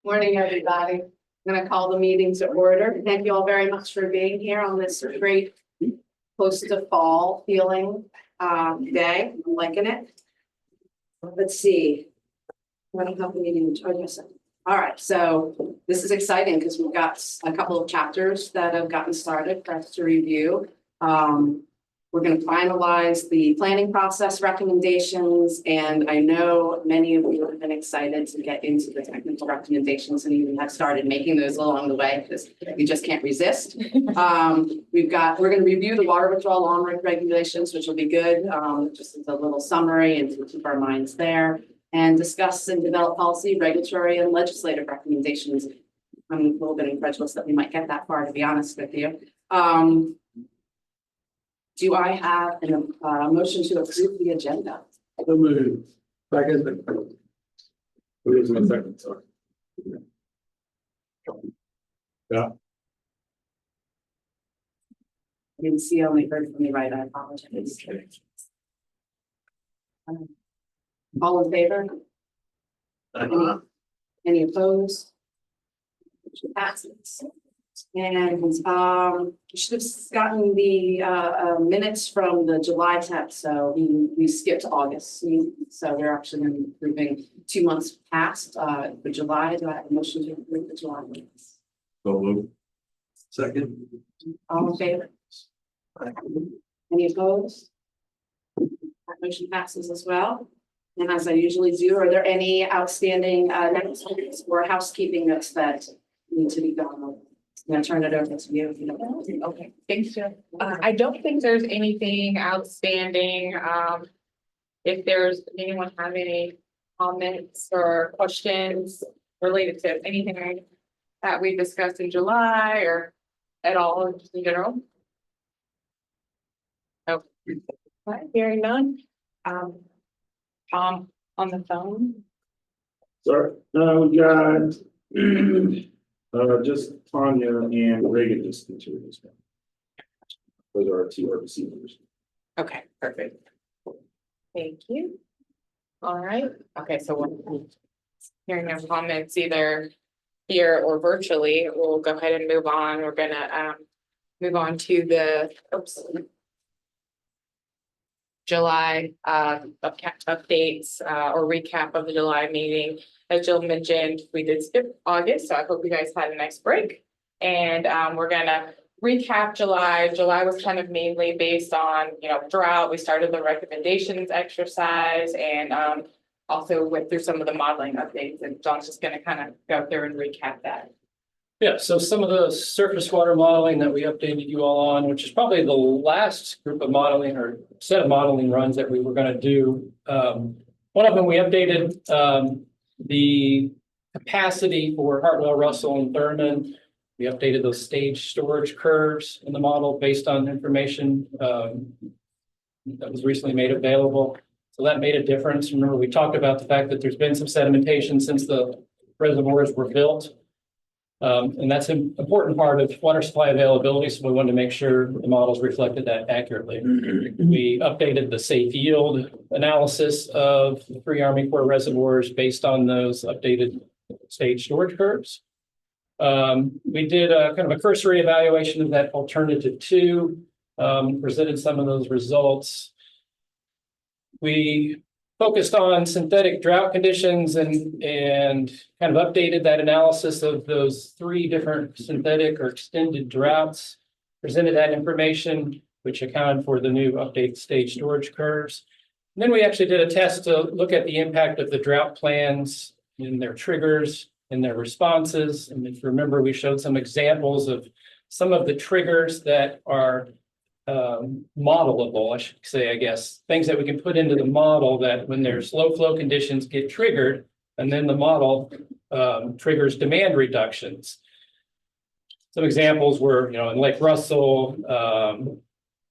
Morning, everybody. I'm going to call the meeting to order. Thank you all very much for being here on this great close to fall feeling day. I'm liking it. Let's see. I don't have the meeting. All right, so this is exciting because we've got a couple of chapters that have gotten started for us to review. We're going to finalize the planning process recommendations, and I know many of you have been excited to get into the technical recommendations and even have started making those along the way because you just can't resist. We're going to review the water withdrawal lawn regulations, which will be good, just as a little summary and to keep our minds there, and discuss and develop policy, regulatory, and legislative recommendations. I'm a little bit incredulous that we might get that far, to be honest with you. Do I have a motion to approve the agenda? So moved. Second. Who is my second? Sorry. Yeah. I didn't see, only heard from me right. I apologize. All in favor? Any opposed? Motion passes. And you should have gotten the minutes from the July 10th. So we skipped August. So we're actually approving 2 months past for July. Do I have a motion to approve the July minutes? So moved. Second. All in favor? Any opposed? That motion passes as well. And as I usually do, are there any outstanding notes or housekeeping notes that need to be gone over? I'm gonna turn it over to you if you don't know. Okay, thanks, Jill. I don't think there's anything outstanding. If there's anyone have any comments or questions related to anything that we discussed in July or at all, just in general. Oh, right, hearing none. Tom on the phone. Sorry. We got just Tanya and Reagan just into this one. Those are our two RBC members. Okay, perfect. Thank you. All right, okay, so we're hearing no comments either here or virtually. We'll go ahead and move on. We're gonna move on to the July updates or recap of the July meeting. As Jill mentioned, we did skip August, so I hope you guys had a nice break. And we're gonna recap July. July was kind of mainly based on, drought. We started the recommendations exercise and also went through some of the modeling updates. And John's just gonna kind of go through and recap that. Yeah, so some of the surface water modeling that we updated you all on, which is probably the last group of modeling or set of modeling runs that we were going to do. One of them we updated the capacity for Hartwell, Russell, and Thurman. We updated those stage storage curves in the model based on information that was recently made available. So that made a difference. Remember, we talked about the fact that there's been some sedimentation since the reservoirs were built. And that's an important part of water supply availability, so we wanted to make sure the models reflected that accurately. We updated the safe yield analysis of the 3 Army Corps reservoirs based on those updated stage storage curves. We did a kind of a cursory evaluation of that alternative 2, presented some of those results. We focused on synthetic drought conditions and kind of updated that analysis of those 3 different synthetic or extended droughts, presented that information, which accounted for the new updated stage storage curves. And then we actually did a test to look at the impact of the drought plans and their triggers and their responses. And if you remember, we showed some examples of some of the triggers that are modelable, I should say, I guess, things that we can put into the model that when there's low flow conditions get triggered, and then the model triggers demand reductions. Some examples were, in Lake Russell,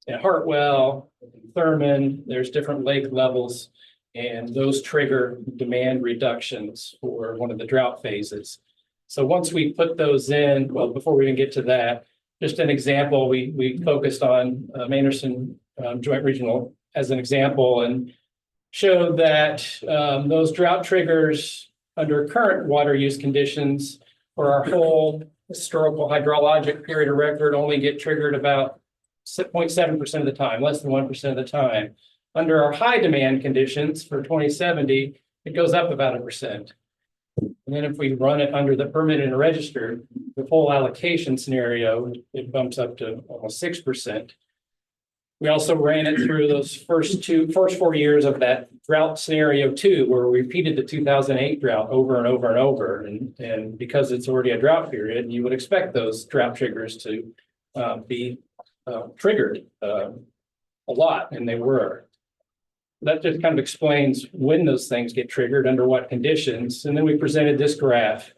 in Hartwell, Thurman, there's different lake levels, and those trigger demand reductions for one of the drought phases. So once we put those in, well, before we even get to that, just an example, we focused on Manderson Joint Regional as an example and showed that those drought triggers under current water use conditions for our whole historical hydrologic period of record only get triggered about 0.7% of the time, less than 1% of the time. Under our high demand conditions for 2070, it goes up about 1%. And then if we run it under the permitted and registered, the full allocation scenario, it bumps up to almost 6%. We also ran it through those first 4 years of that drought scenario 2, where we repeated the 2008 drought over and over and over. And because it's already a drought period, you would expect those drought triggers to be triggered a lot, and they were. That just kind of explains when those things get triggered, under what conditions. And then we presented this graph.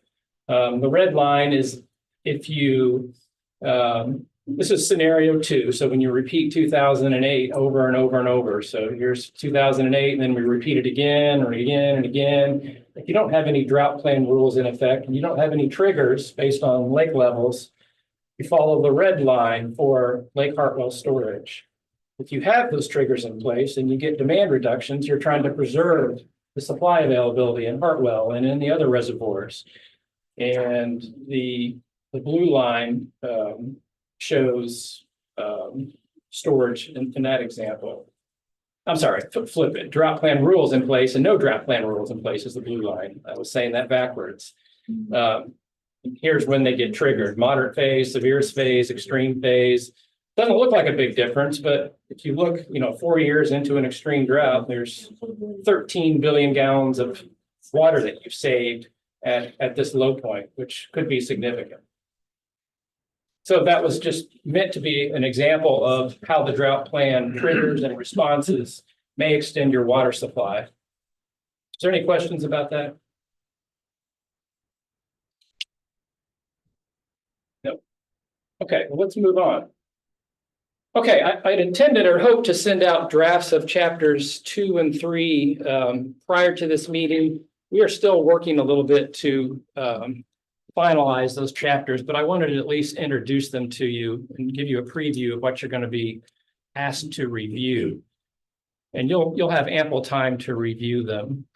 The red line is if you, this is scenario 2. So when you repeat 2008 over and over and over. So here's 2008, and then we repeat it again and again and again. If you don't have any drought plan rules in effect, and you don't have any triggers based on lake levels, you follow the red line for Lake Hartwell storage. If you have those triggers in place and you get demand reductions, you're trying to preserve the supply availability in Hartwell and in the other reservoirs. And the blue line shows storage in that example. I'm sorry, flip it. Drought plan rules in place and no drought plan rules in place is the blue line. I was saying that backwards. Here's when they get triggered: moderate phase, severest phase, extreme phase. Doesn't look like a big difference, but if you look, 4 years into an extreme drought, there's 13 billion gallons of water that you've saved at this low point, which could be significant. So that was just meant to be an example of how the drought plan triggers and responses may extend your water supply. Is there any questions about that? No. Okay, well, let's move on. Okay, I'd intended or hoped to send out drafts of chapters 2 and 3 prior to this meeting. We are still working a little bit to finalize those chapters, but I wanted to at least introduce them to you and give you a preview of what you're going to be asked to review. And you'll have ample time to review them.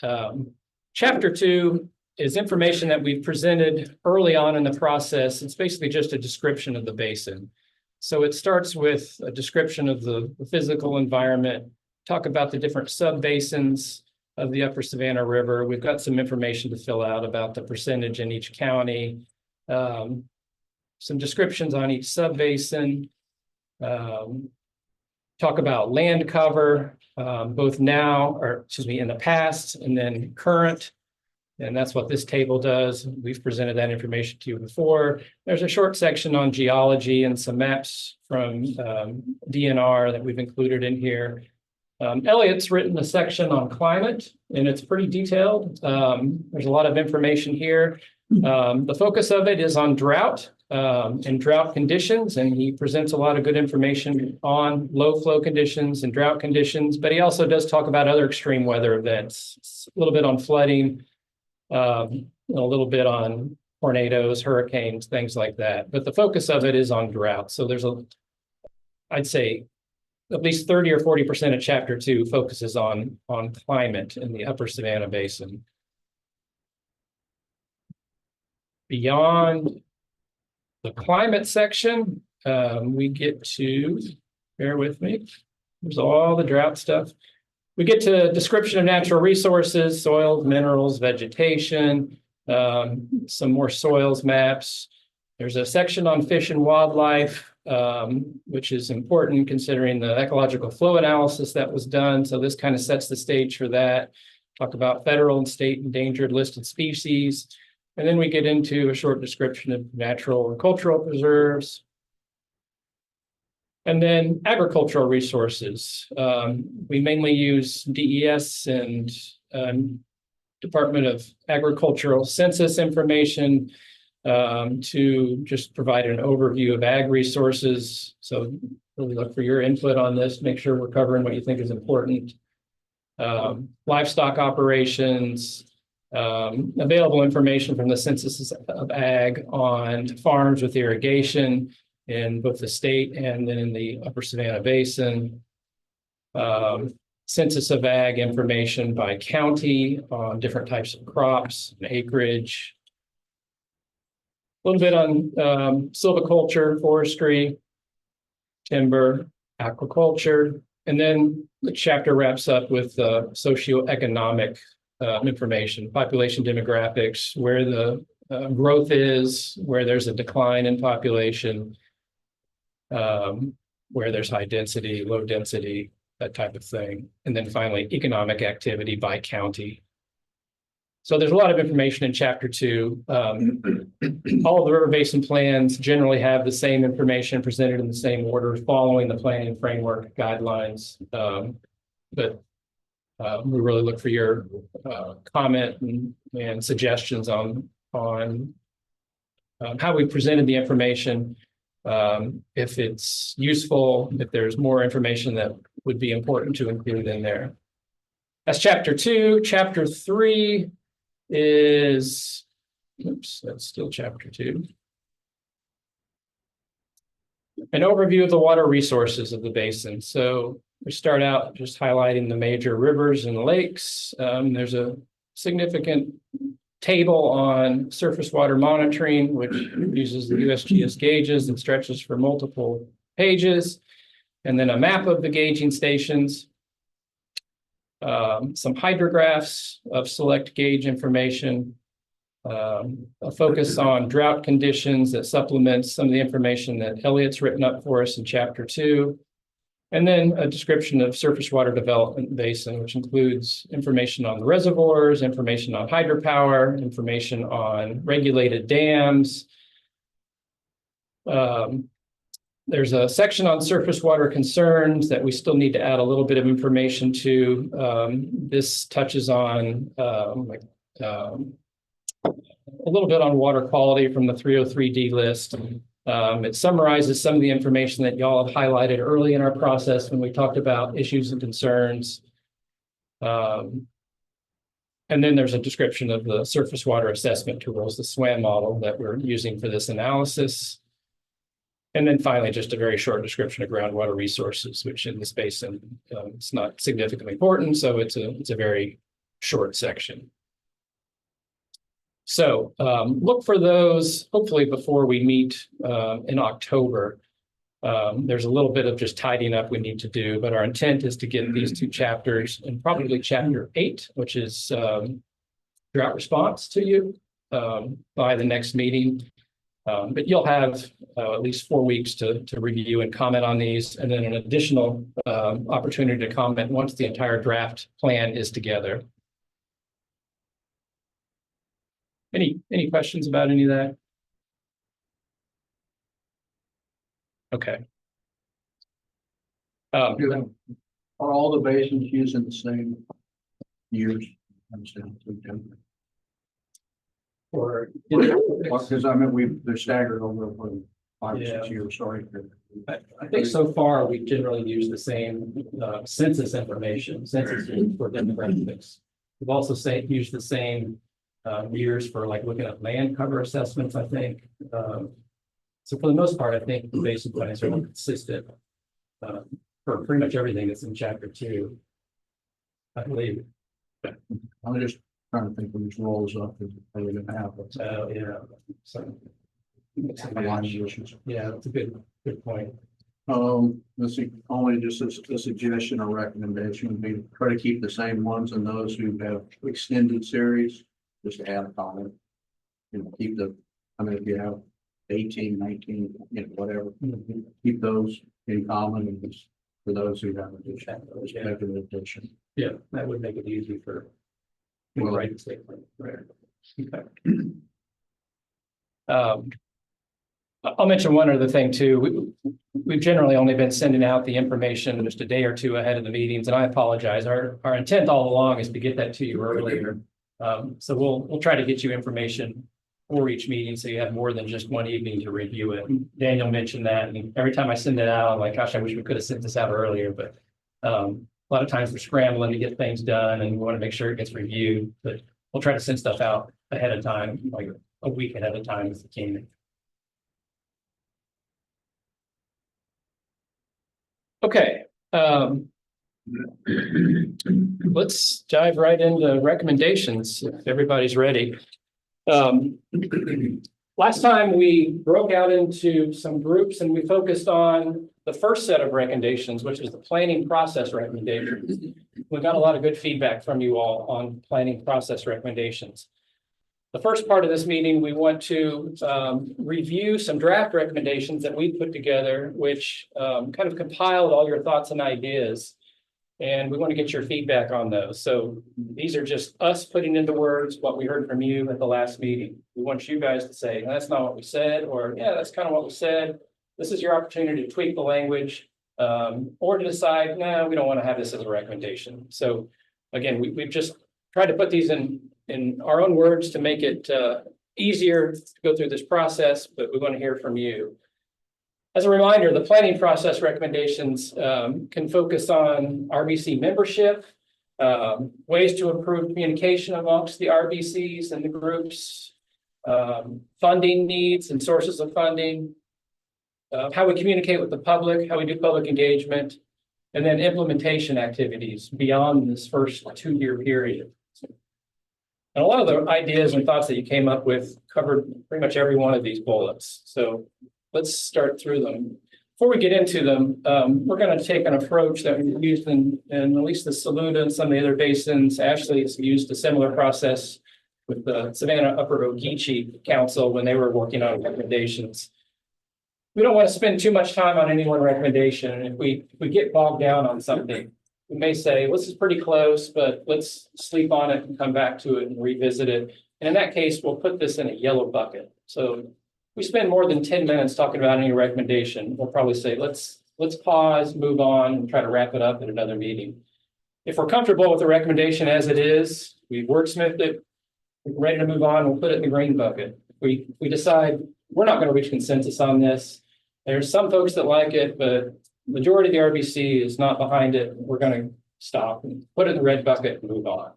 Chapter 2 is information that we've presented early on in the process. It's basically just a description of the basin. So it starts with a description of the physical environment, talk about the different sub-basins of the Upper Savannah River. We've got some information to fill out about the percentage in each county, some descriptions on each sub-basin, talk about land cover, both now, or excuse me, in the past, and then current. And that's what this table does. We've presented that information to you before. There's a short section on geology and some maps from DNR that we've included in here. Elliot's written a section on climate, and it's pretty detailed. There's a lot of information here. The focus of it is on drought and drought conditions, and he presents a lot of good information on low flow conditions and drought conditions, but he also does talk about other extreme weather events, a little bit on flooding, a little bit on tornadoes, hurricanes, things like that. But the focus of it is on drought. So there's I'd say at least 30 or 40% of chapter 2 focuses on climate in the Upper Savannah Basin. Beyond the climate section, we get to, bear with me, there's all the drought stuff. We get to description of natural resources, soils, minerals, vegetation, some more soils maps. There's a section on fish and wildlife, which is important considering the ecological flow analysis that was done. So this kind of sets the stage for that. Talk about federal and state endangered listed species. And then we get into a short description of natural and cultural preserves. And then agricultural resources. We mainly use DES and Department of Agricultural Census information to just provide an overview of ag resources. So really look for your input on this, make sure we're covering what you think is important. Livestock operations, available information from the Census of Ag on farms with irrigation in both the state and then in the Upper Savannah Basin. census of ag information by county on different types of crops and acreage. A little bit on silviculture, forestry, timber, aquaculture, and then the chapter wraps up with socioeconomic information, population demographics, where the growth is, where there's a decline in population, where there's high density, low density, that type of thing. And then finally, economic activity by county. So there's a lot of information in chapter 2. All of the river basin plans generally have the same information presented in the same order, following the planning framework guidelines. But we really look for your comment and suggestions on how we presented the information. If it's useful, if there's more information that would be important to include in there. That's chapter 2. Chapter 3 is, oops, that's still chapter 2. An overview of the water resources of the basin. So we start out just highlighting the major rivers and lakes. There's a significant table on surface water monitoring, which uses the USGS gauges and stretches for multiple pages. And then a map of the gauging stations. Some hydrographs of select gauge information. A focus on drought conditions that supplements some of the information that Elliot's written up for us in chapter 2. And then a description of surface water development basin, which includes information on the reservoirs, information on hydropower, information on regulated dams. There's a section on surface water concerns that we still need to add a little bit of information to. This touches on a little bit on water quality from the 303D list. It summarizes some of the information that y'all have highlighted early in our process when we talked about issues and concerns. And then there's a description of the surface water assessment tools, the SWAM model that we're using for this analysis. And then finally, just a very short description of groundwater resources, which in this basin, it's not significantly important, so it's a very short section. So look for those, hopefully before we meet in October. There's a little bit of just tidying up we need to do, but our intent is to get these 2 chapters and probably chapter 8, which is drought response, to you by the next meeting. But you'll have at least 4 weeks to review and comment on these, and then an additional opportunity to comment once the entire draft plan is together. Any questions about any of that? Okay. Are all the basins using the same years? Or Because I mean, they're staggered over 5 or 6 years, sorry. I think so far we generally use the same census information, census for demographics. We've also used the same years for like looking at land cover assessments, I think. So for the most part, I think the basin plans are consistent for pretty much everything that's in chapter 2, I believe. I'm just trying to think when this rolls up, is it going to happen? Yeah. So Issues. yeah, that's a good point. This is only just a suggestion or recommendation would be to try to keep the same ones, and those who have extended series, just add a comment. Keep I mean, if you have 18, 19, whatever, keep those in common, and just for those who have addition, make an addition. Yeah, that would make it easy for right statement. Right. Okay. I'll mention one other thing too. We've generally only been sending out the information just a day or 2 ahead of the meetings, and I apologize. Our intent all along is to get that to you earlier. So we'll try to get you information for each meeting, so you have more than just one evening to review it. Daniel mentioned that, and every time I send it out, I'm like, gosh, I wish we could have sent this out earlier, but a lot of times we're scrambling to get things done, and we want to make sure it gets reviewed. But we'll try to send stuff out ahead of time, like a week ahead of time if we can. Okay. Let's dive right into recommendations, if everybody's ready. Last time we broke out into some groups and we focused on the first set of recommendations, which is the planning process recommendations. We got a lot of good feedback from you all on planning process recommendations. The first part of this meeting, we want to review some draft recommendations that we put together, which kind of compiled all your thoughts and ideas. And we want to get your feedback on those. So these are just us putting into words what we heard from you at the last meeting. We want you guys to say, that's not what we said, or yeah, that's kind of what we said. This is your opportunity to tweak the language, or to decide, no, we don't want to have this as a recommendation. So again, we've just tried to put these in our own words to make it easier to go through this process, but we want to hear from you. As a reminder, the planning process recommendations can focus on RBC membership, ways to improve communication amongst the RBCs and the groups, funding needs and sources of funding, how we communicate with the public, how we do public engagement, and then implementation activities beyond this first 2-year period. And a lot of the ideas and thoughts that you came up with covered pretty much every one of these bullets. So let's start through them. Before we get into them, we're going to take an approach that we've used in at least the Saluda and some of the other basins. Ashley has used a similar process with the Savannah Upper Ogeechee Council when they were working on recommendations. We don't want to spend too much time on any one recommendation. And if we get bogged down on something, we may say, well, this is pretty close, but let's sleep on it and come back to it and revisit it. And in that case, we'll put this in a yellow bucket. So we spend more than 10 minutes talking about any recommendation, we'll probably say, let's pause, move on, and try to wrap it up at another meeting. If we're comfortable with the recommendation as it is, we've wordsmithed it, we're ready to move on, we'll put it in the green bucket. If we decide we're not going to reach consensus on this, there's some folks that like it, but majority of the RBC is not behind it, we're going to stop and put it in the red bucket and move on.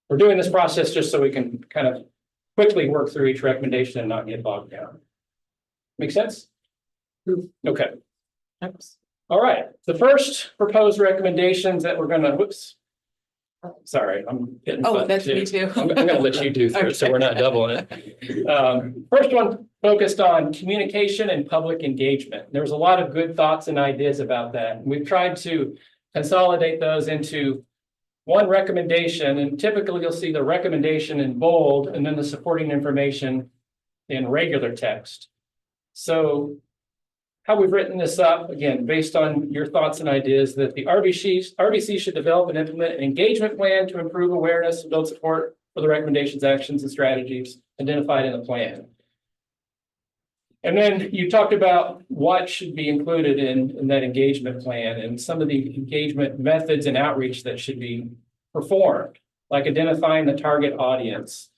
We're doing this process just so we can kind of quickly work through each recommendation and not get bogged down. Make sense? Okay. All right. The first proposed recommendations that we're going to, whoops. Sorry, I'm getting. Oh, that's me too. I'm going to let you do first, so we're not doubling it. First one focused on communication and public engagement. There was a lot of good thoughts and ideas about that. We've tried to consolidate those into one recommendation, and typically you'll see the recommendation in bold and then the supporting information in regular text. So how we've written this up, again, based on your thoughts and ideas, that the RBC should develop and implement an engagement plan to improve awareness and build support for the recommendations, actions, and strategies identified in the plan. And then you talked about what should be included in that engagement plan and some of the engagement methods and outreach that should be performed, like identifying the target audience.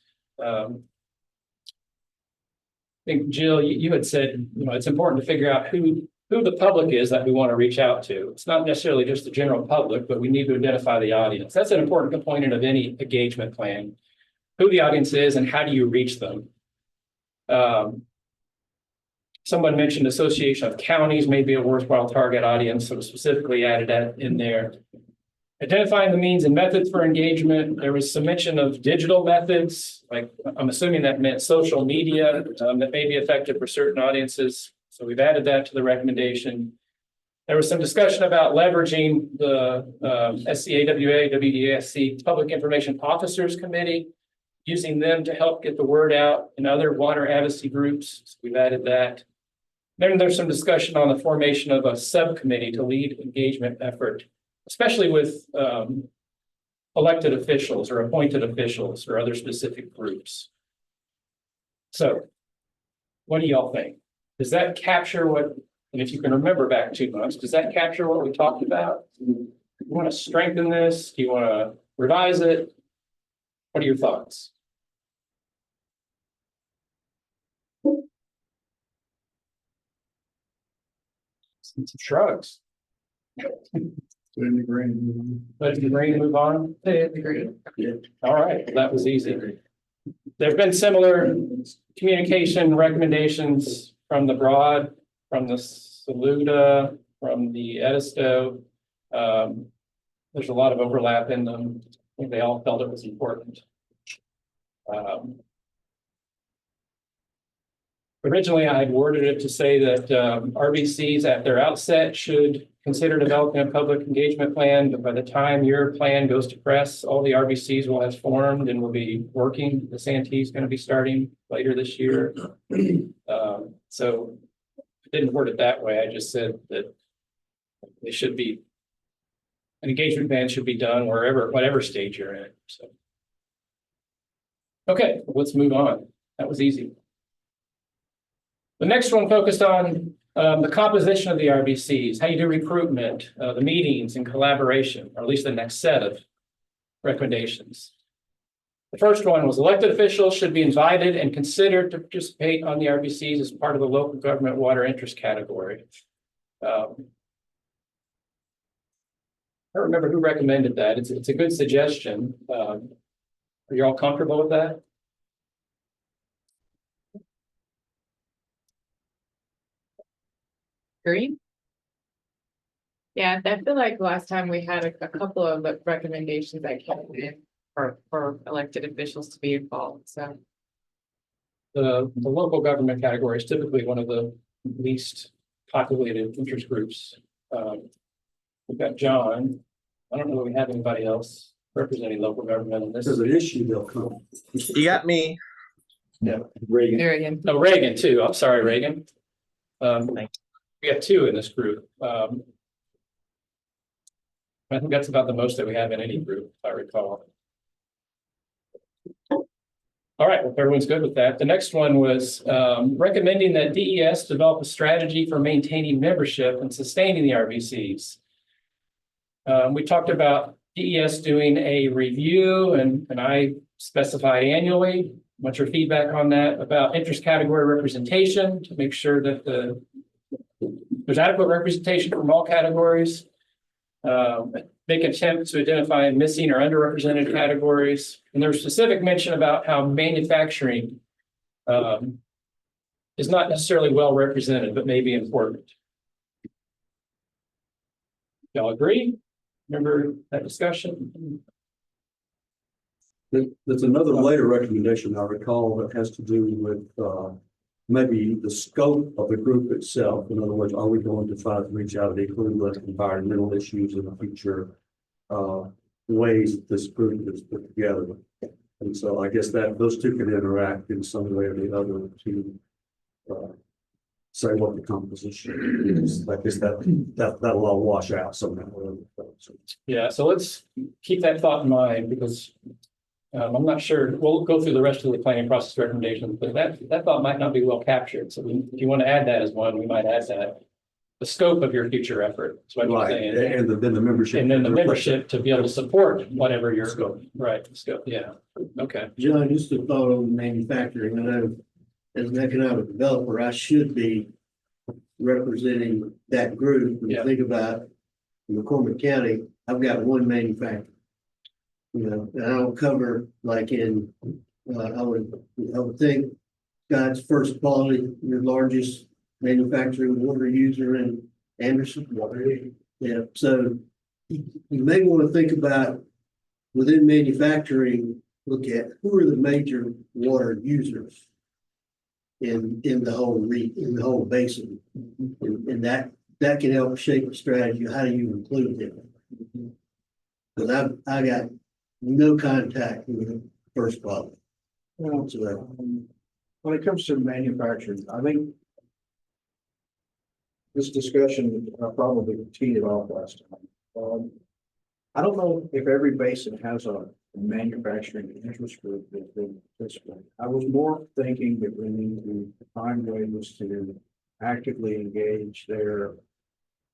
I think, Jill, you had said, it's important to figure out who the public is that we want to reach out to. It's not necessarily just the general public, but we need to identify the audience. That's an important component of any engagement plan, who the audience is and how do you reach them. Someone mentioned Association of Counties may be a worthwhile target audience, so specifically added that in there. Identifying the means and methods for engagement. There was some mention of digital methods, like I'm assuming that meant social media that may be effective for certain audiences. So we've added that to the recommendation. There was some discussion about leveraging the SCAWA, WDSC Public Information Officers Committee, using them to help get the word out in other water advocacy groups. So we've added that. Then there's some discussion on the formation of a subcommittee to lead engagement effort, especially with elected officials or appointed officials or other specific groups. So what do y'all think? Does that capture what, and if you can remember back 2 months, does that capture what we talked about? Do you want to strengthen this? Do you want to revise it? What are your thoughts? Some shrugs. Put in the green. Let the green move on. All right, that was easy. There have been similar communication recommendations from the Broad, from the Saluda, from the Edisto. there's a lot of overlap in them. I think they all felt it was important. Originally, I had worded it to say that RBCs at their outset should consider developing a public engagement plan, but by the time your plan goes to press, all the RBCs will have formed and will be working. The Santee is going to be starting later this year. So I didn't word it that way. I just said that they should be, an engagement plan should be done whatever stage you're in. So. Okay, let's move on. That was easy. The next one focused on the composition of the RBCs, how you do recruitment, the meetings and collaboration, or at least the next set of recommendations. The first one was elected officials should be invited and considered to participate on the RBCs as part of the local government water interest category. I don't remember who recommended that. It's a good suggestion. Are you all comfortable with that? Agree? Yeah, I feel like last time we had a couple of recommendations that came in for elected officials to be involved, so. The local government category is typically one of the least populated interest groups. We've got John. I don't know if we have anybody else representing local government in this. There's an issue, they'll come. You got me. Yeah. Reagan. There again. No, Reagan too. I'm sorry, Reagan. Thank We have two in this group. I think that's about the most that we have in any group, if I recall. All right, well, if everyone's good with that. The next one was recommending that DES develop a strategy for maintaining membership and sustaining the RBCs. We talked about DES doing a review and I specified annually. What's your feedback on that? About interest category representation to make sure that there's adequate representation from all categories. Make attempts to identify missing or underrepresented categories. And there's specific mention about how manufacturing is not necessarily well represented, but may be important. Y'all agree? Remember that discussion? There's another later recommendation I recall that has to do with maybe the scope of the group itself. In other words, are we going to try to reach out and include the environmental issues in the future ways that this group is put together? And so I guess that those two can interact in some way or the other to say what the composition is. I guess that'll all wash out somehow. Yeah, so let's keep that thought in mind because I'm not sure, we'll go through the rest of the planning process recommendations, but that thought might not be well captured. So if you want to add that as one, we might add that. The scope of your future effort. That's what I'm saying. And then the membership. And then the membership to be able to support whatever your scope. Right, the scope, yeah. Okay. John, just a thought on manufacturing. I know as an economic developer, I should be representing that group. When you think about McCormick County, I've got one manufacturer. You know, and I don't cover like in, I would think God's First Quality, your largest manufacturing water user in Anderson. Yeah, so you may want to think about within manufacturing, look at who are the major water users in the whole basin. And that can help shape the strategy. How do you include them? Because I got no contact with First Quality. So, When it comes to manufacturing, I think this discussion probably teed it off last time. I don't know if every basin has a manufacturing interest group that they participate. I was more thinking that we need to find ways to actively engage their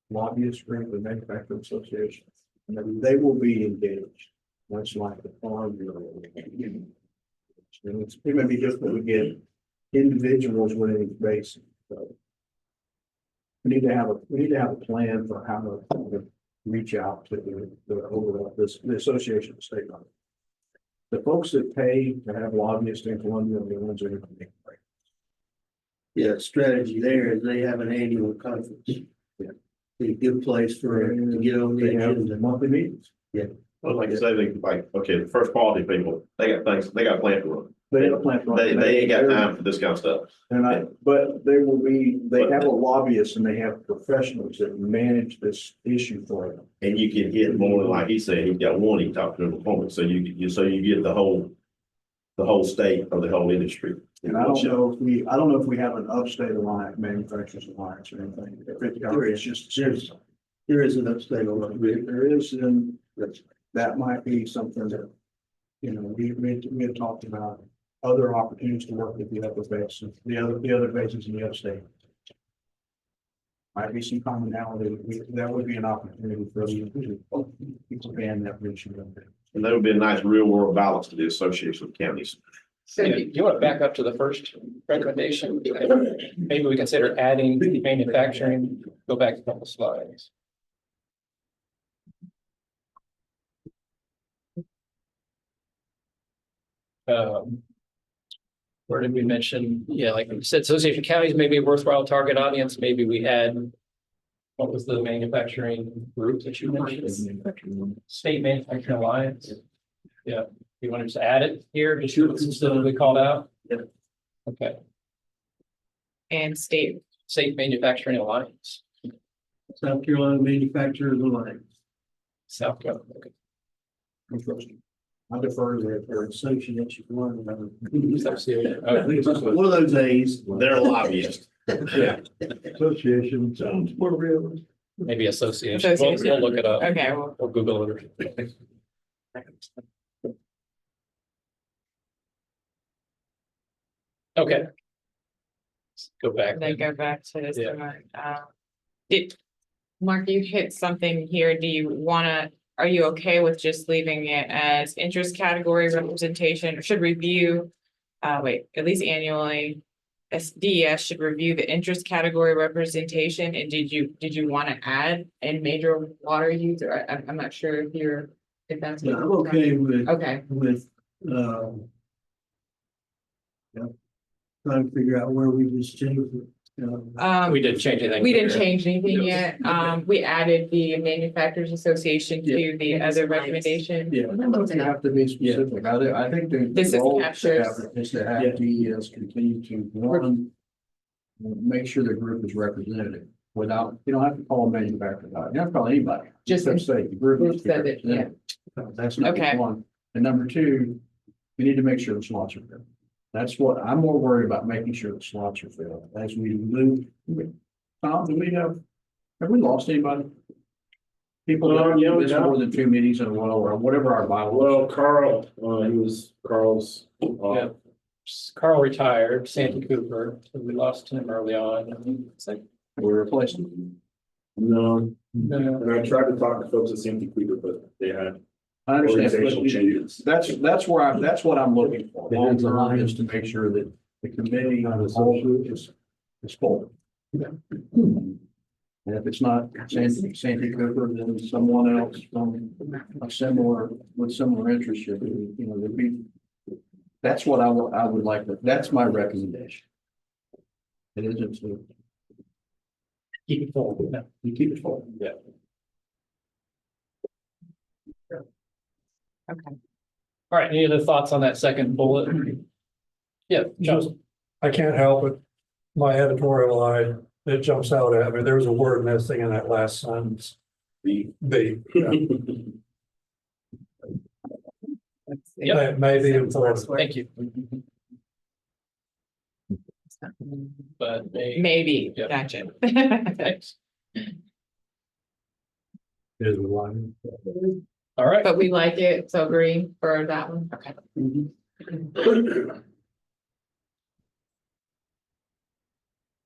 lobbyist group, the manufacturing association, and that they will be engaged, much like the farm bureau. And it may be difficult to get individuals within each basin. So we need to have a plan for how to reach out to the overall the association of state government. The folks that pay to have lobbyists in Columbia are the ones that are going to make it. yeah, strategy there is they have an annual conference. Yeah. A good place for to get on the They have agenda. monthly meetings. Well, like I say, okay, the first quality people, they got things, they got a plan to run. They have a plan for. They ain't got time for this kind of stuff. But they will be, they have a lobbyist and they have professionals that manage this issue for them. And you can get more, like he said, he got one, he talked to an appointment, so you get the whole state or the whole industry. And I don't know if we have an upstate alliance, manufacturers alliance or anything. It's just, There is an upstate on it. there is, and that might be something that, we had talked about other opportunities to work with the other bases, the other bases in the upstate. Might be some commonality, that would be an opportunity for you to expand that reach. And that would be a nice real world balance to the association of counties. So Do you want to back up to the first recommendation? Maybe we consider adding manufacturing, go back a couple slides. Where did we mention, yeah, like we said, association of counties may be a worthwhile target audience, maybe we add. What was the manufacturing group that you mentioned? State Manufacturing Alliance. Yeah, you want to just add it here, just specifically called out? Yeah. Okay, And state, State Manufacturing Alliance, South Carolina Manufacturers Alliance. South Carolina. Okay. I defer to their Association. One Association. Oh, of those A's. They're lobbyists. Yeah. Association sounds more real. maybe association. We'll look it up. okay, well, Or Google it. Okay. Let's go back. then go back to this Yeah. one. Mark, you hit something here. Are you okay with just leaving it as interest category representation, or should review? At least annually, DES should review the interest category representation, and did you want to add in major water use, or I'm not sure if that's. what I'm you're- okay with, Okay, trying to figure out where we just changed it. We didn't change anything. we didn't change anything Yes. yet. We added the Manufacturers Association to the other recommendation. Yeah, you have to be specific. I think This the is role captures- is to have DES continue to, one, make sure the group is represented without, you don't have to call a manufacturer, you don't have to call anybody. Just- say the group Group is said it, yeah. represented. That's number Okay. one. And number two, we need to make sure the slots are filled. That's what, I'm more worried about, making sure the slots are filled as we move. Tom, have we lost anybody? People that Yeah, we miss have. more than 2 meetings in a row or whatever our bylaws. Well, Carl's, Yeah. Carl retired, Sandy Cooper, so we lost him early on. It's like, We're replacing. no, no, and I tried to talk to folks at Sandy Cooper, but they had I understand, organizational but changes. that's what I'm looking for. It Long is term aligned. is to make sure that the committee Not as a whole associated. is full. And if it's not Sandy Cooper, then someone else from with similar interest should be, there'd be. That's what I would like, that's my recommendation. It isn't to, keep it full. Yeah. you keep it full. Yeah. Okay. All right, any other thoughts on that second bullet? Yeah, John. I can't help it. My editorial eye, it jumps out at me. There's a word missing in that last sentence. The Yeah, Maybe important. thank you. But Maybe, Yeah. gotcha. thanks. Is one. All right. But we like it, so agree for that one, okay.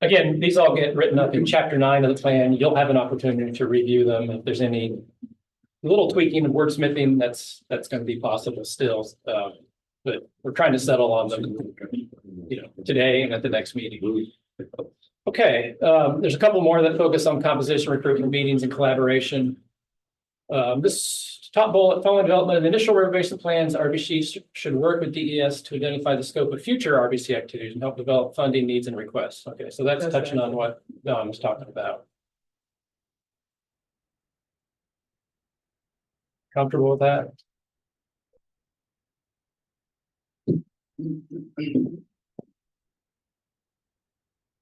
Again, these all get written up in chapter 9 of the plan. You'll have an opportunity to review them. If there's any little tweaking and wordsmithing, that's going to be possible still. But we're trying to settle on them, today and at the next meeting. Okay, there's a couple more that focus on composition, recruitment, meetings, and collaboration. This top bullet, following development of the initial reservation plans, RBC should work with DES to identify the scope of future RBC activities and help develop funding needs and requests. Okay, so that's touching on what Don was talking about. Comfortable with that?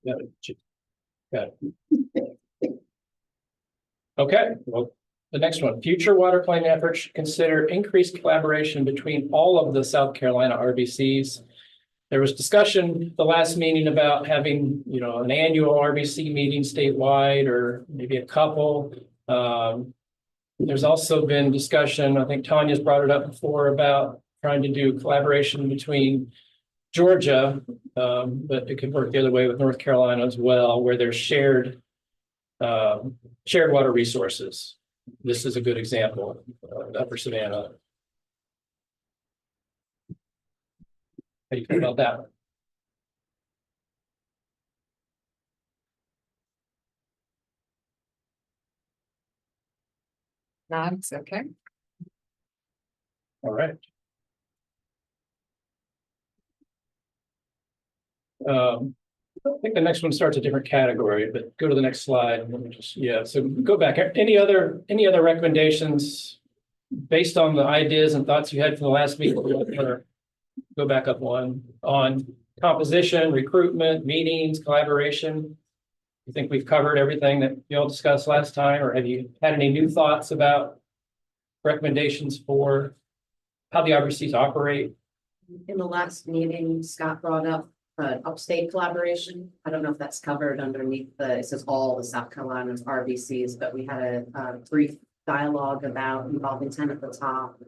Yeah. Got it. Okay, well, the next one, future water plan efforts should consider increased collaboration between all of the South Carolina RBCs. There was discussion at the last meeting about having, an annual RBC meeting statewide or maybe a couple. There's also been discussion, I think Tanya's brought it up before, about trying to do collaboration between Georgia, but it could work the other way with North Carolina as well, where there's shared water resources. This is a good example, Upper Savannah. How do you feel about that? That's okay. All right. I think the next one starts a different category, but go to the next slide. Let me just, so go back. Any other recommendations based on the ideas and thoughts you had from the last meeting? Or go back up one on composition, recruitment, meetings, collaboration. You think we've covered everything that you all discussed last time, or have you had any new thoughts about recommendations for how the RBCs operate? In the last meeting, Scott brought up upstate collaboration. I don't know if that's covered underneath it says all the South Carolina's RBCs, but we had a brief dialogue about involving 10 at the top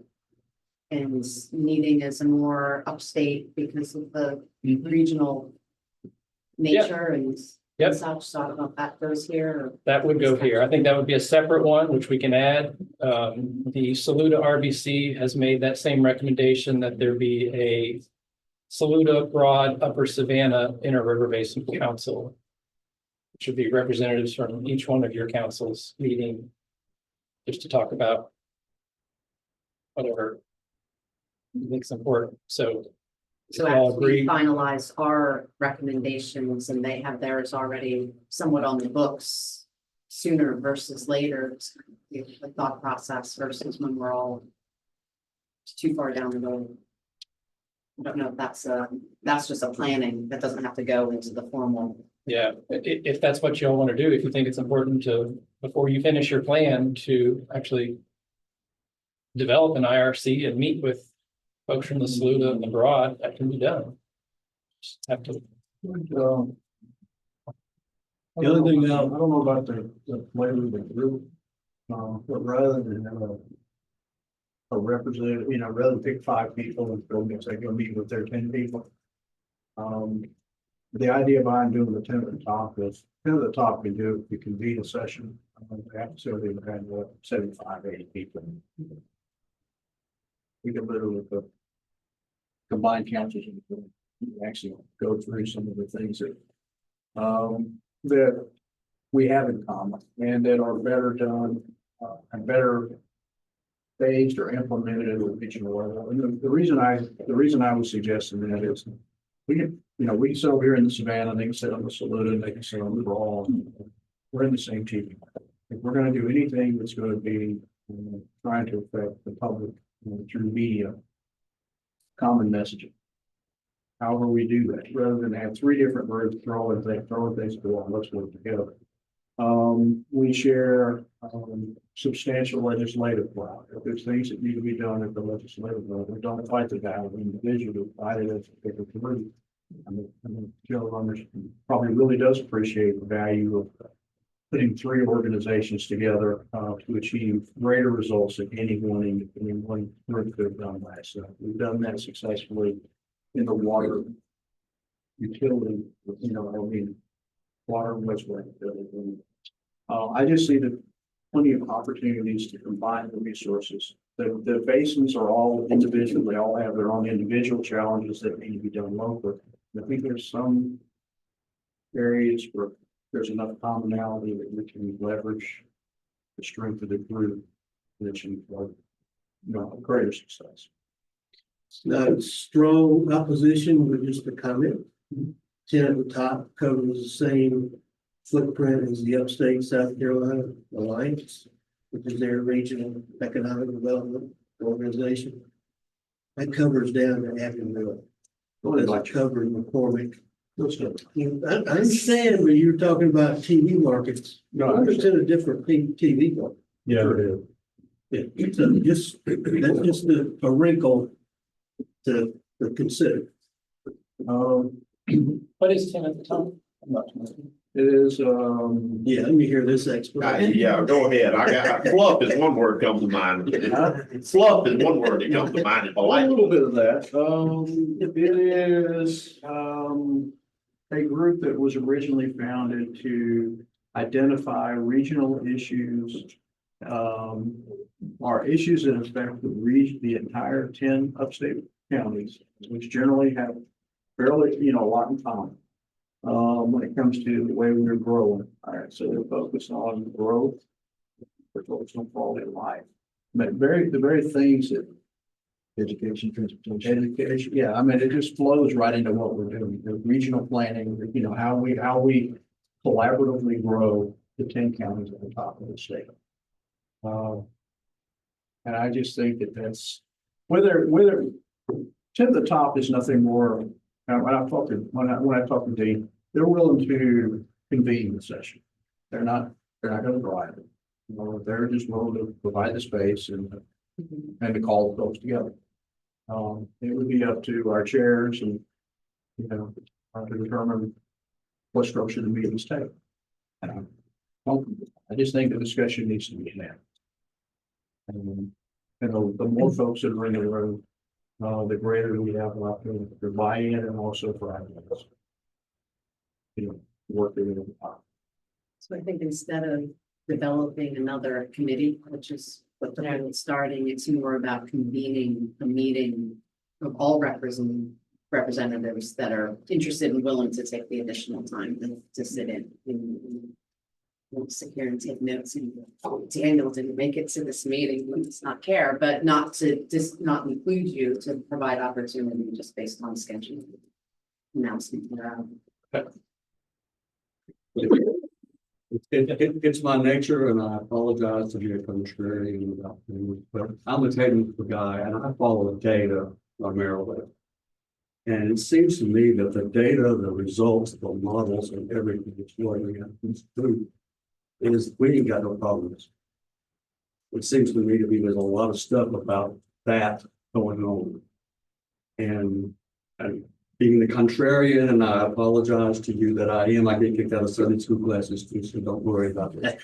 and needing as a more upstate because of the regional nature and such. So I don't know if that goes here. That would go here. I think that would be a separate one, which we can add. The Saluda RBC has made that same recommendation that there be a Saluda, Broad, Upper Savannah, Inner River Basin Council. Which should be representatives from each one of your councils meeting just to talk about whatever you think is important. So as we finalize our recommendations and they have theirs already somewhat on the books sooner versus later, the thought process versus when we're all too far down the road. I don't know if that's just a planning that doesn't have to go into the formal. Yeah, if that's what you all want to do, if you think it's important to, before you finish your plan, to actually develop an IRC and meet with folks from the Saluda and the Broad, that can be done. Just have to. The other thing, I don't know about the flavor of the group, but rather than have a representative, rather than pick 5 people and go meet with their 10 people. The idea behind doing the 10 at the top is 10 at the top can do, you convene a session. So they've had 75, 80 people. We can literally put combined councils and actually go through some of the things that we have in common and that are better done and better phased or implemented at a regional level. And the reason I was suggesting that is we can, we can sit over here in the Savannah, they can sit on the Saluda, and they can sit on the Broad. We're in the same team. If we're going to do anything that's going to be trying to affect the public through media, common messaging. However we do that, rather than have 3 different groups throwing things to let's work together. We share substantial legislative power. If there's things that need to be done at the legislative level, we don't fight the battle individually, fight it as a community. I mean, Joe probably really does appreciate the value of putting 3 organizations together to achieve greater results than any one group could have done by itself. We've done that successfully in the water utility, water and wastewater. I just see that plenty of opportunities to combine the resources. The basins are all individual, they all have their own individual challenges that need to be done locally. I think there's some areas where there's enough commonality that we can leverage the strength of the group to achieve greater success. Not strong opposition, but just a comment. 10 at the top covers the same footprint as the upstate South Carolina Alliance. which is their regional economic development organization. That covers down to Actonville. Does it cover McCormick? I understand when you're talking about TV markets, No, I it's understand. in a different TV market. Yeah, it is. Yeah, so that's just a wrinkle to consider. What is 10 at the top? I'm not sure. It is, Yeah, let me hear this explanation. Yeah, go ahead. I got, fluff is one word comes to mind. Fluff is one word that comes to mind. If I a like little bit of that. It is, a group that was originally founded to identify regional issues, or issues that affect the entire 10 upstate counties, which generally have fairly, a lot in common. When it comes to the way we're growing. All right, so they're focused on growth. They're focused on quality of life. But the very things that. Education, transportation. Education, yeah, I mean, it just flows right into what we're doing, the regional planning, how we collaboratively grow the 10 counties at the top of the state. And I just think that that's, whether to the top is nothing more. When I talk to Dean, they're willing to convene the session. They're not gonna drive it. They're just willing to provide the space and to call the folks together. It would be up to our chairs and, to determine what structure the meetings take. And I just think the discussion needs to be had. And, the more folks that are in the room, the greater we have an opportunity for buy-in and also for ideas. Working in the top. So I think instead of developing another committee, which is what the board is starting, it's more about convening a meeting of all representatives that are interested and willing to take the additional time to sit in. Won't sit here and take notes and Daniel didn't make it to this meeting, let's not care, but not not include you to provide opportunity just based on scheduling. Announcement. It's my nature, and I apologize to be a contrarian about things, but I'm a technical guy and I follow the data primarily. And it seems to me that the data, the results, the models, and everything that's working out this food is we ain't got no problems. It seems to me to be there's a lot of stuff about that going on. And being the contrarian, and I apologize to you that I am, I get kicked out of Sunday school classes too, so don't worry about that.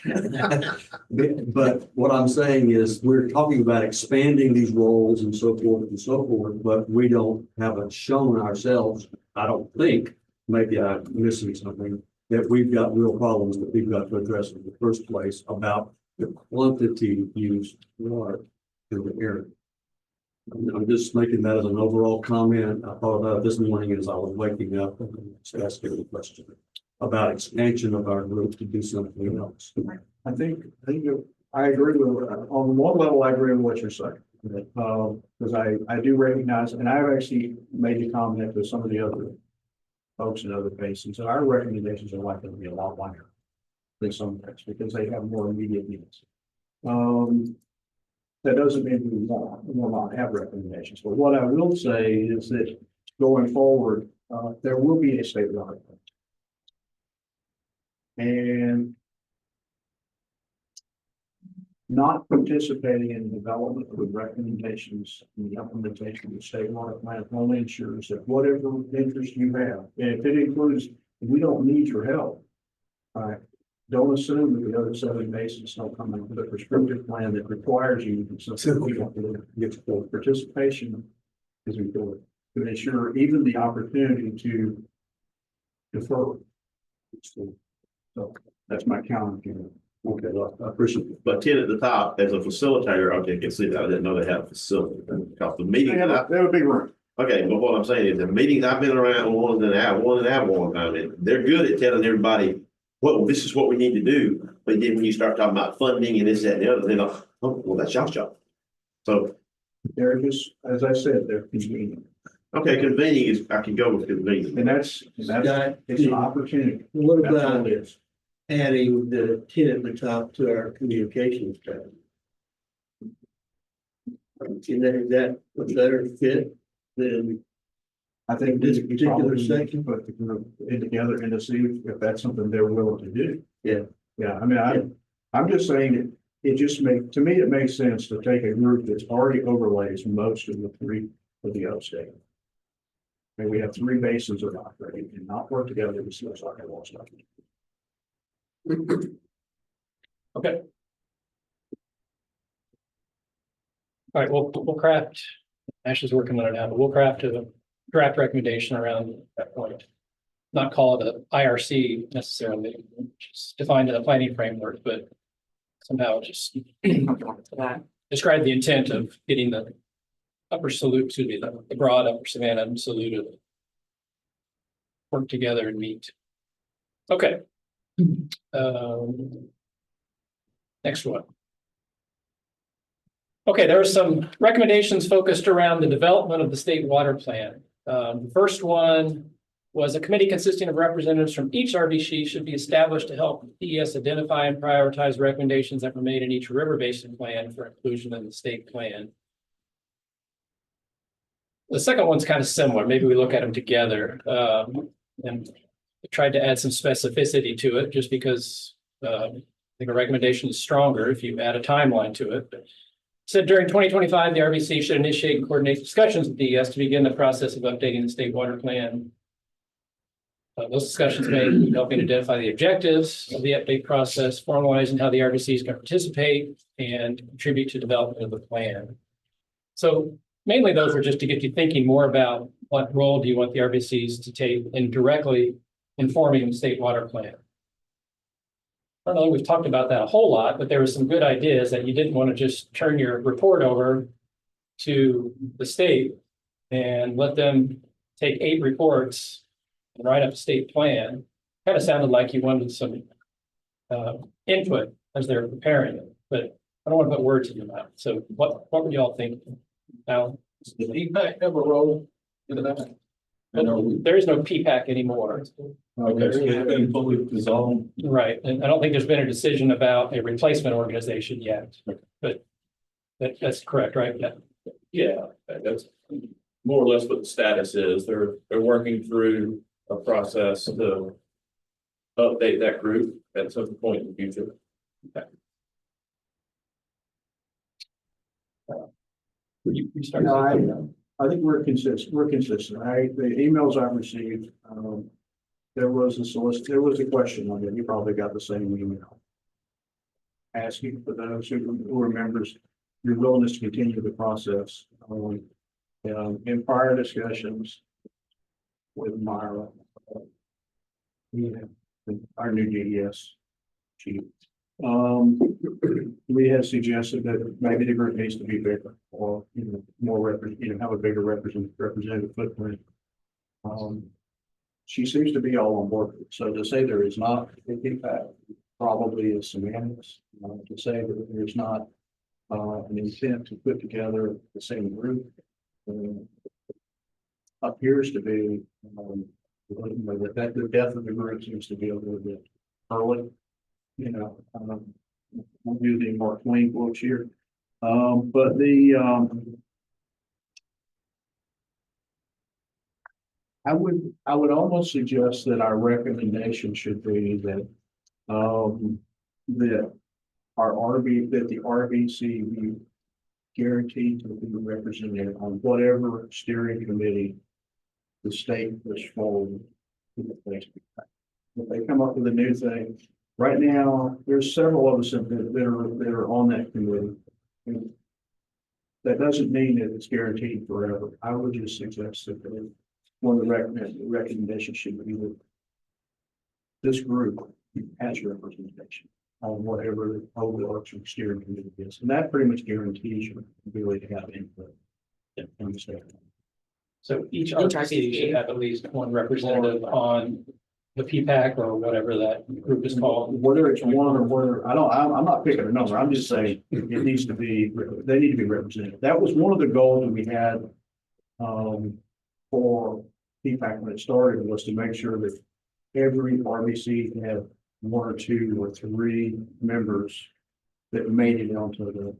But what I'm saying is we're talking about expanding these roles and so forth, but we haven't shown ourselves, I don't think, maybe I'm missing something, that we've got real problems that we've got to address in the first place about the quantity used water in the area. I'm just making that as an overall comment. I thought about it this morning as I was waking up and just asking the question about expansion of our group to do something else. I think I agree with, on one level, I agree with what you're saying. Because I do recognize, and I've actually made the comment to some of the other folks in other basins, and our recommendations are likely to be a lot wider than some others because they have more immediate needs. That doesn't mean we will not have recommendations, but what I will say is that going forward, there will be a state law. And not participating in development with recommendations in the implementation of the state water plan only ensures that whatever interest you have, and if it includes, we don't need your help. All right, don't assume that the other 7 basins don't come up with a prescriptive plan that requires you to get full participation is important to ensure even the opportunity to defer. So that's my counter. Okay, well, I appreciate it. But 10 at the top, as a facilitator, okay, I can see that. I didn't know they had a facility. Because the meeting, They have a big room. okay, but what I'm saying is the meetings I've been around, one and a half, and they're good at telling everybody, well, this is what we need to do. But then when you start talking about funding and this, that, and the other, they're like, oh, well, that's y'all's job. So, They're just, as I said, they're convenient. okay, convening is, I can go with convening. And that's, it's an opportunity. What That's all about it is. adding the 10 at the top to our communications strategy? Is that a better fit than I think This this particular particular section? section, put the group in together and to see if that's something they're willing to do. Yeah. Yeah, I mean, I'm just saying it just to me, it makes sense to take a group that's already overlays most of the three of the upstate. And we have three basins that operate and not work together to see what's like a lost. Okay. All right, we'll craft, Ash is working on it now, but we'll craft a draft recommendation around that point. Not call it a IRC necessarily, just defined in a planning framework, but somehow just describe the intent of getting the upper Saluda, excuse me, the broad upper Savannah and Saluda work together and meet. Okay. Next one. Okay, there are some recommendations focused around the development of the state water plan. The first one was a committee consisting of representatives from each RBC should be established to help DES identify and prioritize recommendations that were made in each river basin plan for inclusion in the state plan. The second one's kind of similar. Maybe we look at them together and tried to add some specificity to it just because I think a recommendation is stronger if you add a timeline to it. But said during 2025, the RBC should initiate and coordinate discussions with DES to begin the process of updating the state water plan. Those discussions may include helping identify the objectives of the update process, formalizing how the RBC is going to participate and contribute to development of the plan. So mainly those are just to get you thinking more about what role do you want the RBCs to take in directly informing the state water plan. I don't know, we've talked about that a whole lot, but there were some good ideas that you didn't want to just turn your report over to the state and let them take 8 reports and write up a state plan. Kind of sounded like you wanted some input as they're preparing it, but I don't want to put words in your mouth. So what were y'all thinking? Now, does the PPAC have a role in that? There is no PPAC anymore. Okay, so it's been fully dissolved. Right, and I don't think there's been a decision about a replacement organization yet, but that's correct, right? Yeah. Yeah, that's more or less what the status is. They're working through a process to update that group at some point in the future. You start. No, I think we're consistent. The emails I've received, there was a question on it. You probably got the same email. Asking for those who are members, your willingness to continue the process. In prior discussions with Myra, our new DES chief, we had suggested that maybe the group needs to be bigger or, more have a bigger representative footprint. She seems to be all on board. So to say there is not a feedback probably is semantics. To say that there's not an intent to put together the same group appears to be that the death of the group seems to be a little bit early. We'll do the more clean quotes here. But I would almost suggest that our recommendation should be that that the RBC be guaranteed to be represented on whatever steering committee the state push forward to the place. If they come up with a new thing, right now, there's several of us that are on that committee. And that doesn't mean that it's guaranteed forever. I would just suggest that one of the recommendations should be that this group has representation on whatever the overarching steering committee is. And that pretty much guarantees your ability to have input. So each RBC should have at least one representative on the PPAC or whatever that group is called. Whether it's one or whether, I'm not picking a number. I'm just saying it needs to be, they need to be represented. That was one of the goals that we had for PPAC when it started, was to make sure that every RBC had 1 or 2 or 3 members that made it onto the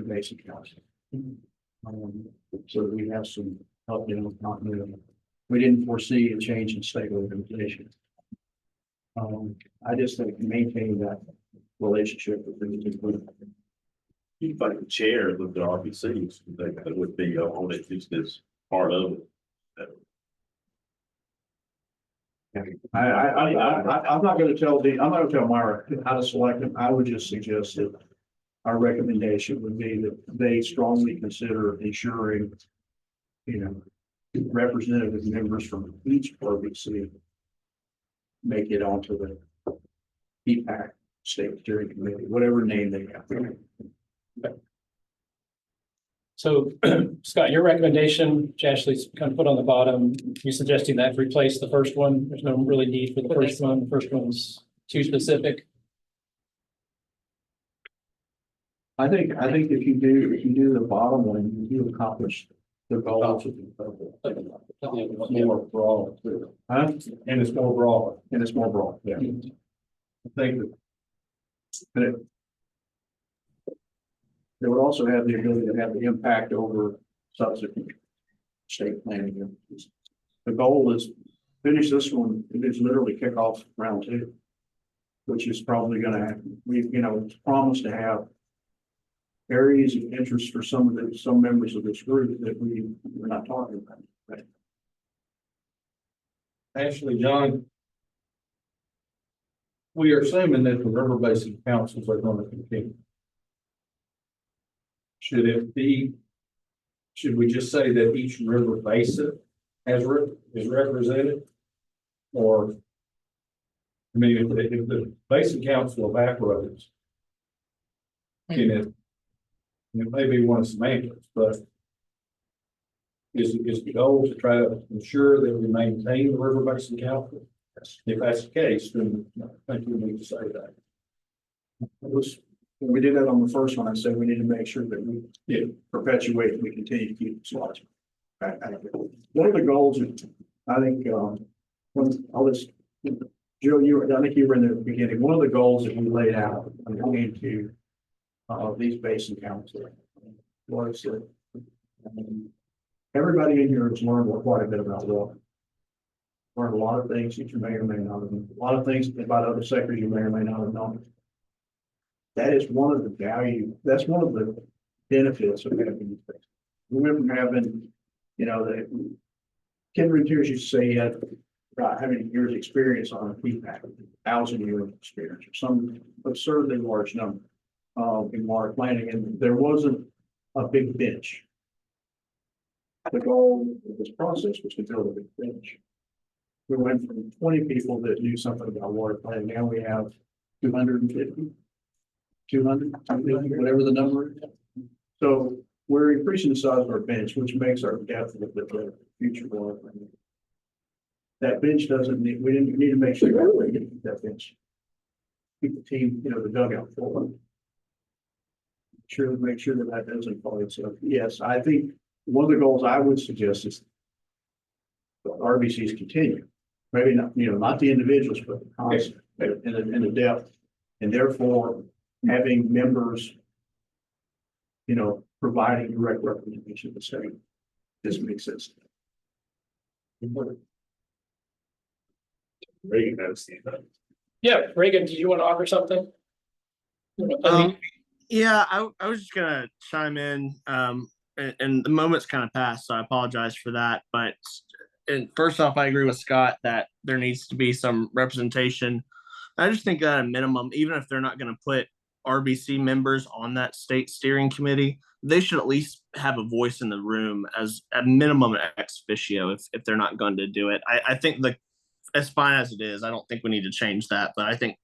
Basin Council. So we have some help in continuity. We didn't foresee a change in state organization. I just think maintaining that relationship with the You like the chair of the RBCs, that would be on it, just as part of it. I'm not gonna tell I'm not gonna tell Myra how to select them. I would just suggest that our recommendation would be that they strongly consider ensuring, representative members from each RBC make it onto the PPAC state steering committee, whatever name they have. So Scott, your recommendation, which Ashley's kind of put on the bottom, you suggesting that replace the first one? There's no really need for the first one. The first one's too specific. I think if you do the bottom one, you accomplish the goals of the more broad. Huh? And it's more broad. And it's more broad, yeah. I think that they would also have the ability to have the impact over subsequent state planning. The goal is finish this one, it is literally kick off round 2, which is probably gonna happen. It's promised to have areas of interest for some members of this group that we're not talking about. Right? Ashley, John, we are assuming that the river basin councils are going to continue. Should we just say that each river basin is represented? Or, I mean, if the basin council evaporates, it may be one of semantics, but is the goal to try to ensure that we maintain the river basin council? If that's the case, then I think we need to say that. When we did that on the first one, I said we need to make sure that we perpetuate and we continue to keep this watch. One of the goals, I think, Joe, I think you were in the beginning. One of the goals that we laid out going into these basin councils was that everybody in here has learned quite a bit about water. Learned a lot of things that you may or may not have known. A lot of things about other sectors you may or may not have known. That is one of the that's one of the benefits of having these things. We went from having, the Ken Rentiers used to say he had about having years experience on a PPAC, 1,000 years experience, or some absurdly large number in water planning, and there wasn't a big bench. The goal of this process was to build a big bench. We went from 20 people that knew something about water planning. Now we have 250. 200, whatever the number is. So we're increasing the size of our bench, which makes our depth of the future water planning. That bench we didn't need to make sure that we get that bench. Keep the team, the dugout full. Make sure that doesn't fall. So yes, I think one of the goals I would suggest is the RBCs continue. Maybe not, not the individuals, but the concept and the depth. And therefore having members, providing direct representation of the state. This makes sense. Reagan has seen that. Yeah, Reagan, did you want to offer something? Yeah, I was just gonna chime in, and the moment's kind of passed, so I apologize for that. But first off, I agree with Scott that there needs to be some representation. I just think at a minimum, even if they're not going to put RBC members on that state steering committee, they should at least have a voice in the room as a minimum ex officio if they're not going to do it. I think as fine as it is, I don't think we need to change that. But I think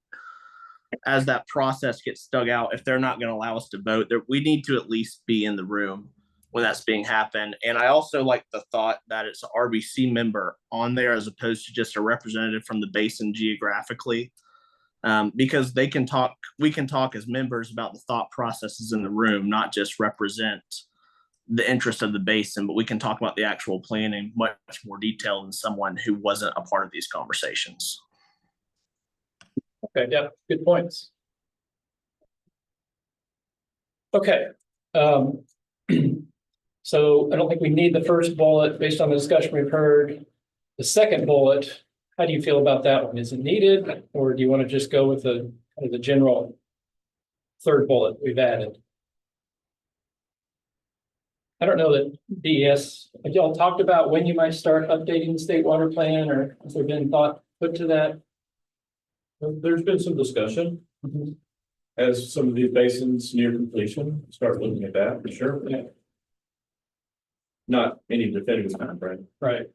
as that process gets dug out, if they're not going to allow us to vote, we need to at least be in the room when that's being happened. And I also like the thought that it's an RBC member on there as opposed to just a representative from the basin geographically. Because we can talk as members about the thought processes in the room, not just represent the interest of the basin, but we can talk about the actual planning much more detail than someone who wasn't a part of these conversations. Okay, yeah, good points. Okay. So I don't think we need the first bullet based on the discussion we've heard. The second bullet, how do you feel about that one? Is it needed, or do you want to just go with the general third bullet we've added? I don't know that DES, have y'all talked about when you might start updating the state water plan, or has there been thought put to that? There's been some discussion as some of these basins near completion, start looking at that for sure. Yeah. Not any definitive time frame. Right.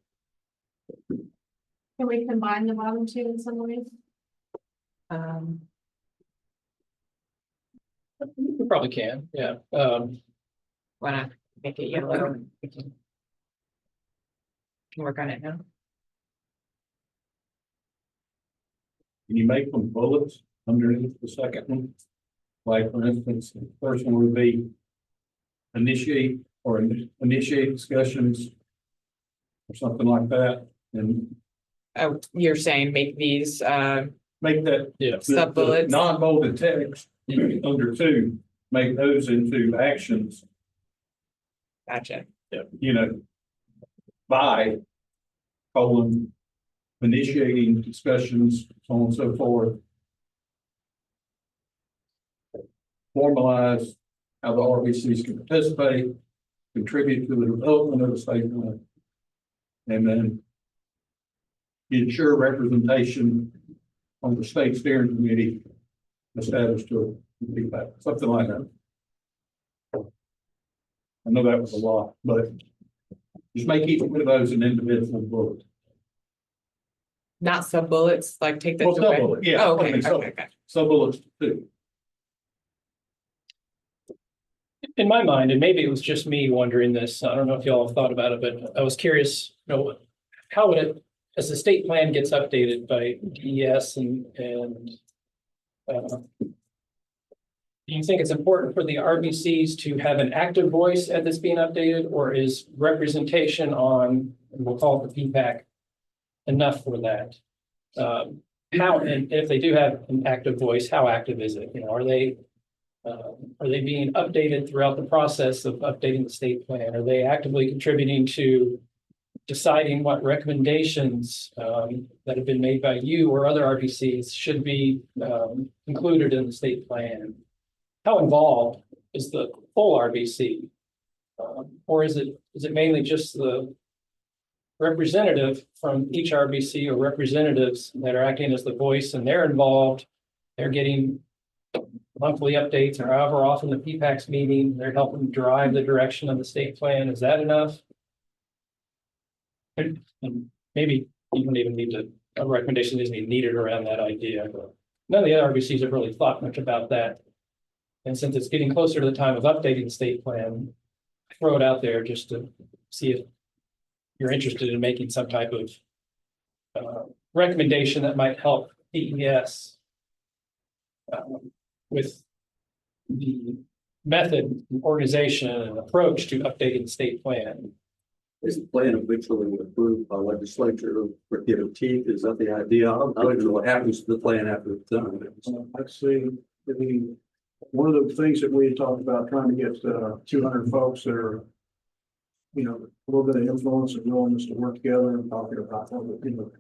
Can we combine the bottom two in some ways? We probably can, yeah. Wanna make it yellow? We can work on it now. Can you make them bullets underneath the second one? Like, for instance, the first one would be initiate discussions or something like that, and Oh, you're saying make these, make that sub bullets? non-bolded text under two, make those into actions, Gotcha. you know, by colon, initiating discussions, so on and so forth. Formalize how the RBCs can participate, contribute to the development of the state plan. And then ensure representation on the state steering committee established to be that, something like that. I know that was a lot, but just make each one of those an individual bullet. Not sub bullets, like take Well, this away? sub-bullet, yeah. Oh, I okay, mean, so- okay. Sub-bullets too. In my mind, and maybe it was just me wondering this, I don't know if y'all have thought about it, but I was curious, how would it, as the state plan gets updated by DES and do you think it's important for the RBCs to have an active voice at this being updated, or is representation on, we'll call it the PPAC, enough for that? How, and if they do have an active voice, how active is it? Are they being updated throughout the process of updating the state plan? Are they actively contributing to deciding what recommendations that have been made by you or other RBCs should be included in the state plan? How involved is the full RBC? Or is it mainly just the representative from each RBC or representatives that are acting as the voice, and they're involved? They're getting monthly updates, or however often the PPAC's meeting, they're helping drive the direction of the state plan. Is that enough? And maybe you don't even need to, a recommendation isn't even needed around that idea, but none of the other RBCs have really thought much about that. And since it's getting closer to the time of updating the state plan, I throw it out there just to see if you're interested in making some type of recommendation that might help DES with the method, organization, and approach to updating the state plan. Is the plan eventually approved by legislature for giving teeth? Is that the idea? I don't know what happens to the plan after it's done. I'd say, one of the things that we had talked about, trying to get 200 folks that are, a little bit of influence and willingness to work together and talking about,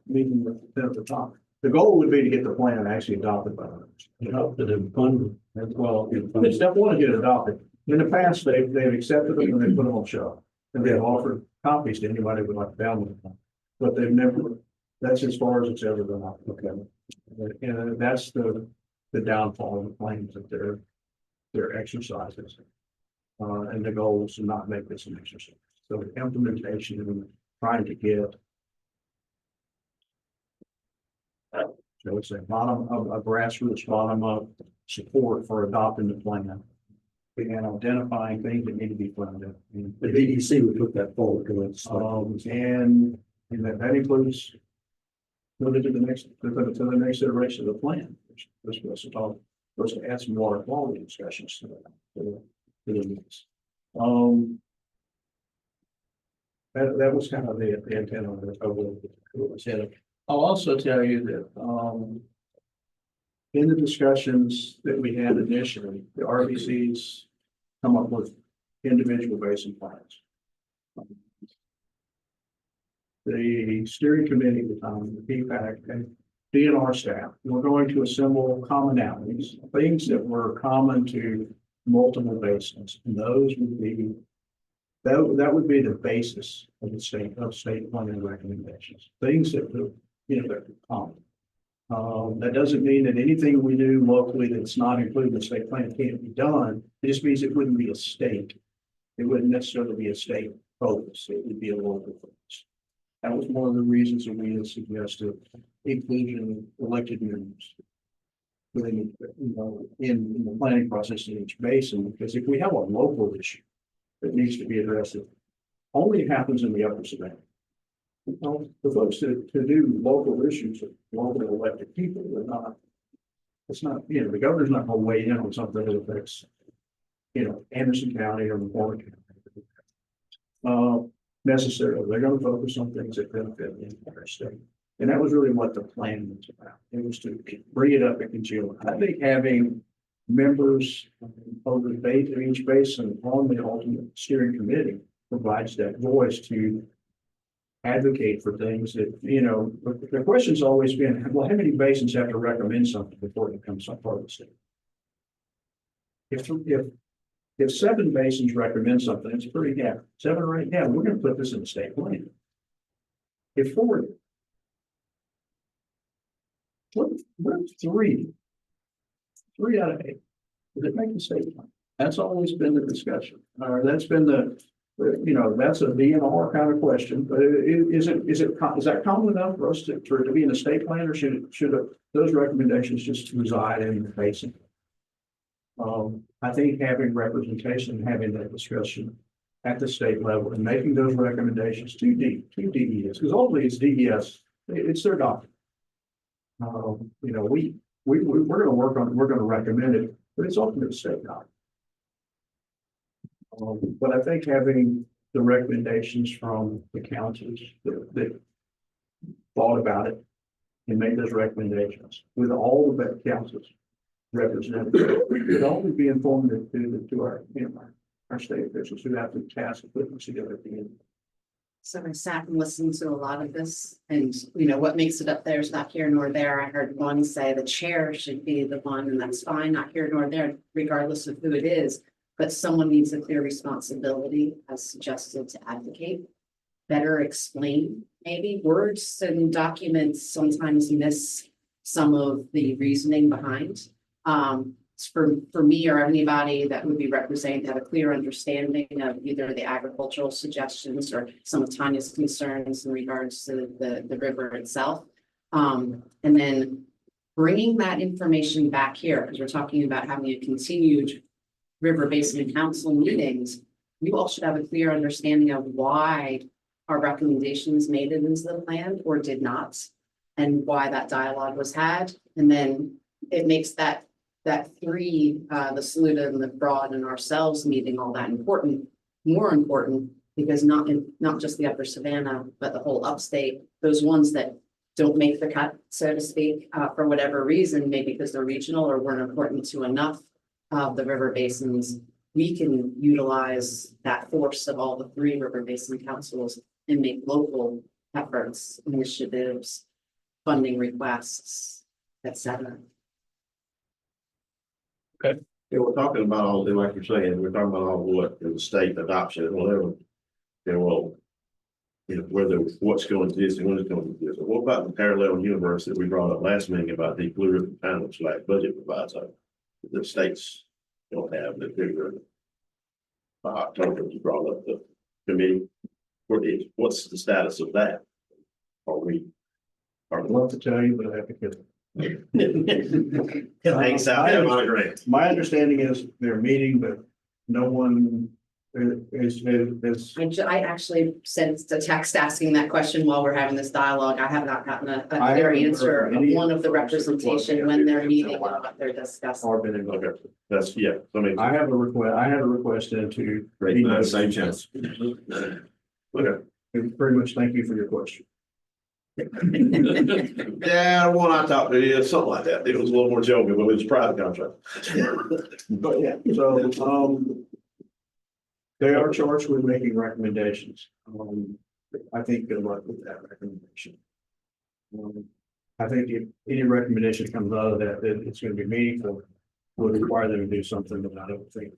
meeting with the top. The goal would be to get the plan actually adopted by others. Adopted and funded. Well, it's step one to get it adopted. In the past, they've accepted them and they put them on shelf. And they've offered copies to anybody who would like to download them. But they've never, that's as far as it's ever been. Okay. And that's the downfall of the claims that they're exercises. And the goal is to not make this an exercise. So the implementation and trying to get, so it's a grassroots bottom up support for adopting the plan. And identifying things that need to be funded. The DEC would put that forward. And that includes moving to the next iteration of the plan, which was supposed to add some water quality discussions to that. That was kind of the intent of it. I'll also tell you that in the discussions that we had initially, the RBCs come up with individual basin plans. The steering committee, the PPAC and DNR staff, we're going to assemble commonalities, things that were common to multiple basins. And those would be, that would be the basis of the state planning recommendations, things that, that are common. That doesn't mean that anything we do locally that's not included in the state plan can't be done. It just means it wouldn't be a state. It wouldn't necessarily be a state focus. It would be a local focus. That was one of the reasons that we had suggested inclusion of elected members within, in the planning process in each basin, because if we have a local issue that needs to be addressed, it only happens in the upper Savannah. The folks that do local issues of local elected people are not, it's not, the governor's not going to weigh in on something that affects, Anderson County or Warren County. Necessarily, they're going to focus on things that benefit the entire state. And that was really what the plan was about. It was to bring it up and congeal. I think having members of the debate of each basin on the ultimate steering committee provides that voice to advocate for things that, the question's always been, well, how many basins have to recommend something before it becomes some part of the state? If 7 basins recommend something, it's pretty good. 7 or 8, we're going to put this in the state plan. If 4, what 3 out of 8, does it make the state plan? That's always been the discussion. That's been that's a DNR kind of question. But is that common enough for us to be in the state plan, or should those recommendations just reside in the basin? I think having representation, having that discussion at the state level and making those recommendations to DES, because ultimately it's DES, it's their document. We're going to work on it, we're going to recommend it, but it's ultimately a state document. But I think having the recommendations from the councils that thought about it and made those recommendations with all of the councils represented, could only be informative to our state officials who have the task of putting this together at the end. So I sat and listened to a lot of this, and what makes it up there is not here nor there. I heard one say the chair should be the one, and that's fine, not here nor there, regardless of who it is. But someone needs a clear responsibility, as suggested, to advocate, better explain. Maybe words and documents sometimes miss some of the reasoning behind. For me or anybody that would be represented to have a clear understanding of either the agricultural suggestions or some of Tanya's concerns in regards to the river itself. And then bringing that information back here, because we're talking about having a continued River Basin Council meetings, you all should have a clear understanding of why our recommendations made it into the plan or did not, and why that dialogue was had. And then it makes that 3, the Saluda and the Broad and ourselves meeting all that more important, because not just the Upper Savannah, but the whole upstate, those ones that don't make the cut, so to speak, for whatever reason, maybe because they're regional or weren't important to enough of the river basins, we can utilize that force of all the 3 river basin councils and make local efforts, initiatives, funding requests, etc. Yeah, we're talking about all, like you're saying, we're talking about all what the state adoption and whatever. Well, what's going to this and what is going to this. What about the parallel universe that we brought up last meeting about the Blue Ribbon panel / budget proviso? The states don't have the bigger. By October, you brought up the committee. What's the status of that? I'd love to tell you, but I have to kill it. My My understanding is they're meeting, but no one is. I actually sent a text asking that question while we're having this dialogue. I have not gotten a clear answer of one of the representation when they're meeting and what they're discussing. That's, I mean. I have a request into. Same chance. Okay. Very much thank you for your question. Yeah, one I talked to, yeah, something like that. It was a little more joking, but it was a private contract. But yeah, so, They are charged with making recommendations. I think good luck with that recommendation. I think if any recommendation comes out of that, that it's gonna be meaningful, would require them to do something that I don't think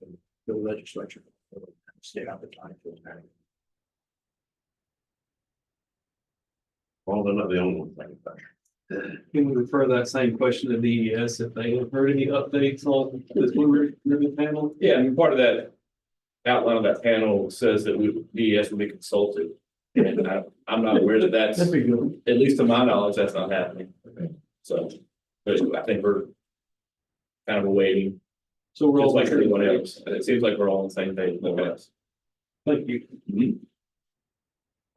the legislature will stay out the time for that. Well, they're not the only one thinking about it. Can we refer that same question to DES if they have heard any updates on this Blue Ribbon panel? Yeah, and part of that outline of that panel says that DES will be consulted. And I'm not aware that that's, That'd be good. at least to my knowledge, that's not happening. So, but I think we're kind of awaiting, So we're just all like everyone else, and it seems like we're all on the same page with us. Thank you.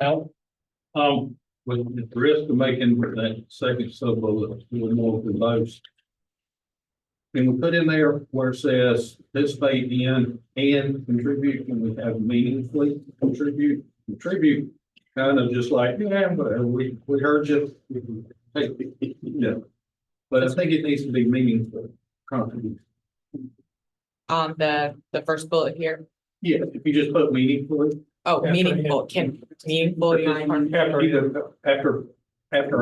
Al? With the risk of making that second sub bullet a little more verbose. Can we put in there where it says participate in and contribute, can we have meaningfully contribute? Contribute kind of just like, yeah, but we heard you. Yeah. But I think it needs to be meaningful contribution. On the first bullet here. Yeah, if you just put meaningfully. Oh, After meaningful, can meaningful be part of After either, after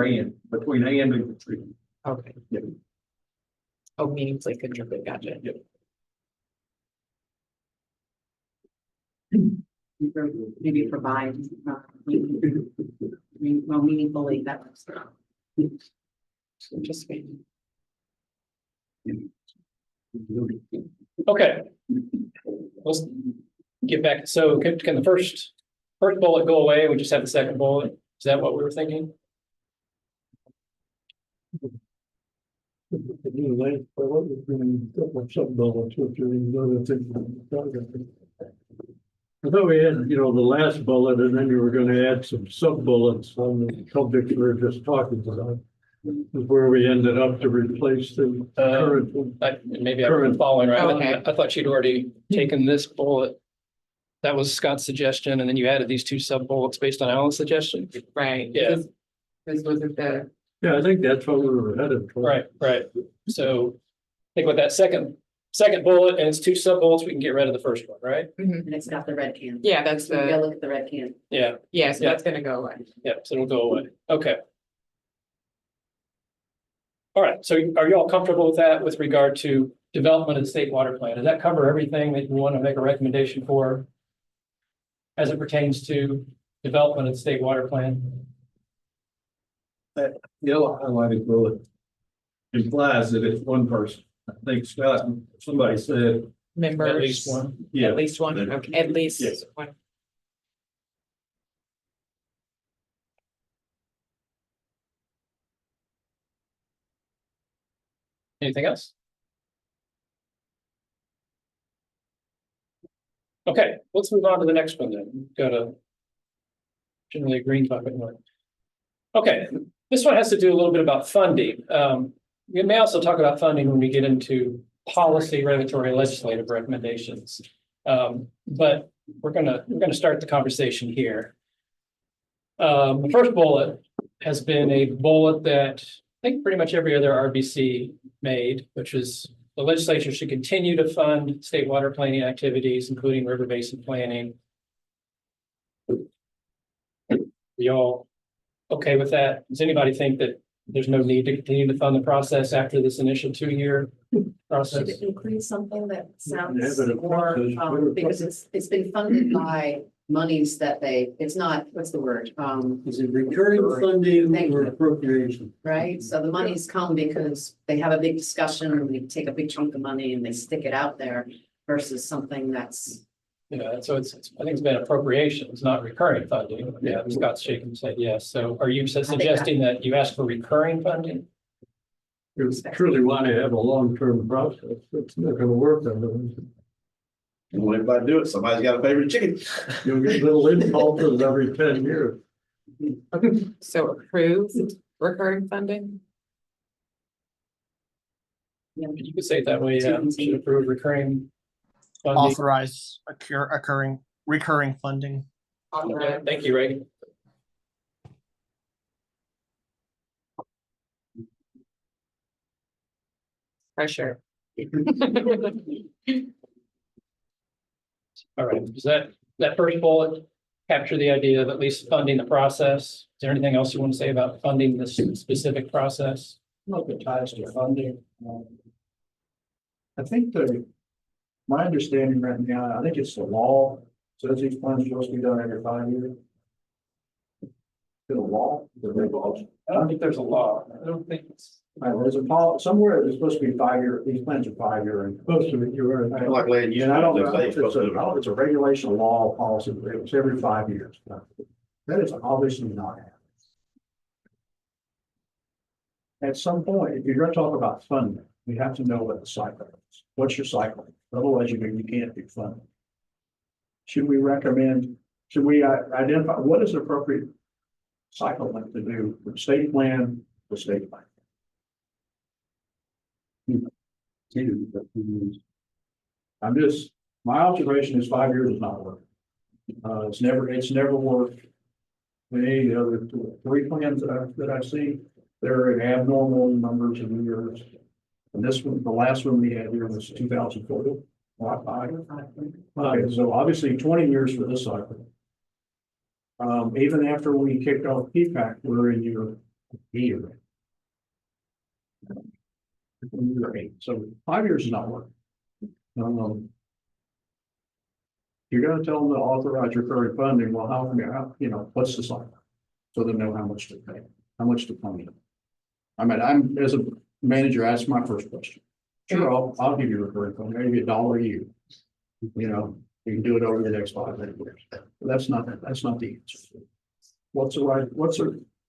and, between and contribute. Okay. Yeah. Oh, meaningfully contribute, gotcha. Maybe provide, well, meaningfully, that was. Just kidding. Okay. Let's get back. So can the first bullet go away? We just have the second bullet. Is that what we were thinking? I thought we had, the last bullet, and then you were gonna add some sub bullets on the subject we were just talking about. Is where we ended up to replace the current one. Maybe I'm following right. Okay. I thought you'd already taken this bullet. That was Scott's suggestion, and then you added these two sub bullets based on Alan's suggestion. Right. Yeah. This was the, Yeah, I think that's what we were headed for. Right. So I think with that second bullet and it's two sub bullets, we can get rid of the first one, right? And it's got the red can. yeah, that's So we gotta the, look at the red can. Yeah, yeah, so that's gonna go away. so it'll go away. Okay. All right, so are you all comfortable with that with regard to development of the state water plan? Does that cover everything that you want to make a recommendation for as it pertains to development of the state water plan? That yellow highlighted bullet implies that it's one person. I think Scott, somebody said, Members. At least one. yeah, At least one, okay, at least Yes. one. Anything else? Okay, let's move on to the next one then. We've got a generally a green bucket one. Okay, this one has to do a little bit about funding. We may also talk about funding when we get into policy, regulatory, and legislative recommendations. But we're gonna start the conversation here. The first bullet has been a bullet that I think pretty much every other RBC made, which is the legislature should continue to fund state water planning activities, including river basin planning. Y'all okay with that? Does anybody think that there's no need to continue to fund the process after this initial 2-year Should process? it include something that Yeah, sounds but it more, does. because it's been funded by monies that it's not, what's the word? Is it recurring funding Thank or you. appropriation? Right, so the monies come because they have a big discussion, and they take a big chunk of money and they stick it out there versus something that's. So it's I think it's been appropriations, not recurring funding. Yeah, Scott's shaking his head yes. So are you suggesting that you ask for recurring funding? You truly want to have a long-term process. It's not gonna work otherwise. You want everybody to do it, somebody's got a favorite chicken. You'll get little impulses every 10 years. So approved recurring funding? You could say it that way, yeah. Should approve recurring funding. Authorize recurring funding. Yeah, thank you, Reagan. Pressure. All right, does that first bullet capture the idea of at least funding the process? Is there anything else you want to say about funding this specific process? Look at ties to funding. I think my understanding right now, I think it's the law, says these plans are supposed to be done every 5 years. The law, the regulation. I don't think there's a law. I don't think it's. There's a somewhere there's supposed to be 5 year, these plans are 5 year. And Supposed to be, you're right. Like land use. and I don't know they if it's it's a regulation, a law, policy, but it's every 5 years. That is obviously not happening. At some point, if you're gonna talk about funding, we have to know what the cycle is. What's your cycle? Otherwise, you can't do funding. Should we identify what is the appropriate cycle length to do from state plan to state plan? My observation is 5 years is not working. It's never worked. Any of the other 3 plans that I've seen, they're abnormal numbers of years. And this one, the last one we had here was 2004. Okay, so obviously 20 years for this cycle. Even after we kicked off PPAC, we're in year 8. So 5 years is not working. You're gonna tell them to authorize recurring funding, well, what's the cycle? So they know how much to pay, how much to fund it. I mean, as a manager, that's my first question. Sure, I'll give you recurring funding, maybe $1 a year. You can do it over the next 5 years. But that's not the answer.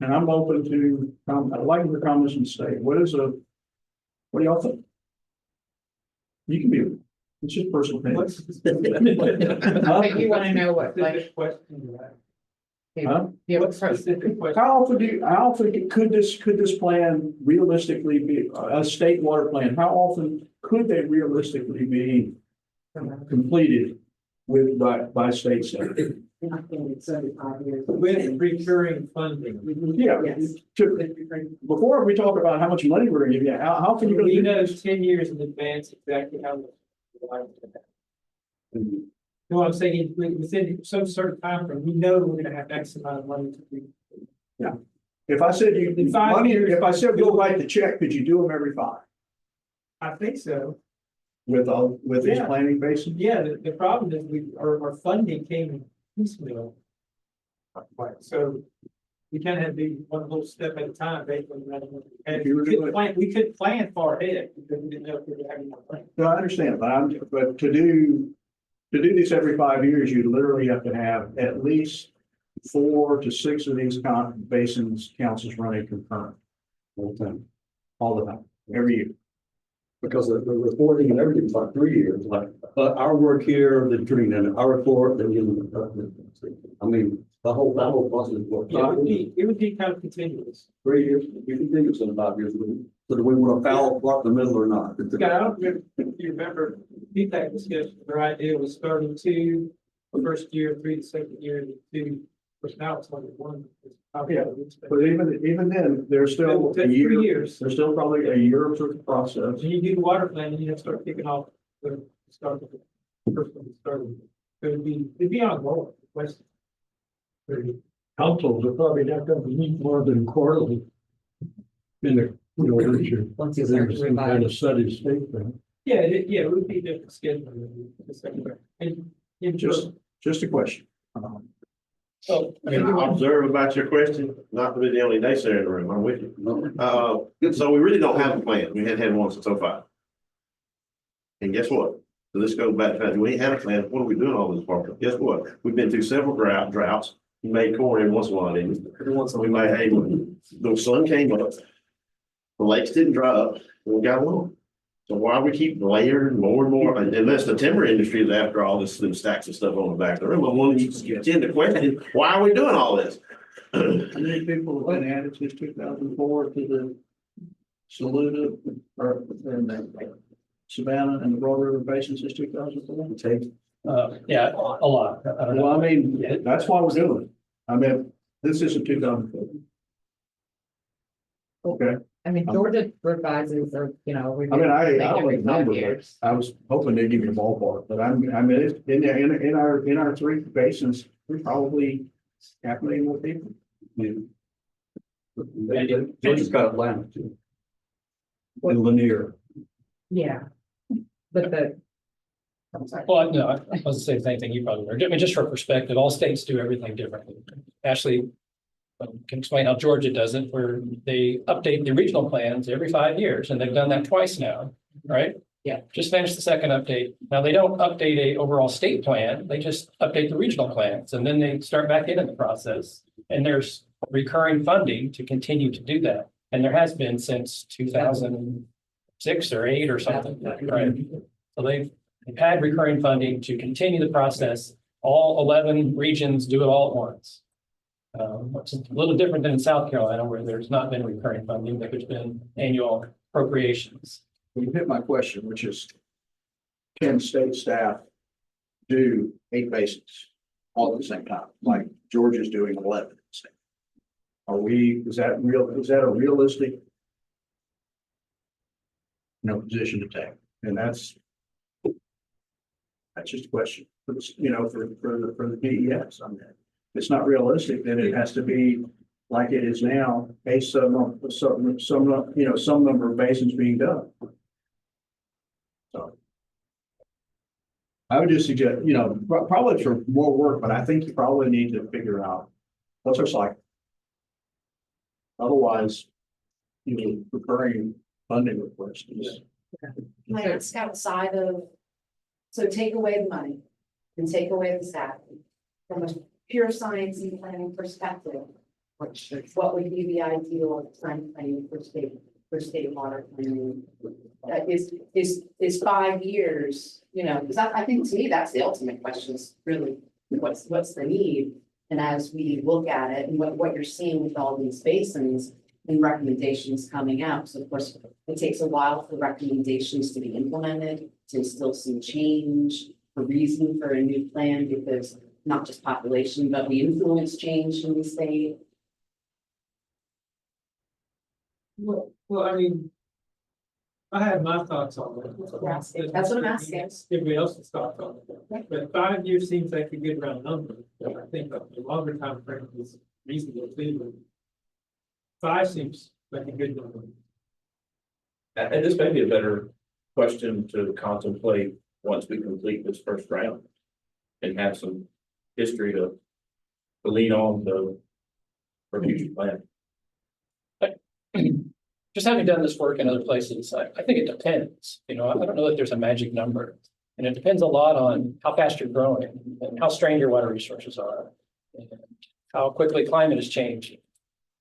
And I'm open to, I'd like the comments from the state. What do y'all think? You can be, it's just personal opinion. But you wanna know what, like. Huh? Yeah, what specific question? How often could this plan realistically be a state water plan? How often could they realistically be completed by state sector? With recurring funding. Yeah. Before we talk about how much money we're gonna give you, how can you? We know 10 years in advance exactly how much. No, I'm saying within some certain time frame, we know we're gonna have X amount of money to do. Yeah. If I said In 5 years- if I said go write the check, could you do them every 5? I think so. With these Yeah. planning basins? Yeah, the problem is our funding came in piecemeal. So we kind of had to do one little step at a time based on that. And we could plan far ahead because we didn't know if we were having more money. No, I understand, but to do this every 5 years, you literally have to have at least 4 to 6 of these basins councils running concurrent. All the time, every year. Because the reporting and everything's like 3 years, like our work here, the training, and our report, then I mean, the whole process works. Yeah, it would be kind of continuous. 3 years, you can think it's in 5 years, so do we want to foul block the middle or not? Scott, I don't remember if you remember, feedback discussion, their idea was starting 2 the first year, 3 the second year, and 2, but now it's only 1. Yeah, but even then, there's still a 3 year, years. there's still probably a year of sort of process. When you do the water plan, then you have to start kicking off the start of the first one started. So it'd be ongoing. Question. Councils are probably not going to meet more than quarterly. In the, Once you start to revise. steady state thing. Yeah, it would be different schedule. And Just a question. so. Can I observe about your question? Not to be the only naysayer in the room, I'm with you. So we really don't have a plan. We hadn't had one since 05. And guess what? So this goes back to that. We ain't had a plan. What are we doing all this for? Guess what? We've been through several droughts. We made corn every once in a while, didn't we? Every once in a while, we made hay. The sun came up. The lakes didn't dry up. And we got along. So why we keep layering more and more, unless the timber industry is after all this, them stacks of stuff on the back of the room, I want to get into question, why are we doing all this? How many people have been added since 2004 to the Saluda or Savannah and the Broad River Basin since 2004? Yeah, a lot. I don't know. Well, I mean, that's why we're doing it. I mean, this isn't 2004. Okay, I mean, Georgia revises or, you know. I mean, I every don't 5 remember, years. but I was hoping they'd give me a ballpark, but I mean, it's in our three basins, we're probably 500,000 more people. They just got Atlanta too. And Lanier. Yeah. But the. I'm sorry. Well, no, I was the same thing you probably heard. I mean, just for perspective, all states do everything differently. Ashley can explain how Georgia does it, where they update the regional plans every 5 years, and they've done that twice now, right? Yeah. Just finished the second update. Now, they don't update a overall state plan, they just update the regional plans, and then they start back in the process. And there's recurring funding to continue to do that. And there has been since 2006 or 8 or something, right? So they've had recurring funding to continue the process. All 11 regions do it all at once. It's a little different than in South Carolina, where there's not been recurring funding, but there's been annual appropriations. You hit my question, which is, can state staff do 8 basins all at the same time, like Georgia's doing 11? Are we, is that a realistic, position to take? And that's just a question, for the DES on that. If it's not realistic, then it has to be like it is now, based on some number of basins being done. So I would just suggest, probably for more work, but I think you probably need to figure out what's our cycle. Otherwise, recurring funding requests. Can I ask outside of, so take away the money and take away the staff from a pure science and planning perspective. What would be the ideal time frame for state water planning? Is 5 years, because I think to me, that's the ultimate question is really what's the need? And as we look at it and what you're seeing with all these basins and recommendations coming out, so of course, it takes a while for recommendations to be implemented, to instill some change, a reason for a new plan, because not just population, but the influence change in the state. Well, I mean, I have my thoughts on that. That's what I'm asking. Everybody else's thoughts on it. But 5 years seems like a good round number. I think the longer time frame is reasonable too. 5 seems like a good number. And this may be a better question to contemplate once we complete this first round and have some history to lean on for future planning. Just having done this work in other places, I think it depends. I don't know that there's a magic number. And it depends a lot on how fast you're growing and how strained your water resources are, and how quickly climate is changing.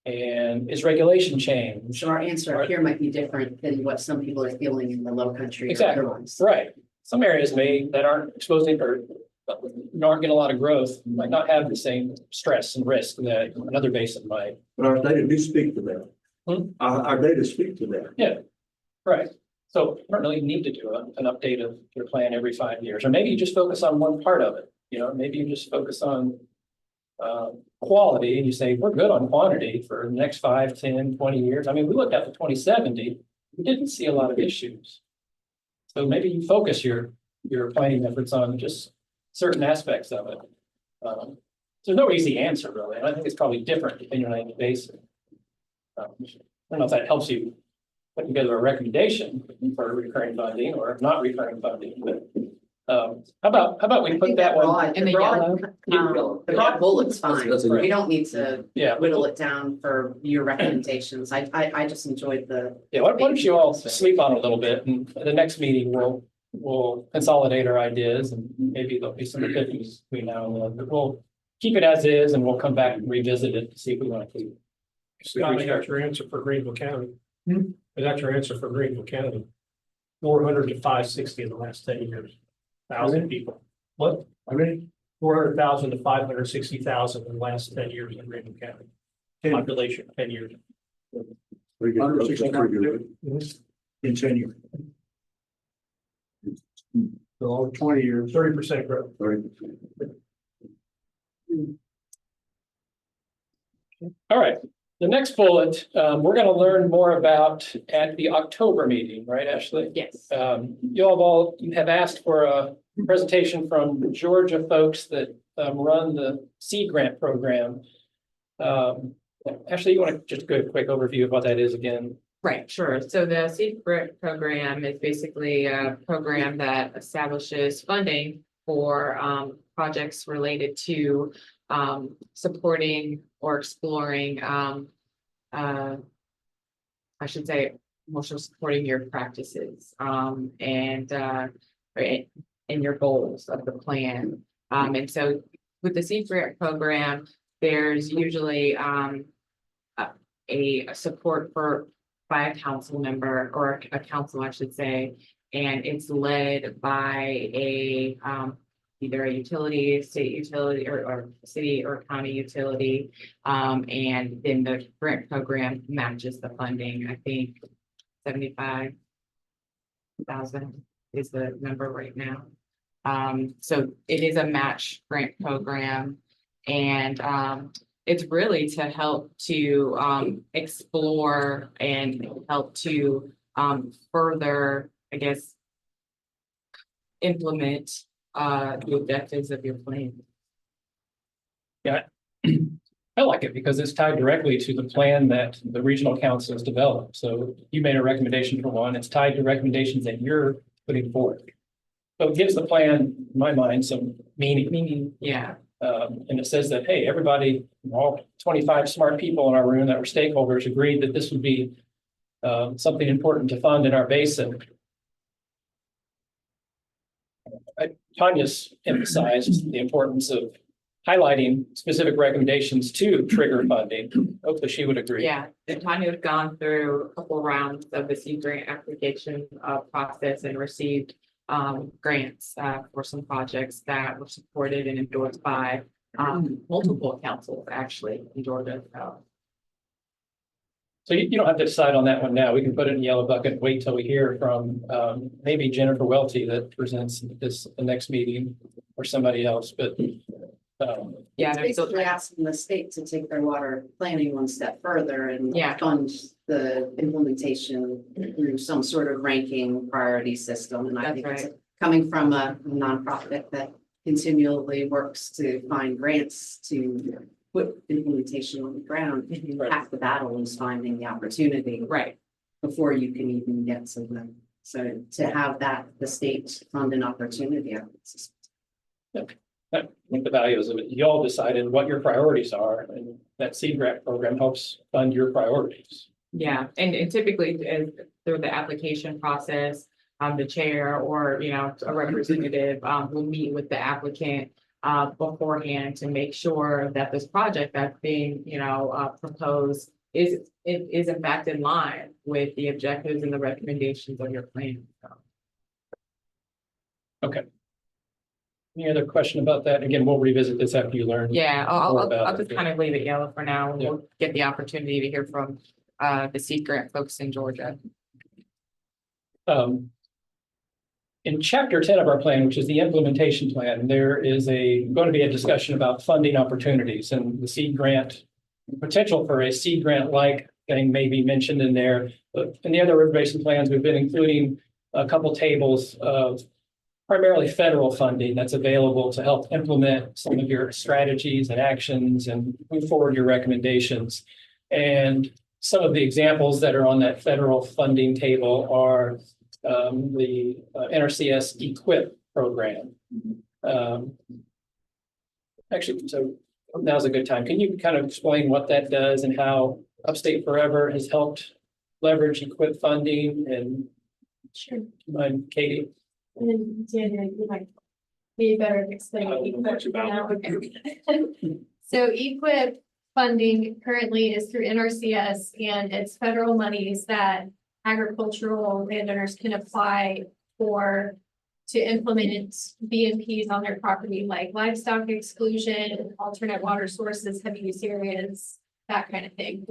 And is regulation change? So our answer here might be different than what some people are feeling in the low country. Or Exactly, otherwise. right. Some areas that aren't exposed to or aren't getting a lot of growth might not have the same stress and risk that another basin might. But our data do speak to that. Our data speak to that. Yeah, right. So you don't really need to do an update of your plan every 5 years, or maybe you just focus on one part of it. Maybe you just focus on quality and you say, we're good on quantity for the next 5, 10, 20 years. I mean, we looked at the 2070, we didn't see a lot of issues. So maybe you focus your planning efforts on just certain aspects of it. There's no easy answer really, and I think it's probably different depending on any basin. I don't know if that helps you put together a recommendation for recurring funding or not recurring funding, but how about we put that one In the broad bullet's fine. That's a- We don't need to Yeah, whittle it down for your recommendations. I just enjoyed the. yeah, why don't you all sleep on it a little bit, and at the next meeting, we'll consolidate our ideas, and maybe there'll be some epiphanies between now and then, but we'll keep it as is, and we'll come back and revisit it to see if we want to keep it. Scott, I got your answer for Greenville County. I got your answer for Greenville County. 400 to 560 in the last 10 years. 1,000 people. What? I mean, 400,000 to 560,000 in the last 10 years in Greenville County. Population, 10 years. Pretty good. Pretty good. in 10 years. So over 20 years. 30% growth. Right. All right, The next bullet, we're gonna learn more about at the October meeting, right, Ashley? Yes. You have asked for a presentation from Georgia folks that run the seed grant program. Ashley, you want to just go a quick overview of what that is again? Right, sure. So the seed grant program is basically a program that establishes funding for projects related to supporting or exploring I should say, emotional supporting your practices and your goals of the plan. And so with the seed grant program, there's usually a support by a council member or a council, I should say, and it's led by either a utility, state utility, or city or county utility. And then the grant program matches the funding. I think 75,000 is the number right now. So it is a match grant program, and it's really to help to explore and help to further, I guess, implement the objectives of your plan. Yeah, I like it because it's tied directly to the plan that the regional council has developed. So you made a recommendation for one, it's tied to recommendations that you're putting forth. So it gives the plan, in my mind, some meaning. Yeah. And it says that, hey, everybody, all 25 smart people in our room that were stakeholders agreed that this would be something important to fund in our basin. Tanya's emphasized the importance of highlighting specific recommendations to trigger funding. Hopefully she would agree. Yeah, and Tanya had gone through a couple rounds of the seed grant application process and received grants for some projects that were supported and endorsed by multiple councils actually in Georgia. So you don't have to decide on that one now. We can put it in the yellow bucket and wait till we hear from maybe Jennifer Welty that presents this the next meeting or somebody else, but Yeah, It's basically asking the state to take their water planning one step further and Yeah. fund the implementation through some sort of ranking priority system. And I That's think it's right. coming from a nonprofit that continually works to find grants to put implementation on the ground. Mhm. Half the battle is finding the opportunity Right. before you can even get to them. So to have that, the state fund an opportunity. I think it's I think the values of it, you all decided what your priorities are, and that seed grant program helps fund your priorities. Yeah, and typically through the application process, the chair or, a representative will meet with the applicant beforehand to make sure that this project that's being, proposed is in fact in line with the objectives and the recommendations of your plan. Okay. Any other question about that? Again, we'll revisit this after you learn. Yeah, more I'll about just it. kind of leave it yellow for now. Yeah. We'll get the opportunity to hear from the seed grant folks in Georgia. In chapter 10 of our plan, which is the implementation plan, there is going to be a discussion about funding opportunities and the seed grant, potential for a seed grant like thing may be mentioned in there. But in the other river basin plans, we've been including a couple tables of primarily federal funding that's available to help implement some of your strategies and actions and move forward your recommendations. And some of the examples that are on that federal funding table are the NRCS EQIP program. Actually, so now's a good time. Can you kind of explain what that does and how Upstate Forever has helped leverage EQIP funding? And Sure. mind, Katie? And then Daniel, you might be better at explaining. I don't know much about it. So EQIP funding currently is through NRCS, and it's federal monies that agricultural landowners can apply for to implement BMPs on their property, like livestock exclusion, alternate water sources, heavy use areas, that kind of thing.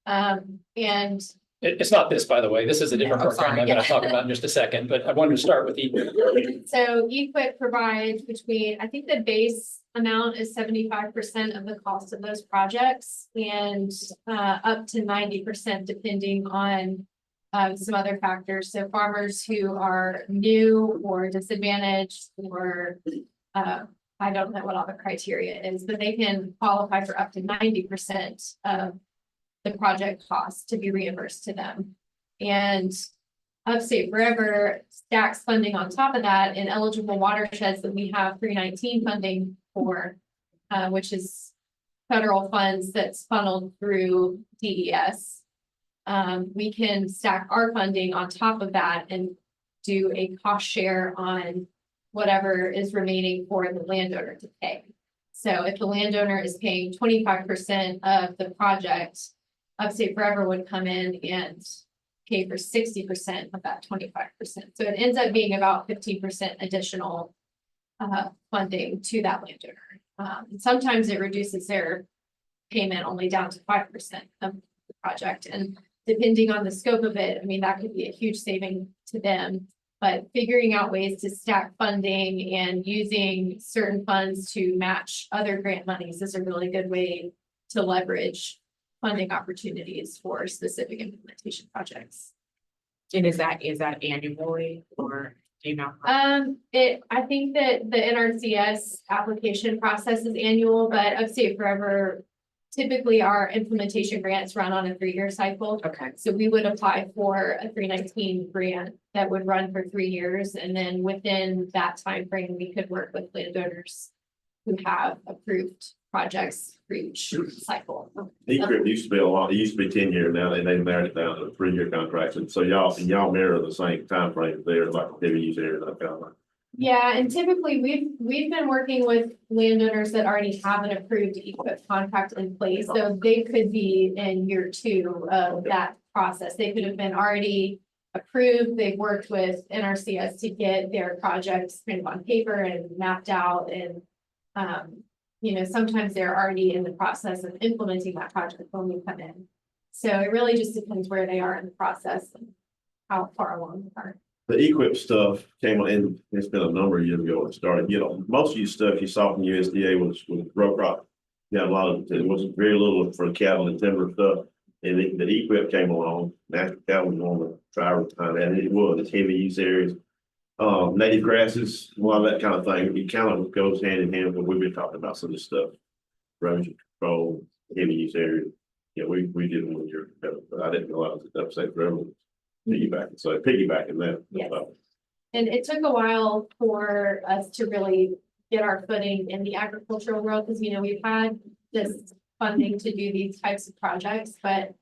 And It's not this, by the way. This is a different Oh, program sorry, I'm gonna yeah. talk about in just a second, but I wanted to start with EQIP. So EQIP provides between, I think the base amount is 75% of the cost of those projects and up to 90% depending on some other factors. So farmers who are new or disadvantaged or I don't know what all the criteria is, but they can qualify for up to 90% of the project cost to be reimbursed to them. And Upstate Forever stacks funding on top of that in eligible watersheds that we have 319 funding for, which is federal funds that's funneled through DES. We can stack our funding on top of that and do a cost share on whatever is remaining for the landowner to pay. So if the landowner is paying 25% of the project, Upstate Forever would come in and pay for 60% of that 25%. So it ends up being about 15% additional funding to that landowner. And sometimes it reduces their payment only down to 5% of the project. And depending on the scope of it, I mean, that could be a huge saving to them. But figuring out ways to stack funding and using certain funds to match other grant monies is a really good way to leverage funding opportunities for specific implementation projects. And is that annually or do you know? I think that the NRCS application process is annual, but Upstate Forever, typically our implementation grants run on a 3-year cycle. Okay. So we would apply for a 319 grant that would run for 3 years. And then within that time frame, we could work with landowners who have approved projects for each cycle. EQIP used to be a lot, it used to be 10 years, now they narrowed it down to 3-year contracts, and so y'all mirror the same time frame there, like heavy use areas, that kind of thing. Yeah, and typically we've been working with landowners that already have an approved EQIP contract in place, so they could be in year 2 of that process. They could have been already approved. They've worked with NRCS to get their projects kind of on paper and mapped out, and you know, sometimes they're already in the process of implementing that project when we come in. So it really just depends where they are in the process and how far along they are. The EQIP stuff came in, it's been a number of years ago when it started, you know, most of your stuff you saw from USDA was row crop. You had a lot of, it was very little for cattle and timber stuff, and the EQIP came along, natural cattle was on the driver behind that, and it was, it's heavy use areas. Native grasses, a lot of that kind of thing, it kind of goes hand in hand, but we've been talking about some of this stuff. Erosion control, heavy use areas, yeah, we did 1 year ago, but I didn't know I was at Upstate Forever. Piggybacking, so piggybacking that. Yes. And it took a while for us to really get our footing in the agricultural world, because, you know, we've had this funding to do these types of projects, but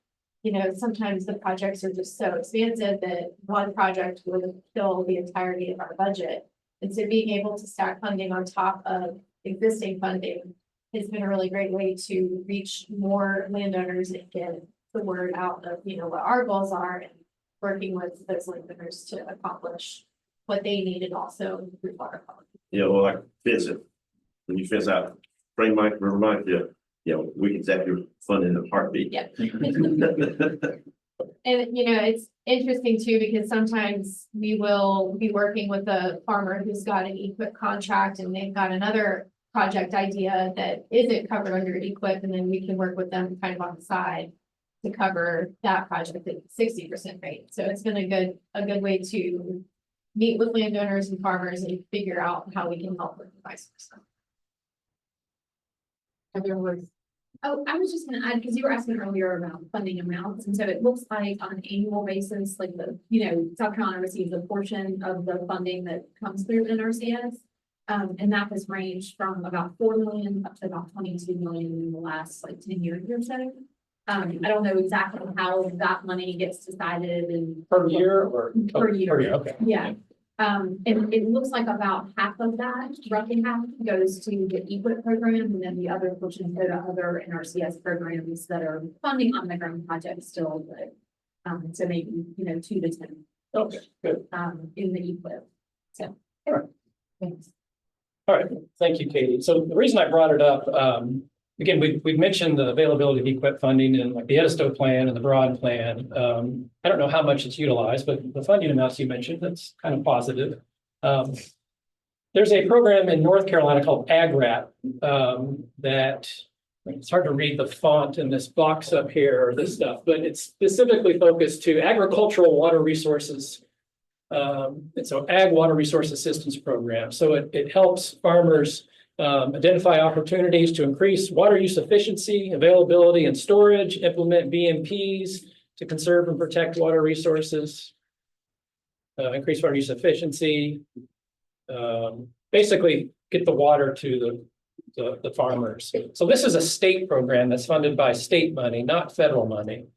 you know, sometimes the projects are just so expansive that one project would fill the entirety of our budget. And so being able to stack funding on top of existing funding has been a really great way to reach more landowners and get the word out of, you know, what our goals are, and working with those landowners to accomplish what they need and also improve water quality. Yeah, well, like fencing, when you fence out Spring Mike, River Mike, yeah, we can zap your fund in a heartbeat. Yeah. And, you know, it's interesting too, because sometimes we will be working with a farmer who's got an EQIP contract and they've got another project idea that isn't covered under EQIP, and then we can work with them kind of on the side to cover that project at 60% rate. So it's been a good way to meet with landowners and farmers and figure out how we can help with the vice versa. Oh, I was just gonna add, because you were asking earlier about funding amounts, and so it looks like on an annual basis, like South Carolina receives a portion of the funding that comes through NRCS. And that has ranged from about 4 million up to about 22 million in the last 10 years or so. I don't know exactly how that money gets decided and. Per year or? Per year. Per year, okay. Yeah. And it looks like about half of that, roughly half, goes to the EQIP program, and then the other portion go to other NRCS programs that are funding on the ground projects still, but so maybe 2 to 10. Okay, good. In the EQIP. So. All right. Thanks. All right, thank you, Katie. So the reason I brought it up, again, we've mentioned the availability of EQIP funding in like the Edisto plan and the Broad plan. I don't know how much it's utilized, but the funding amounts you mentioned, that's kind of positive. There's a program in North Carolina called AgRap that it's hard to read the font in this box up here or this stuff, but it's specifically focused to agricultural water resources. And so Ag Water Resource Assistance Program. So it helps farmers identify opportunities to increase water use efficiency, availability, and storage, implement BMPs to conserve and protect water resources, increase water use efficiency, basically get the water to the farmers. So this is a state program that's funded by state money, not federal money.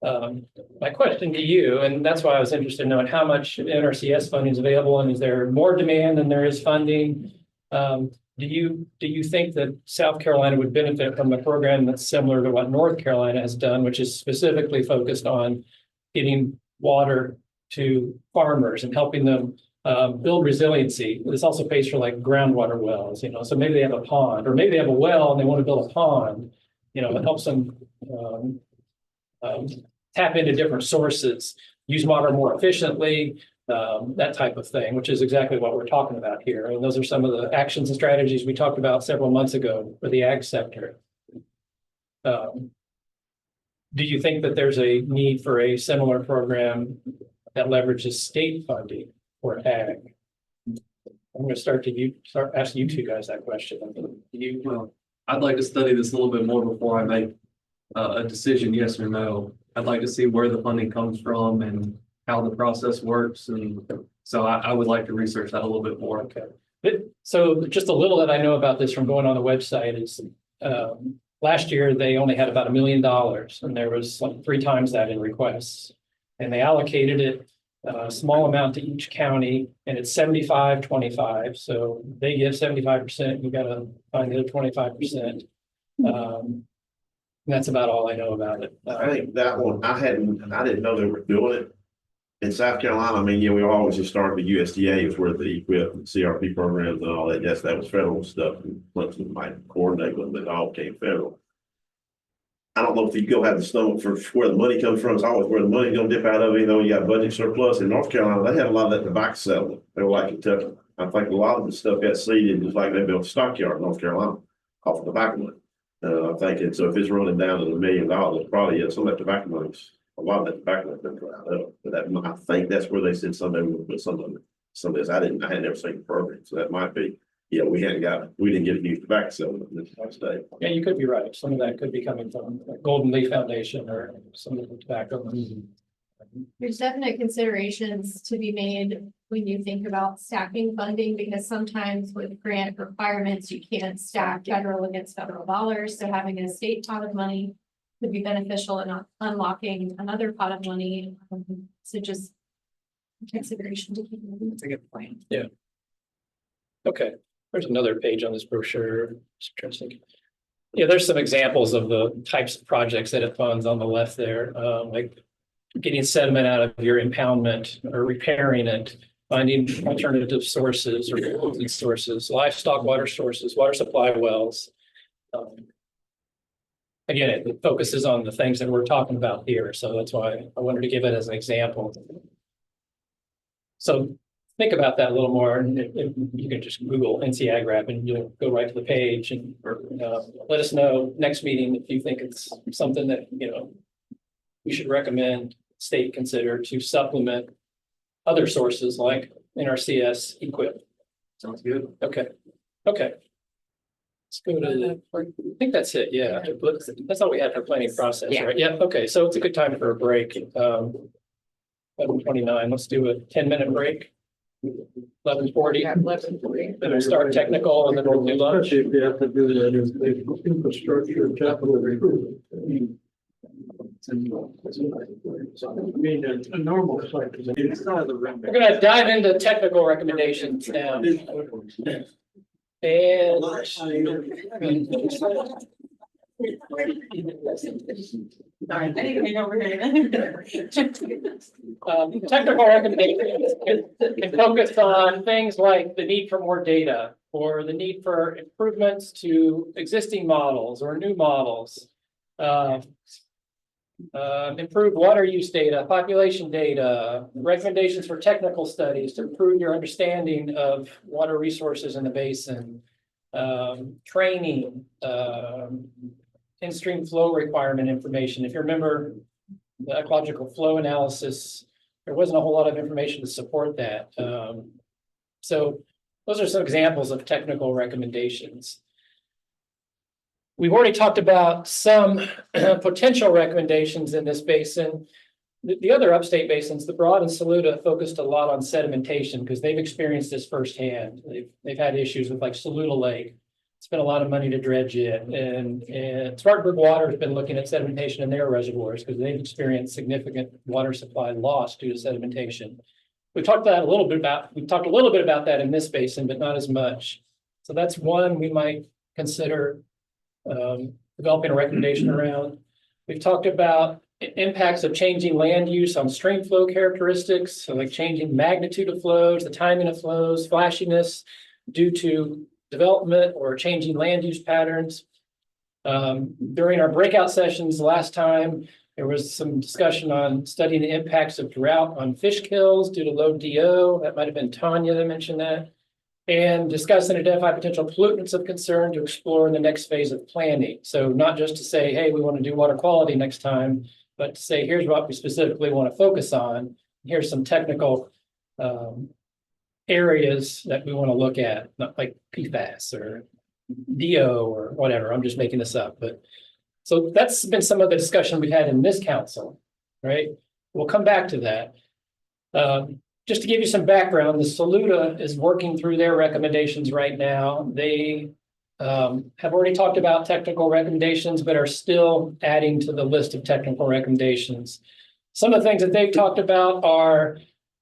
My question to you, and that's why I was interested in knowing how much NRCS funding is available, and is there more demand than there is funding? Do you think that South Carolina would benefit from a program that's similar to what North Carolina has done, which is specifically focused on getting water to farmers and helping them build resiliency? This also pays for like groundwater wells, so maybe they have a pond, or maybe they have a well and they want to build a pond. It helps them tap into different sources, use water more efficiently, that type of thing, which is exactly what we're talking about here. And those are some of the actions and strategies we talked about several months ago for the ag sector. Do you think that there's a need for a similar program that leverages state funding for ag? I'm going to start asking you two guys that question. Well, I'd like to study this a little bit more before I make a decision, yes or no. I'd like to see where the funding comes from and how the process works. And so I would like to research that a little bit more. Okay. So just a little that I know about this from going on the website is last year they only had about $1 million, and there was like 3 times that in requests. And they allocated it a small amount to each county, and it's 75-25. So they give 75%, you got to find the other 25%. That's about all I know about it. I think that one, I didn't know they were doing it. In South Carolina, I mean, we always just started with USDA, is where the EQIP and CRP programs and all that. Yes, that was federal stuff. And Clemson might coordinate with them, but it all came federal. I don't know if you go have the stomach for where the money comes from. It's always where the money's gonna dip out of, even though you got budget surplus. In North Carolina, they had a lot of that tobacco settlement. They were like Kentucky. I think a lot of the stuff got seeded, just like they built a stockyard in North Carolina off of tobacco money. I think, and so if it's running down to $1 million, probably some of that tobacco money's, a lot of that tobacco money's been put out. But that, I think that's where they said somebody would put some of this. I had never seen the program, so that might be. Yeah, we didn't get a huge tobacco settlement in this state. Yeah, you could be right. Some of that could be coming from like Golden Leaf Foundation or some of the tobacco. There's definite considerations to be made when you think about stacking funding, because sometimes with grant requirements, you can't stack federal against federal dollars. So having a state pot of money could be beneficial in unlocking another pot of money. So just consideration to keep moving. That's a good point. Yeah. Okay. There's another page on this brochure. Just trying to think. Yeah, there's some examples of the types of projects that it funds on the left there, like getting sediment out of your impoundment or repairing it, finding alternative sources or sources, livestock water sources, water supply wells. Again, it focuses on the things that we're talking about here. So that's why I wanted to give it as an example. So think about that a little more, and you can just Google NC AgRap and you'll go right to the page, and let us know next meeting if you think it's something that we should recommend state consider to supplement other sources like NRCS EQIP. Sounds good. Okay. Let's go to I think that's it. Yeah, that's all we had for planning process, right? Yeah. Okay, so it's a good time for a break. 11:29. Let's do a 10-minute break. 11:40. 11:40. Then we'll start technical, and then we'll do lunch. If you have to do that, is infrastructure capital improvement. I mean, a normal cycle. We're going to dive into technical recommendations now. And Sorry, anything over here. Technical recommendations can focus on things like the need for more data or the need for improvements to existing models or new models. Improved water use data, population data, recommendations for technical studies to improve your understanding of water resources in the basin, training, in-stream flow requirement information. If you remember the ecological flow analysis, there wasn't a whole lot of information to support that. So those are some examples of technical recommendations. We've already talked about some potential recommendations in this basin. The other upstate basins, the Broad and Saluda, focused a lot on sedimentation because they've experienced this firsthand. They've had issues with like Saluda Lake. Spent a lot of money to dredge it, and Spartanburg Water has been looking at sedimentation in their reservoirs because they've experienced significant water supply loss due to sedimentation. We talked a little bit about that in this basin, but not as much. So that's one we might consider developing a recommendation around. We've talked about impacts of changing land use on stream flow characteristics, so like changing magnitude of flows, the timing of flows, flashiness due to development or changing land use patterns. During our breakout sessions last time, there was some discussion on studying the impacts of drought on fish kills due to low DO. That might have been Tanya that mentioned that. And discuss and identify potential pollutants of concern to explore in the next phase of planning. So not just to say, hey, we want to do water quality next time, but to say, here's what we specifically want to focus on. Here's some technical areas that we want to look at, not like PFAS or DO or whatever. I'm just making this up. But so that's been some of the discussion we've had in this council, right? We'll come back to that. Just to give you some background, the Saluda is working through their recommendations right now. They have already talked about technical recommendations, but are still adding to the list of technical recommendations. Some of the things that they've talked about are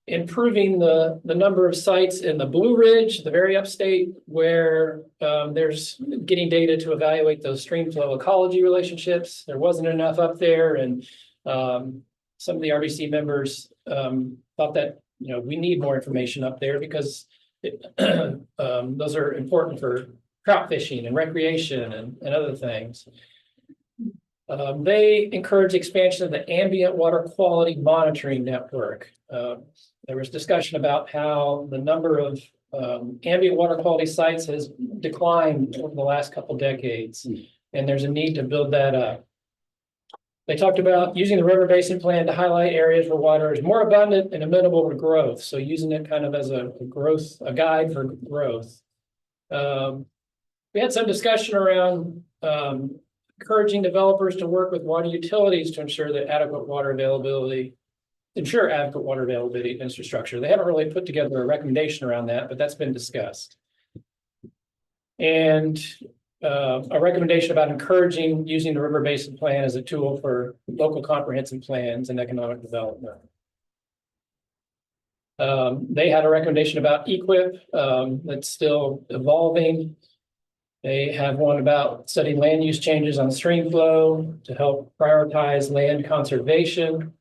improving the number of sites in the Blue Ridge, the very upstate, where there's getting data to evaluate those stream flow ecology relationships. There wasn't enough up there, and some of the RBC members thought that we need more information up there because those are important for trout fishing and recreation and other things. They encourage expansion of the ambient water quality monitoring network. There was discussion about how the number of ambient water quality sites has declined over the last couple decades, and there's a need to build that up. They talked about using the river basin plan to highlight areas where water is more abundant and amenable to growth. So using it kind of as a guide for growth. We had some discussion around encouraging developers to work with water utilities to ensure adequate water availability and infrastructure. They haven't really put together a recommendation around that, but that's been discussed. And a recommendation about encouraging using the river basin plan as a tool for local comprehensive plans and economic development. They had a recommendation about EQIP that's still evolving. They have one about studying land use changes on stream flow to help prioritize land conservation.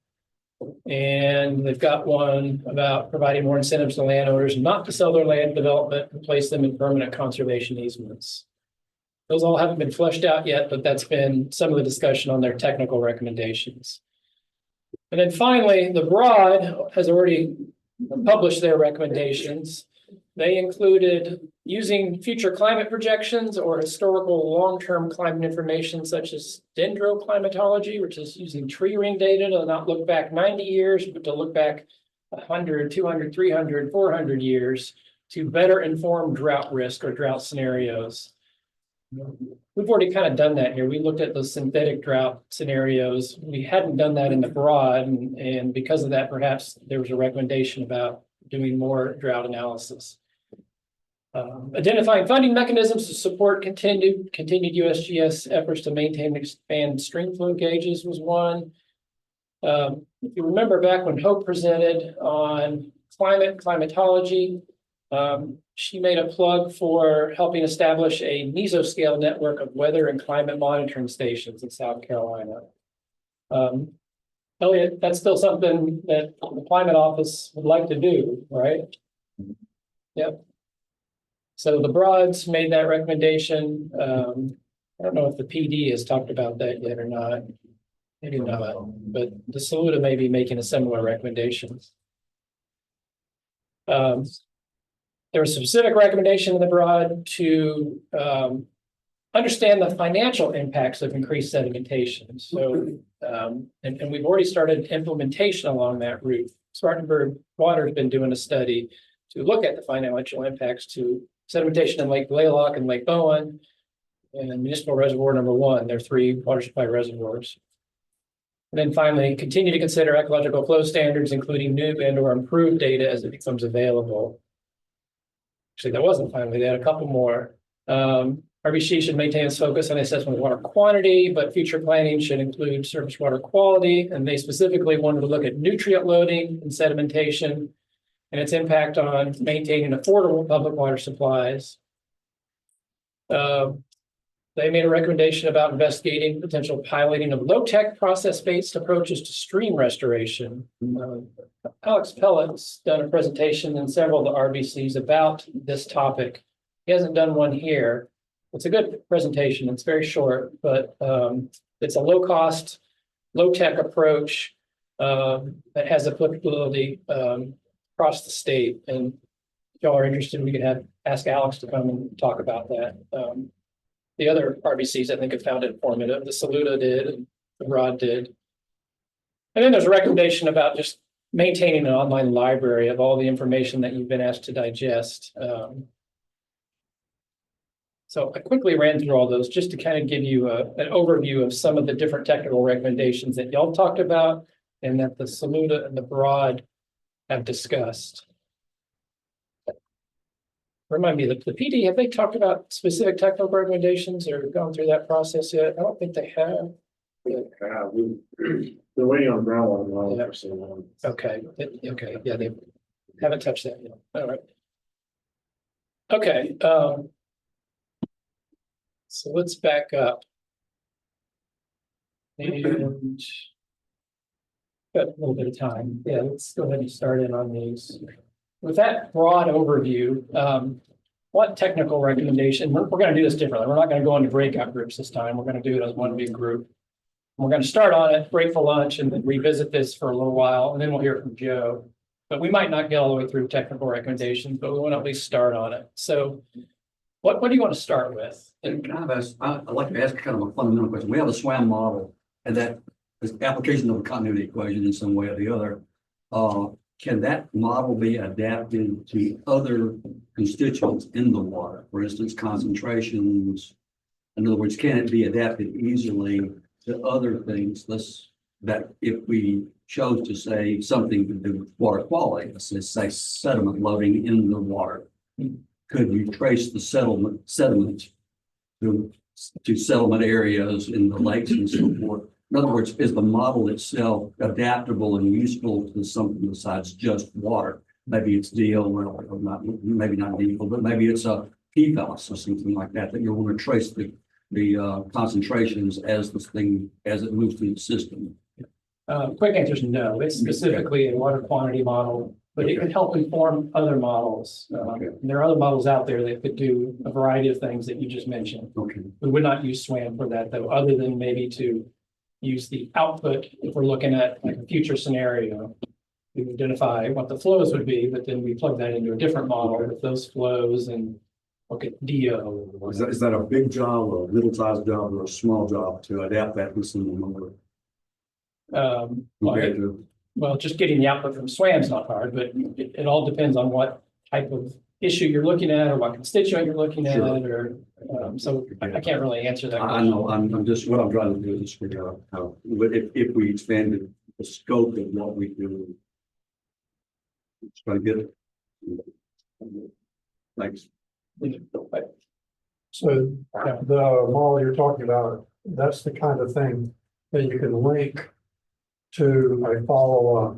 And they've got one about providing more incentives to landowners not to sell their land development and place them in permanent conservation easements. Those all haven't been fleshed out yet, but that's been some of the discussion on their technical recommendations. And then finally, the Broad has already published their recommendations. They included using future climate projections or historical long-term climate information such as dendroclimatology, which is using tree ring data to not look back 90 years, but to look back 100, 200, 300, 400 years to better inform drought risk or drought scenarios. We've already kind of done that here. We looked at those synthetic drought scenarios. We hadn't done that in the Broad, and because of that, perhaps there was a recommendation about doing more drought analysis. Identifying funding mechanisms to support continued USGS efforts to maintain and expand stream flow gauges was one. If you remember back when Hope presented on climatology, She made a plug for helping establish a mesoscale network of weather and climate monitoring stations in South Carolina. Elliot, that's still something that the climate office would like to do, right? Yep. So the Broads made that recommendation. I don't know if the PD has talked about that yet or not. Maybe not, but the Saluda may be making a similar recommendation. There was a specific recommendation in the Broad to understand the financial impacts of increased sedimentation. So, and we've already started implementation along that route. Spartanburg Water has been doing a study to look at the financial impacts to sedimentation in Lake Blaylock and Lake Bowen and Municipal Reservoir number 1. There are 3 water supply reservoirs. And then finally, continue to consider ecological flow standards, including new and or improved data as it becomes available. Actually, that wasn't finally, they had a couple more. RBC should maintain its focus on assessment of water quantity, but future planning should include surface water quality. And they specifically wanted to look at nutrient loading and sedimentation and its impact on maintaining affordable public water supplies. They made a recommendation about investigating potential piloting of low-tech process-based approaches to stream restoration. Alex Pellet's done a presentation in several of the RBCs about this topic. He hasn't done one here. It's a good presentation. It's very short, but it's a low-cost, low-tech approach that has applicability across the state. And if y'all are interested, we can ask Alex to come and talk about that. The other RBCs, I think, have found it informative. The Saluda did, and the Broad did. And then there's a recommendation about just maintaining an online library of all the information that you've been asked to digest. So I quickly ran through all those just to kind of give you an overview of some of the different technical recommendations that y'all talked about and that the Saluda and the Broad have discussed. Remind me, the PD, have they talked about specific technical recommendations or gone through that process yet? I don't think they have. We're waiting on groundwater model for so long. Okay, okay, yeah, they haven't touched that yet. All right. Okay, so let's back up. And got a little bit of time. Yeah, let's go ahead and start in on these. With that broad overview, what technical recommendation, we're going to do this differently. We're not going to go into breakout groups this time. We're going to do it as one big group. We're going to start on it, break for lunch, and then revisit this for a little while, and then we'll hear from Joe. But we might not get all the way through technical recommendations, but we want to at least start on it. So what do you want to start with? And I'd like to ask kind of a fundamental question. We have a SWAM model, and that is application of a continuity equation in some way or the other. Can that model be adapted to other constituents in the water? For instance, concentrations. In other words, can it be adapted easily to other things? That if we chose to say something to do with water quality, let's just say sediment loading in the water, could you trace the sediment to settlement areas in the lakes and so forth? In other words, is the model itself adaptable and useful to something besides just water? Maybe it's DO, or not, maybe not DO, but maybe it's a PFAS or something like that, that you'll want to trace the concentrations as it moves through the system. Quick answer is no. It's specifically a water quantity model, but it can help inform other models. There are other models out there that could do a variety of things that you just mentioned. We would not use SWAM for that, though, other than maybe to use the output if we're looking at like a future scenario. We identify what the flows would be, but then we plug that into a different model with those flows and look at DO. Is that a big job or a middle-sized job or a small job to adapt that to some number? Well, just getting the output from SWAM is not hard, but it all depends on what type of issue you're looking at or what constituent you're looking at, or so I can't really answer that question. I know, I'm just, what I'm trying to do is figure out how, if we expanded the scope of what we do. Try to get it. Thanks. So the model you're talking about, that's the kind of thing that you can link to a follow-up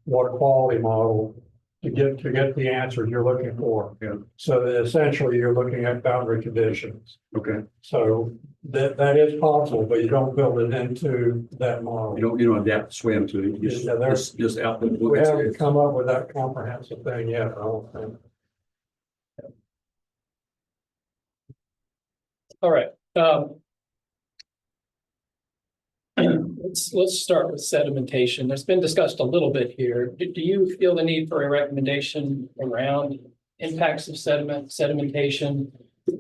water quality model to get the answers you're looking for. Yeah. So that essentially you're looking at boundary conditions. Okay. So that is possible, but you don't build it into that model. You don't adapt swim to it. You Yeah, there's- just out. We haven't come up with that comprehensive thing yet, I don't think. All right. Let's start with sedimentation. That's been discussed a little bit here. Do you feel the need for a recommendation around impacts of sedimentation?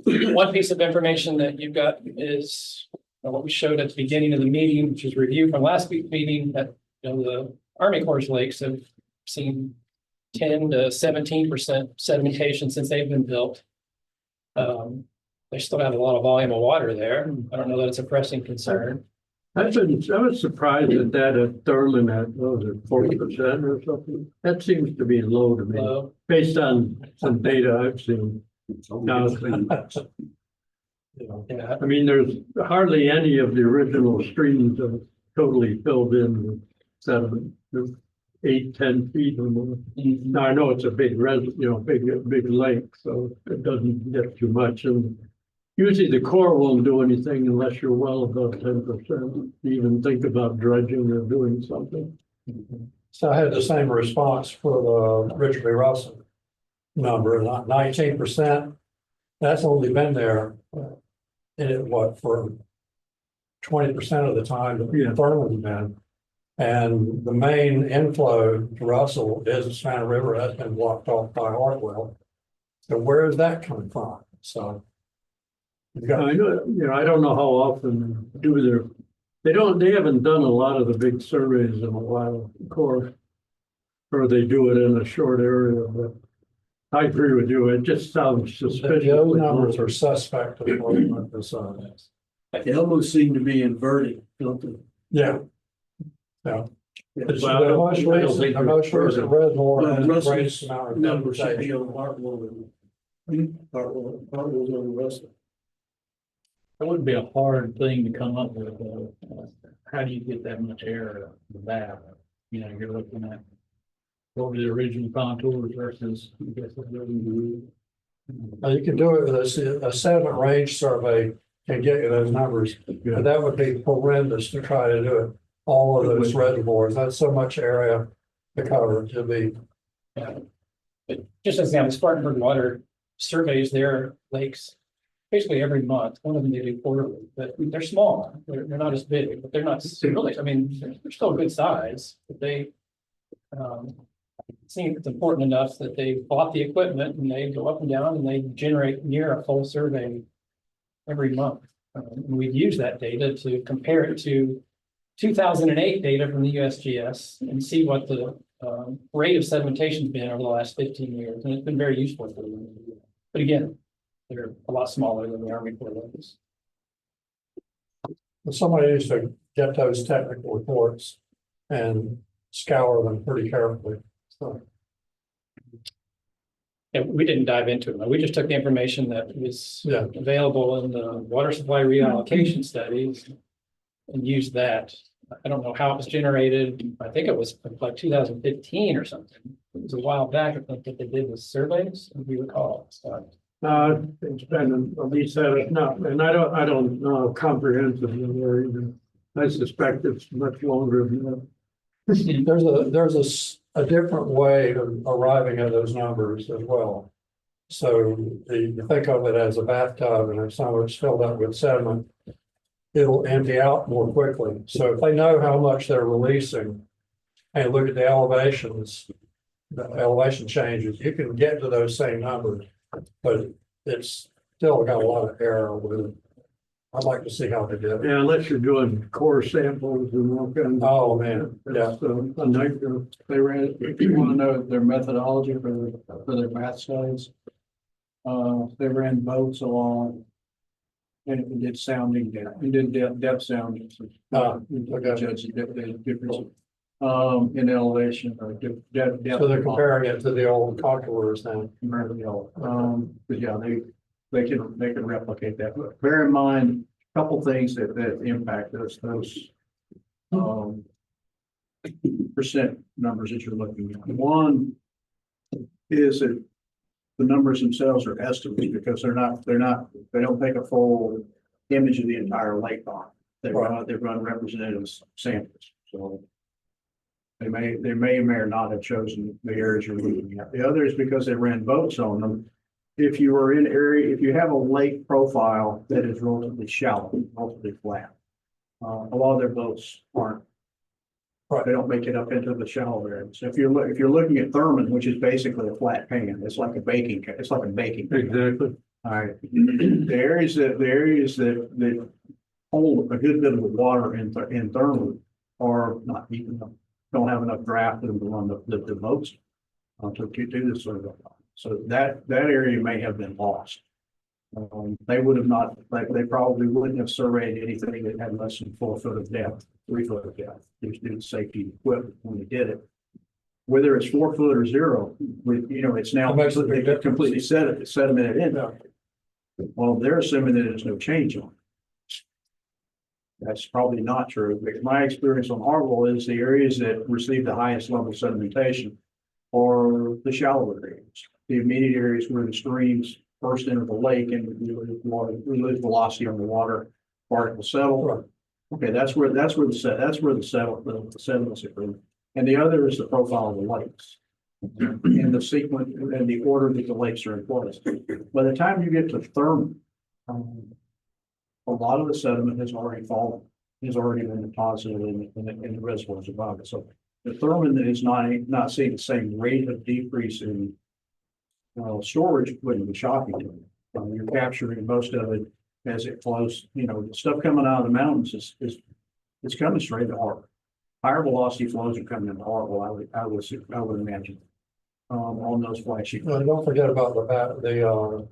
One piece of information that you've got is what we showed at the beginning of the meeting, which is review from last week's meeting, that the Army Corps lakes have seen 10 to 17% sedimentation since they've been built. They still have a lot of volume of water there. I don't know that it's a pressing concern. I was surprised at that at Thurman at, what was it, 40% or something? That seems to be low to me, Low. based on some data I've seen. Now, Yeah. I mean, there's hardly any of the original streams that are totally filled in with sediment. There's 8, 10 feet or more. Now, I know it's a big big lake, so it doesn't get too much. And usually the Corps won't do anything unless you're well above 10%. Even think about dredging or doing something. So I had the same response for the Richard B. Russell number, 19%. That's only been there, for 20% of the time that Thurman's been. And the main inflow to Russell is the Savannah River has been blocked off by Hartwell. So where is that coming from? So. I know, I don't know how often they haven't done a lot of the big surveys in a while, of course. Or they do it in a short area, but I agree with you. It just sounds suspicious. Those numbers are suspect. Of what the sun is. They almost seem to be inverted, don't they? Yeah. Yeah. It's Well, the most recent reservoir has the Russell's greatest amount of number should be vegetation. on Hartwell over Russell. That wouldn't be a hard thing to come up with. How do you get that much air out of the bath? You're looking at what were the original contours versus. Now, you can do it with a sediment range survey and get you those numbers, but that would be horrendous to try to do it. All of those reservoirs, that's so much area to cover to be. Yeah. But just as an example, Spartanburg Water surveys their lakes basically every month. One of them they do quarterly, but they're small. They're not as big, but they're not really, I mean, they're still a good size, but they seem it's important enough that they bought the equipment and they go up and down and they generate near a full survey every month. And we've used that data to compare it to 2008 data from the USGS and see what the rate of sedimentation has been over the last 15 years. And it's been very useful for them. But again, they're a lot smaller than the Army Corps lakes. Somebody needs to get those technical reports and scour them pretty carefully. So. Yeah, we didn't dive into it. We just took the information that was available in the water supply reallocation studies and used that. I don't know how it was generated. I think it was like 2015 or something. It was a while back, I think, that they did the surveys, if you recall. So, It's been at least not, and I don't know comprehensively or even, I suspect it's much longer than that. There's a different way of arriving at those numbers as well. So you think of it as a bathtub, and if some of it's filled up with sediment, it'll empty out more quickly. So if they know how much they're releasing and look at the elevations, the elevation changes, you can get to those same numbers, but it's still got a lot of error with it. I'd like to see how they do it. Yeah, unless you're doing core samples and all kinds. Oh, man, yeah. So a nightmare. They ran, if you want to know their methodology for their math studies, they ran boats along and it did sounding down. We did depth sounding. Judge the difference in elevation or depth. So they're comparing it to the old contours then. But yeah, they can replicate that. But bear in mind, a couple things that impact those percent numbers that you're looking at. One, is that the numbers themselves are estimates because they don't take a full image of the entire lake on. They run representative samples, so. They may or may not have chosen the areas you're looking at. The other is because they ran boats on them. If you have a lake profile that is relatively shallow, relatively flat, a lot of their boats aren't. They don't make it up into the shallow areas. So if you're looking at Thurman, which is basically a flat pan, it's like a baking pan. Exactly. All right. The areas that hold a good bit of the water in Thurman are not deep enough. Don't have enough draft in them to run the boats to do this sort of. So that area may have been lost. They would have not, they probably wouldn't have surveyed anything that had less than 4 foot of depth, 3 foot of depth. They just did safety equipment when they did it. Whether it's 4 foot or 0, it's now completely sedimented in. Well, they're assuming that there's no change on it. That's probably not true, because my experience on Hartwell is the areas that receive the highest level of sedimentation are the shallower areas. The immediate areas where the streams first enter the lake and we lose velocity on the water, particles settle. Okay, that's where the sediments are. And the other is the profile of the lakes. And the sequence and the order that the lakes are in place. By the time you get to Thurman, a lot of the sediment has already fallen, has already been deposited in the reservoirs above it. So the Thurman is not seeing the same rate of decrease in storage wouldn't be shocking to me. You're capturing most of it as it flows. The stuff coming out of the mountains is coming straight to harbor. Higher velocity flows are coming into harbor. I would imagine on those flashy. Well, don't forget about the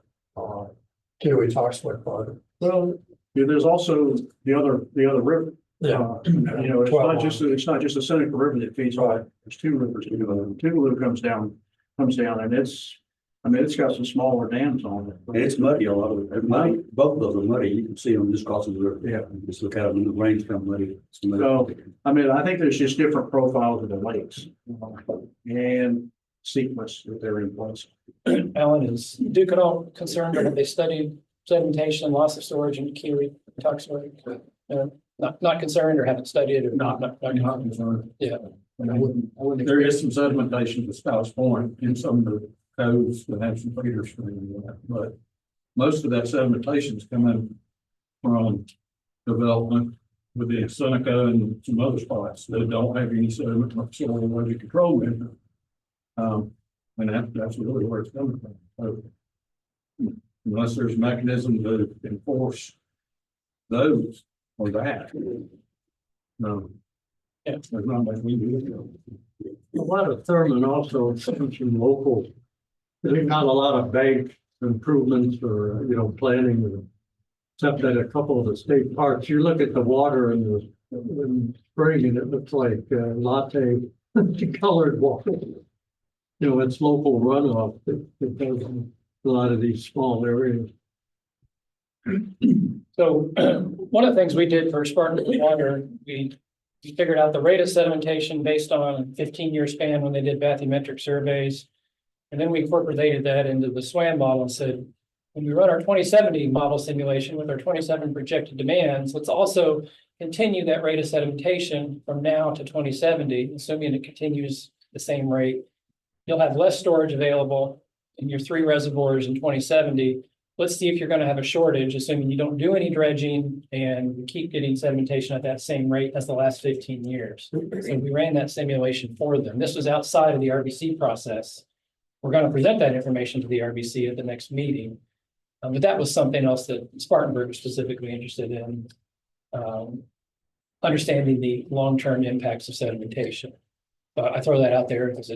Kiwi Toxwick project. Well, there's also the other river. Yeah. It's not just the Seneca River that feeds all. There's 2 rivers. Tougaloo comes down, and it's got some smaller dams on it. And it's muddy, a lot of it. Muddy. Both of those are muddy. You can see them just crossing the river. Yeah. Just look at them when the rains come muddy. So, I think there's just different profiles of the lakes and sequence that they're in place. Alan, is Duke at all concerned that they studied sedimentation and loss of storage in Kiwi Toxwick? Not concerned or haven't studied it or not concerned. Yeah. There is some sedimentation to Scouts Point in some of the coves that have some feeder stream in that, but most of that sedimentation is coming from development with the Seneca and some other spots that don't have any sediment soil erosion control measure. And that's really where it's coming from. So, unless there's a mechanism to enforce those or that. No. Yeah. There's not much we do. A lot of Thurman also comes from local. There's not a lot of bank improvements or, planning. Except at a couple of the state parks, you look at the water in the spring and it looks like latte colored water. It's local runoff that does a lot of these small areas. So one of the things we did for Spartan Water, we figured out the rate of sedimentation based on a 15-year span when they did bathymetric surveys. And then we incorporated that into the SWAN model and said, when we run our 2070 model simulation with our 27 projected demands, let's also continue that rate of sedimentation from now to 2070, assuming it continues the same rate. You'll have less storage available in your 3 reservoirs in 2070. Let's see if you're going to have a shortage, assuming you don't do any dredging and you keep getting sedimentation at that same rate as the last 15 years. So we ran that simulation for them. This was outside of the RBC process. We're going to present that information to the RBC at the next meeting. But that was something else that Spartanburg was specifically interested in, understanding the long-term impacts of sedimentation. But I throw that out there because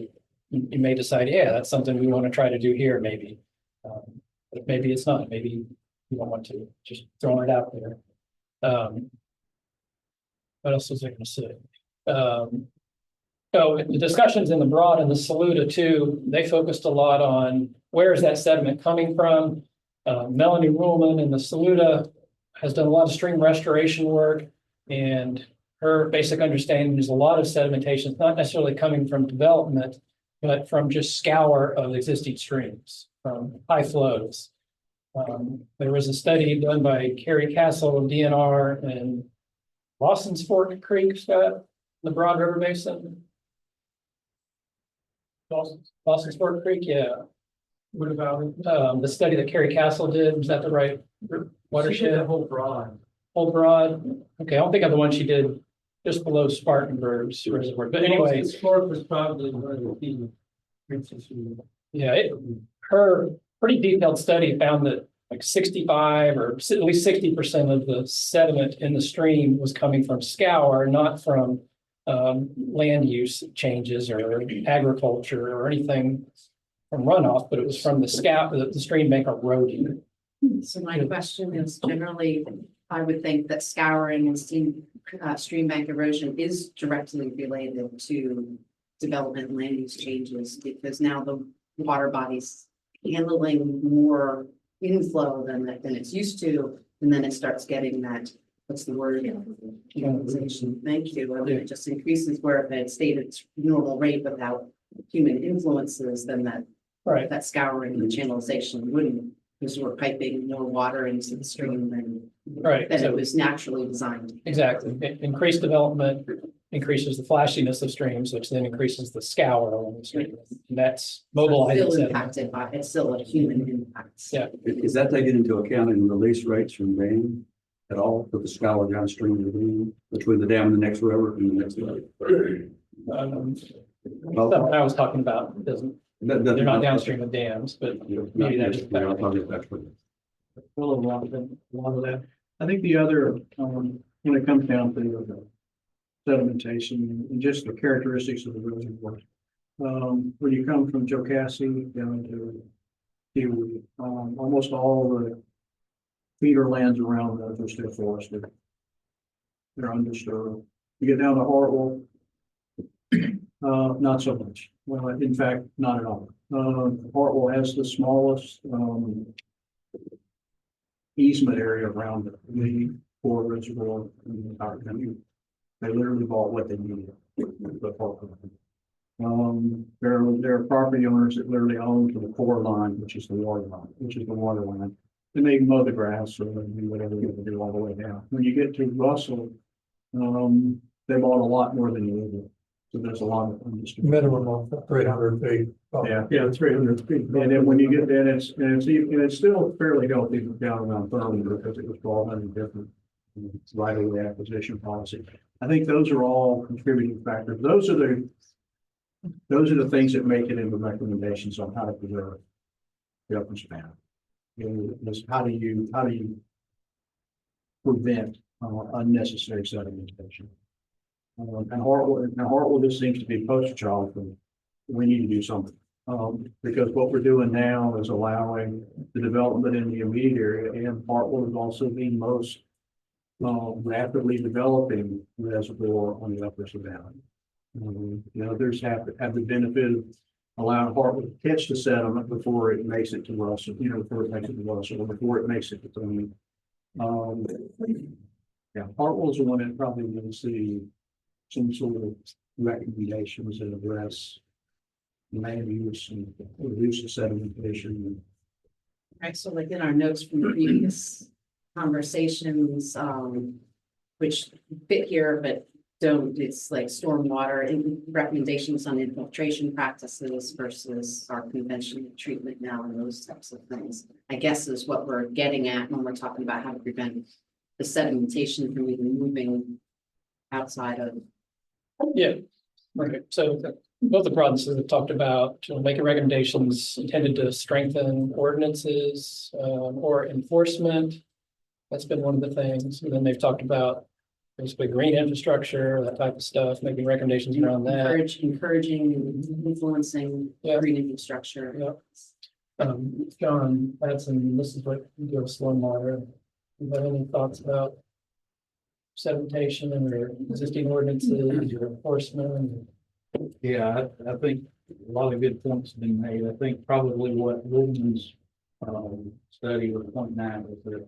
you may decide, yeah, that's something we want to try to do here, maybe. But maybe it's not. Maybe you don't want to, just throwing it out there. What else was I going to say? The discussions in the Broad and the Saluda too, they focused a lot on where is that sediment coming from. Melanie Ruhlman in the Saluda has done a lot of stream restoration work, and her basic understanding is a lot of sedimentation is not necessarily coming from development, but from just scour of existing streams, from high flows. There was a study done by Kerry Castle of DNR and Lawson's Fork Creek, Scott, the Broad River Basin. Lawson's Fork Creek, yeah. What about it? The study that Kerry Castle did, was that the right watershed? Whole broad. Old Broad, okay, I don't think of the one she did just below Spartanburg's Reservoir, but anyway. Sport was probably one of the key. Yeah, her pretty detailed study found that like 65 or at least 60% of the sediment in the stream was coming from scour, not from land use changes or agriculture or anything from runoff, but it was from the scour, the stream bank eroding. So my question is generally, I would think that scouring and stream bank erosion is directly related to development and land use changes, because now the water body's handling more inflow than it's used to, and then it starts getting that, what's the word? Channelization. Thank you. And it just increases where if it stayed at its normal rate without human influences, then that scouring and channelization wouldn't, because we're piping more water into the stream than it was naturally designed. Exactly. Increased development increases the flashiness of streams, which then increases the scour along the stream. And that's mobilizing. Still sediment. impacted by, it's still a human impact. Yeah. Is that taken into account in release rates from dam at all for the scour downstream of the dam, between the dam and the next river and the next river? What I was talking about doesn't, they're not downstream of dams, but maybe that's. Well, a lot of that. I think the other, when it comes down to the sedimentation and just the characteristics of the reservoir. When you come from Jocassee down to Kiwi, almost all the feeder lands around those are still forested. They're undisturbed. You get down to Hartwell, not so much. Well, in fact, not at all. Hartwell has the smallest easement area around the core reservoir in the entire country. They literally bought what they needed. There are property owners that literally own to the core line, which is the water line, which is the water line. And they mow the grass or do whatever they do all the way down. When you get to Russell, they bought a lot more than you needed. So there's a lot of minimum of 300 feet. Yeah, 300 feet. And then when you get there, it's still fairly healthy down around Thurman because it was all under different right of way acquisition policy. I think those are all contributing factors. Those are the things that make it into recommendations on how to preserve the upper span. How do you prevent unnecessary sedimentation? And Hartwell just seems to be a poster child for, we need to do something. Because what we're doing now is allowing the development in the immediate area, and Hartwell is also the most rapidly developing reservoir on the upper Savannah. Others have the benefit of allowing Hartwell to catch the sediment before it makes it to Russell, before it makes it to Russell, or before it makes it to Thurman. Hartwell's the one that probably will see some sort of recommendations that address land use and reduce the sedimentation. Right, so like in our notes from previous conversations, which fit here but don't, it's like stormwater and recommendations on infiltration practices versus our conventional treatment now and those types of things. I guess is what we're getting at when we're talking about how to prevent the sedimentation from even moving outside of. Yeah, right. So both the provinces have talked about making recommendations intended to strengthen ordinances or enforcement. That's been one of the things. And then they've talked about basically green infrastructure, that type of stuff, making recommendations around that. Encouraging, influencing green infrastructure. Yeah. John, that's and this is what you do with stormwater. Do you have any thoughts about sedimentation or existing ordinances or enforcement? Yeah, I think a lot of good points have been made. I think probably what Williams study was pointing out was that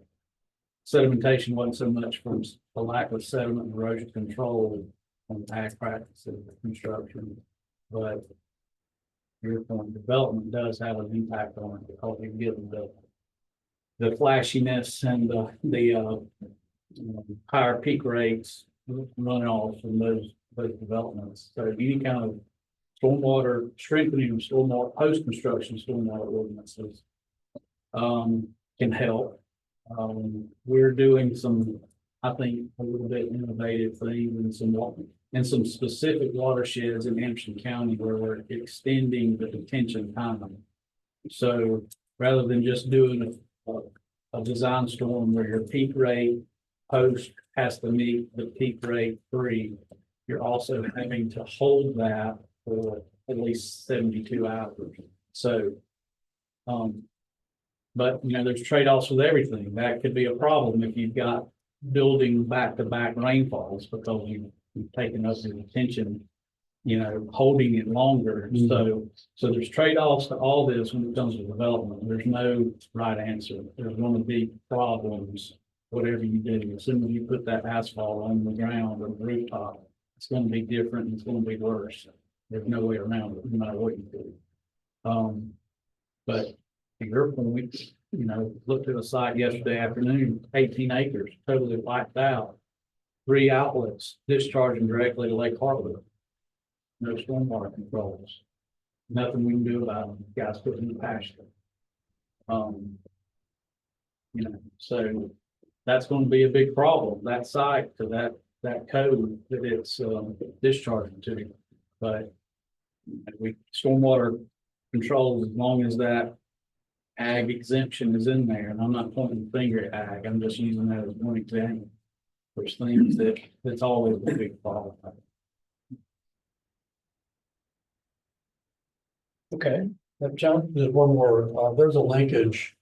sedimentation wasn't so much from the lack of sediment and erosion control on ag practices and construction, but your point, development does have an impact on it because it gives the flashiness and the higher peak rates running off from those developments. So any kind of stormwater strengthening, stormwater post-construction stormwater ordinances can help. We're doing some, I think, a little bit innovative things and some specific watersheds in Anderson County where we're extending the detention time. So rather than just doing a design storm where your peak rate post has to meet the peak rate pre, you're also having to hold that for at least 72 hours. So, but there's trade-offs with everything. That could be a problem if you've got building back-to-back rainfalls because you've taken up the attention, holding it longer. So there's trade-offs to all this when it comes to development. There's no right answer. There's going to be problems, whatever you do. As soon as you put that asphalt on the ground or the rooftop, it's going to be different and it's going to be worse. There's no way around it, no matter what you do. But to your point, looked at a site yesterday afternoon, 18 acres, totally wiped out, 3 outlets discharging directly to Lake Hartwood. No stormwater controls. Nothing we can do about them. Guys put in the pasture. So that's going to be a big problem. That site to that code that it's discharging to. But stormwater controls, as long as that ag exemption is in there, and I'm not pointing the finger at ag, I'm just using that as one example. There's things that's always a big problem. Okay, John, there's one more, there's a linkage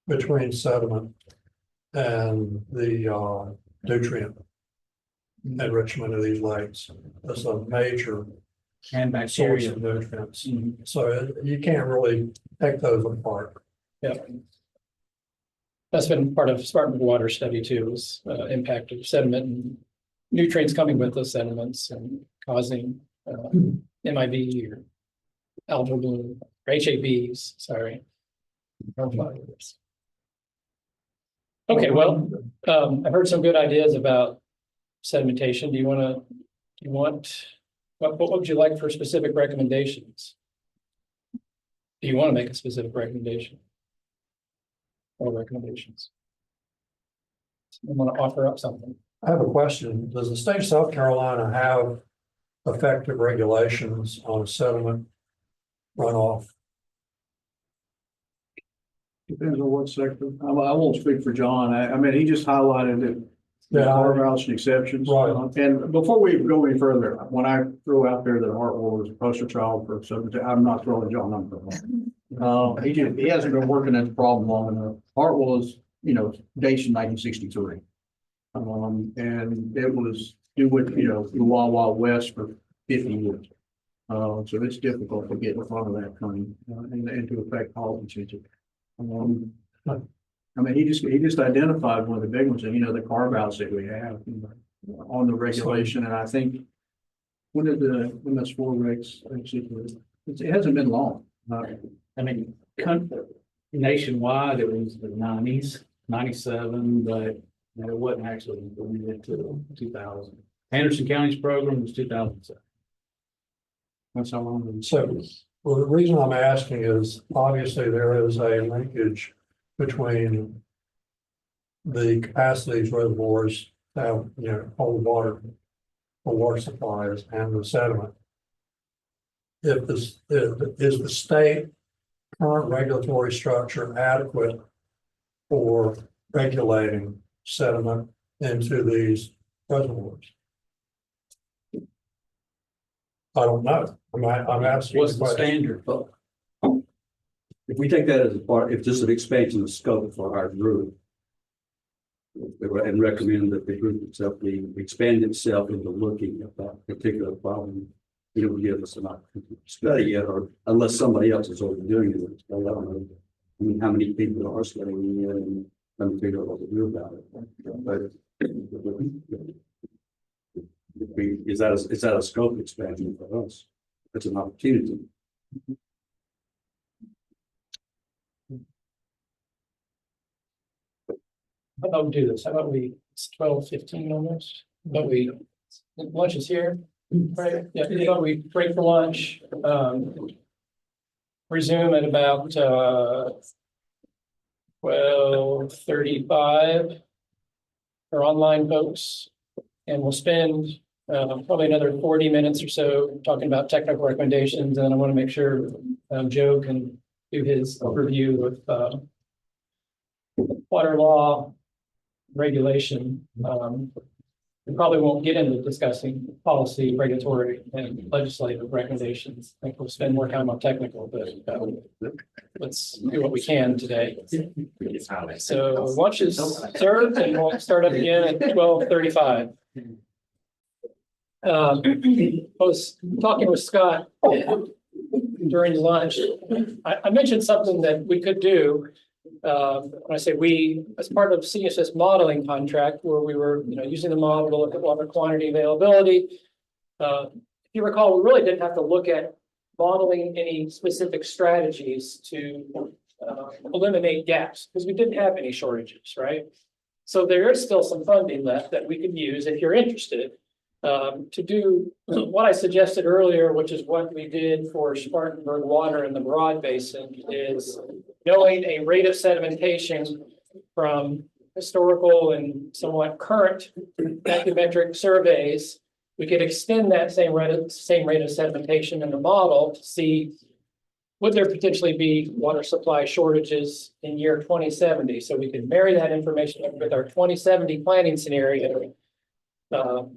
between sediment and the nutrient enrichment of these lakes. That's a major And source bacteria. of nutrients. So you can't really take those apart. Yeah. That's been part of Spartan water study too, is impact of sediment and nutrients coming with those sediments and causing MIB or algal bloom, or HABs, sorry. Okay, well, I've heard some good ideas about sedimentation. What would you like for specific recommendations? Do you want to make a specific recommendation? Or recommendations? I want to offer up something. I have a question. Does the state of South Carolina have effective regulations on sediment runoff? Depends on what sector. I won't speak for John. I mean, he just highlighted it. Yeah. Carve-outs and exceptions. Right. And before we go any further, when I throw out there that Hartwell was a poster child for something, I'm not throwing John under. He hasn't been working at the problem long enough. Hartwell is, dates in 1963. And it was the Wild Wild West for 50 years. So it's difficult to get in front of that coming and to affect policy. I mean, he just identified one of the big ones, and the carve outs that we have on the regulation, and I think when those 4 regs, it hasn't been long. I mean, nationwide, it was the 90s, 97, but it wasn't actually implemented until 2000. Anderson County's program was 2007. That's how long. So, well, the reason I'm asking is obviously there is a linkage between the capacity of these reservoirs have, hold water for water supplies and the sediment. Is the state current regulatory structure adequate for regulating sediment into these reservoirs? I don't know. I'm asking. What's the standard? If we take that as a part, if this is an expansion of scope for our group, and recommend that the group itself expand itself into looking at that particular problem, it will give us an opportunity to study it, or unless somebody else is already doing it. I don't know. I mean, how many people are studying it and trying to figure out what to do about it. But is that a scope expansion for us? It's an opportunity. how about we do this? How about it's 12:15 almost, but lunch is here, right? Yeah, how about we break for lunch, resume at about, 12:35 for online folks. And we'll spend, probably another 40 minutes or so talking about technical recommendations, and I want to make sure, Joe can do his overview of, water law regulation. We probably won't get into discussing policy, regulatory, and legislative recommendations. I think we'll spend more time on technical, but let's do what we can today. So lunch is served, and we'll start up again at 12:35. I was talking with Scott during lunch. I mentioned something that we could do. When I say we, as part of CSS modeling contract, where we were, using the model to look at water quantity availability. If you recall, we really didn't have to look at modeling any specific strategies to eliminate gaps because we didn't have any shortages, right? So there is still some funding left that we could use if you're interested to do what I suggested earlier, which is what we did for Spartanburg water in the Broad Basin, is knowing a rate of sedimentation from historical and somewhat current bathymetric surveys. We could extend that same rate of sedimentation in the model to see would there potentially be water supply shortages in year 2070. So we could marry that information with our 2070 planning scenario to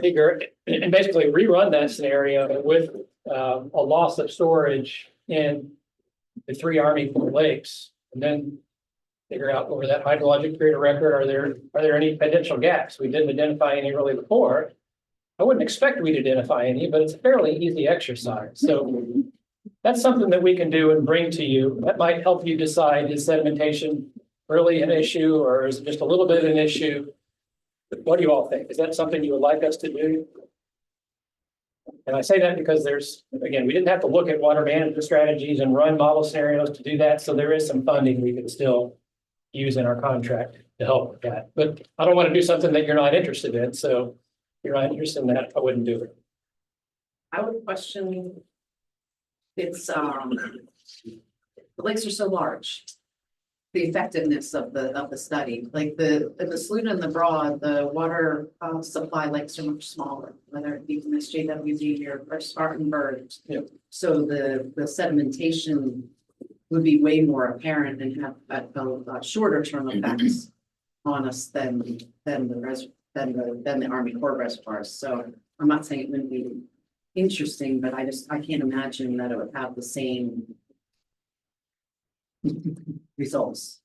figure and basically rerun that scenario with a loss of storage in the 3 Army Corps lakes, and then figure out over that hydrologic period of record, are there any potential gaps? We didn't identify any really before. I wouldn't expect we'd identify any, but it's a fairly easy exercise. So that's something that we can do and bring to you. That might help you decide, is sedimentation really an issue, or is it just a little bit of an issue? What do you all think? Is that something you would like us to do? And I say that because again, we didn't have to look at water management strategies and run model scenarios to do that. So there is some funding we could still use in our contract to help with that. But I don't want to do something that you're not interested in. So if you're not interested in that, I wouldn't do it. I would question, it's, the lakes are so large. The effectiveness of the study, like the Saluda and the Broad, the water supply lakes are much smaller, whether it be from SJWD or Spartanburg. Yeah. So the sedimentation would be way more apparent and have shorter term effects on us than the Army Corps reservoirs. So I'm not saying it wouldn't be interesting, but I can't imagine that it would have the same results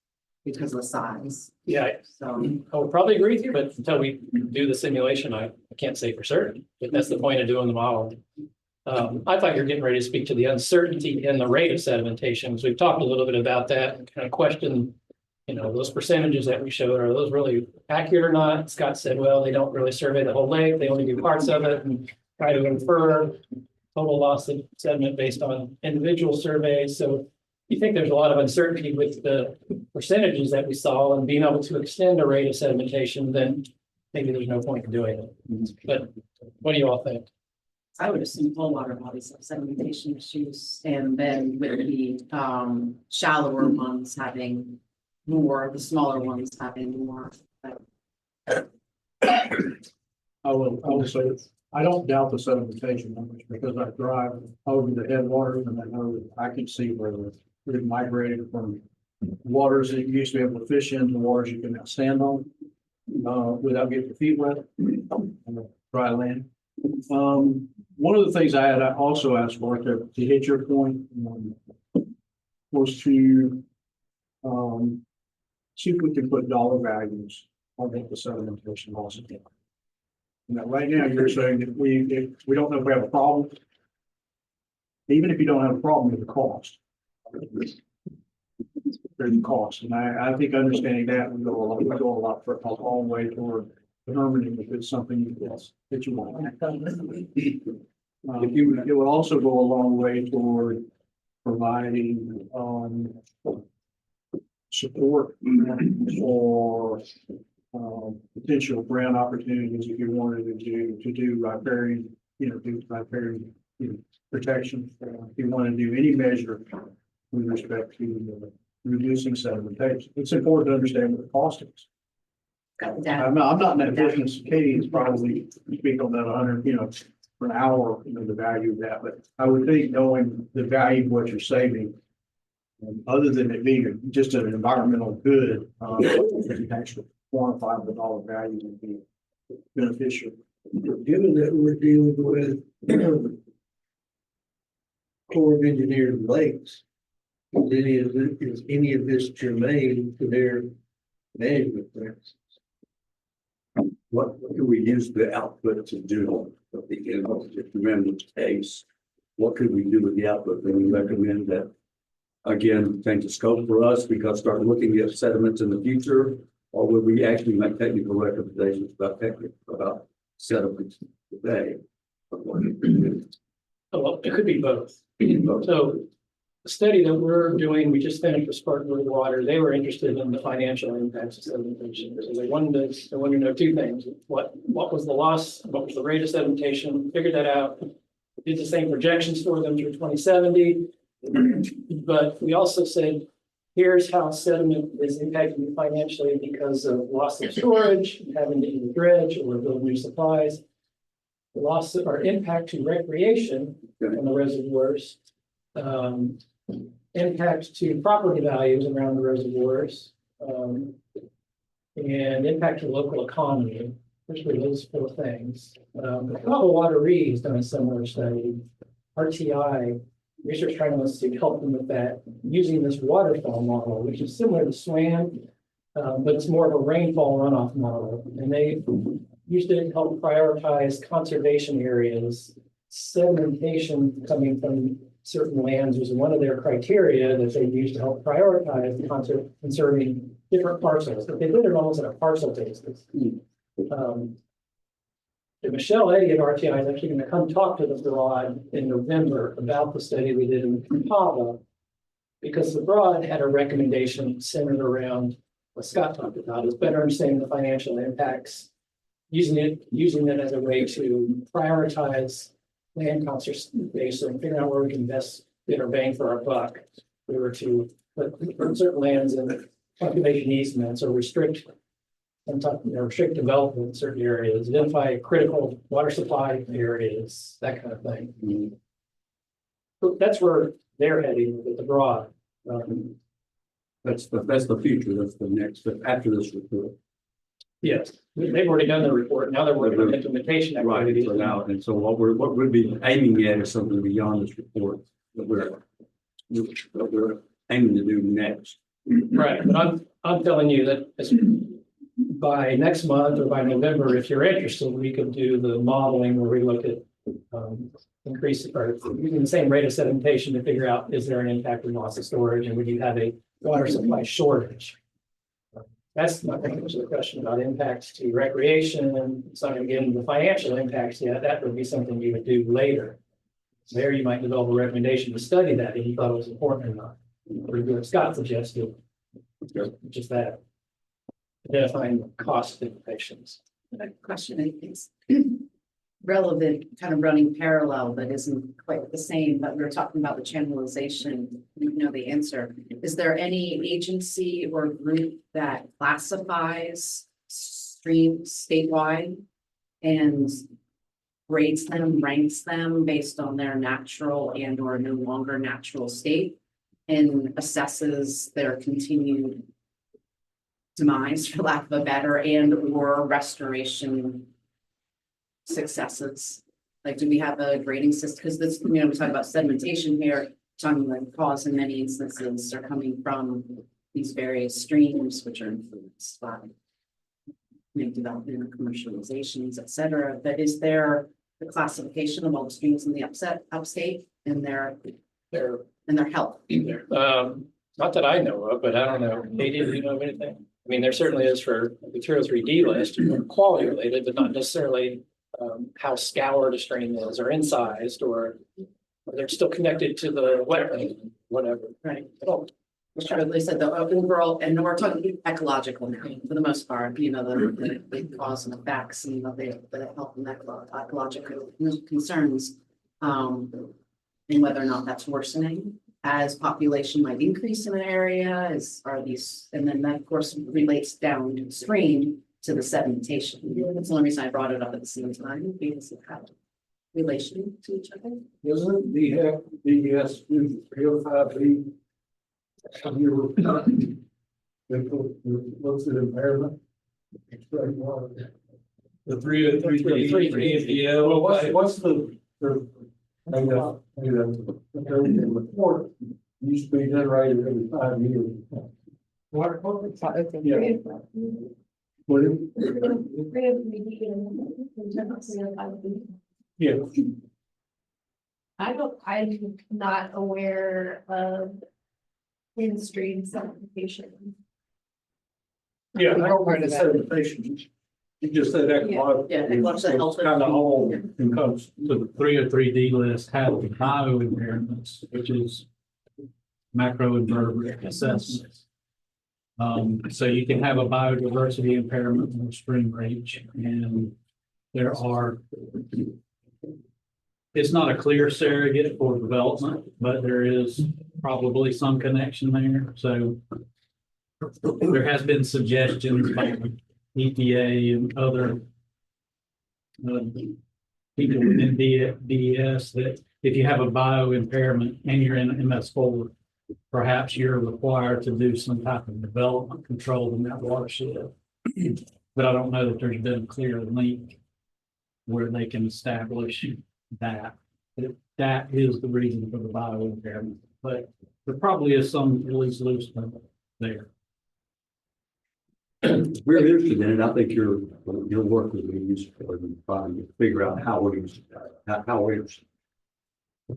because of the size. Yeah, So I would probably agree with you, but until we do the simulation, I can't say for certain. But that's the point of doing the model. I thought you're getting ready to speak to the uncertainty in the rate of sedimentation. Because we've talked a little bit about that and kind of questioned, those percentages that we showed, are those really accurate or not? Scott said, well, they don't really survey the whole lake. They only do parts of it and try to infer total loss of sediment based on individual surveys. So you think there's a lot of uncertainty with the percentages that we saw, and being able to extend a rate of sedimentation, then maybe there's no point in doing it. But what do you all think? I would assume all water bodies have sedimentation issues, and then with the shallower ones having more, the smaller ones having more. I will say, I don't doubt the sedimentation numbers because I drive over the headwaters and I know that I can see where we've migrated from waters that you used to be able to fish in to waters you can now stand on without getting your feet wet on the dry land. One of the things I had also asked for to hit your point was to see if we can put dollar values on the sedimentation loss. Right now you're saying that if we don't know if we have a problem. Even if you don't have a problem, there's a cost. There's a cost, and I think understanding that would go a long way toward determining if it's something that you want. It would also go a long way toward providing support for potential grant opportunities if you wanted to do riparian, do riparian, protection. If you want to do any measure with respect to reducing sedimentation, it's important to understand what the cost is. Got that. I'm not in that business. Katie is probably speak on that 100, for an hour, the value of that, but I would think knowing the value of what you're saving, other than it being just an environmental good, actually quantify the dollar value would be beneficial. Given that we're dealing with Corps of Engineers lakes, is any of this germane to their management practices? What do we use the output to do? If remember the case, what could we do with the output? Then we recommend that, again, change the scope for us, because start looking at sediments in the future, or would we actually make technical recommendations about sediments today? Well, it could be both. So the study that we're doing, we just finished with Spartanburg Water. They were interested in the financial impacts of sedimentation. So they wanted to know two things. What was the loss? What was the rate of sedimentation? Figured that out. Did the same projections for them through 2070. But we also said, here's how sediment is impacting you financially because of loss of storage, having to either dredge or build new supplies. The loss or impact to recreation on the reservoirs, impact to property values around the reservoirs, and impact to local economy, which were those four things. Colorado Water Re has done a similar study. RTI, Research Triangles, to help them with that, using this waterfall model, which is similar to SWAN, but it's more of a rainfall runoff model. And they used it to help prioritize conservation areas. Sedimentation coming from certain lands was one of their criteria that they used to help prioritize conserving different parcels. But they did it almost on a parcel basis. Michelle Eddy at RTI is actually going to come talk to the Broad in November about the study we did in Pava, because the Broad had a recommendation centered around what Scott talked about, is better understanding the financial impacts, using it as a way to prioritize land conservation, figuring out where we can best get our bang for our buck. We were to put certain lands in population easements or restrict development in certain areas, identify critical water supply areas, that kind of thing. So that's where they're heading with the Broad. That's the future. That's the next step after this report. Yes, they've already done the report. Now they're working on implementation activities. Right, out. And so what we're be aiming at is something beyond this report that we're aiming to do next. Right, but I'm telling you that by next month or by November, if you're interested, we could do the modeling where we look at increasing or using the same rate of sedimentation to figure out, is there an impact in loss of storage, and would you have a water supply shortage? That's not going to answer the question about impacts to recreation, and it's not going to get into the financial impacts yet. That would be something you would do later. There you might develop a recommendation to study that if you thought it was important or not. Or do what Scott suggested, just that. Identifying cost implications. Question, I think is relevant, kind of running parallel, but isn't quite the same, but we were talking about the channelization, you know the answer. Is there any agency or group that classifies streams statewide and grades them, ranks them based on their natural and or no longer natural state and assesses their continued demise, for lack of a better, and or restoration successes? Like, do we have a grading system? Because this, we talk about sedimentation here, talking like cause in many instances are coming from these various streams, which are influenced by development, commercializations, et cetera. But is there the classification of all the streams in the upstate and their health? Not that I know of, but I don't know. Katie, do you know of anything? I mean, there certainly is for the 303D list, quality related, but not necessarily how scoured a stream is or incised or they're still connected to the wetland, whatever. Right. I don't Mr. Ridley said the overall, and we're talking ecological now, for the most part, you know, the cause and effects and the health and ecological concerns. And whether or not that's worsening as population might increase in an area are these, and then that of course relates downstream to the sedimentation. That's the only reason I brought it up at the same time, because of how relation to each other. Isn't the DES 305B? What's the impairment? The 303 Well, what's the report used to be generated every 5 years? Yeah. What Yeah. I'm not aware of in-stream sedimentation. Yeah, I don't mind the sedimentation. You just said ecological. Yeah, ecological health. Kind of all encompassed. So the 303D list has bio impairments, which is macroinvertebrate assessments. So you can have a biodiversity impairment in the stream reach, and there are. It's not a clear surrogate for development, but there is probably some connection there. So there has been suggestions by EPA and other people within DES that if you have a bio impairment and you're in MS4, perhaps you're required to do some type of development control in that watershed. But I don't know that there's been a clear link where they can establish that that is the reason for the bio impairment. But there probably is some at least loose there. We're interested in it. I think your work would be useful in trying to figure out how we're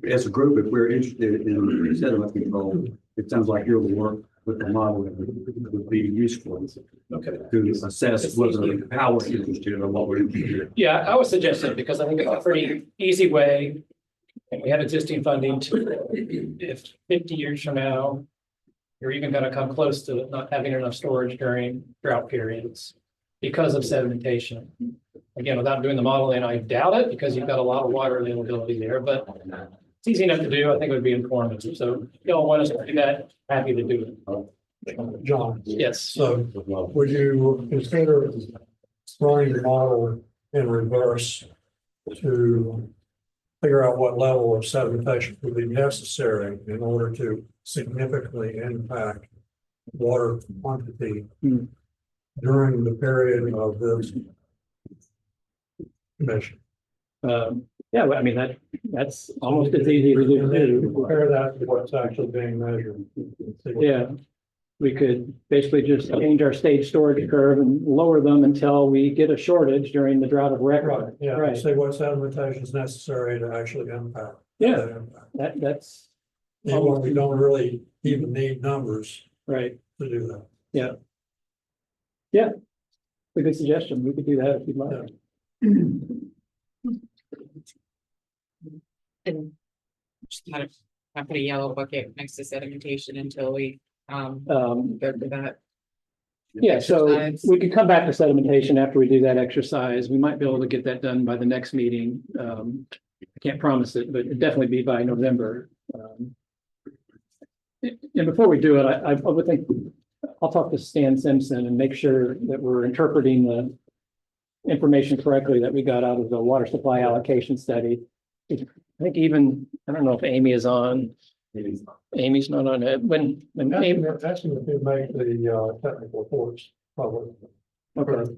as a group, if we're interested in sediment control, it sounds like your work with the model would be useful. Okay. To assess whether how we're interested or what we're interested in. Yeah, I would suggest it because I think it's a pretty easy way. And we have existing funding to, if 50 years from now, you're even going to come close to not having enough storage during drought periods because of sedimentation. Again, without doing the modeling, I doubt it because you've got a lot of water availability there, but it's easy enough to do. I think it would be informative. So if y'all want us to do that, happy to do it. John. Yes. So would you consider running the model in reverse to figure out what level of sedimentation would be necessary in order to significantly impact water quantity during the period of this commission? Yeah, I mean, that's almost as easy to do. Compare that to what's actually being measured. Yeah, we could basically just change our stage storage curve and lower them until we get a shortage during the drought of record. Right, yeah, Right. see what sedimentation is necessary to actually impact. Yeah, that's And when we don't really even need numbers right. to do that. Yeah. Yeah, a good suggestion. We could do that if you'd like. And just kind of put a yellow bucket next to sedimentation until we go through that. Yeah, so exercise. we could come back to sedimentation after we do that exercise. We might be able to get that done by the next meeting. I can't promise it, but it'd definitely be by November. And before we do it, I would think I'll talk to Stan Simpson and make sure that we're interpreting the information correctly that we got out of the water supply allocation study. I think even, I don't know if Amy is on. Amy's not on it. When Amy. Asking if you make the technical reports public. Okay.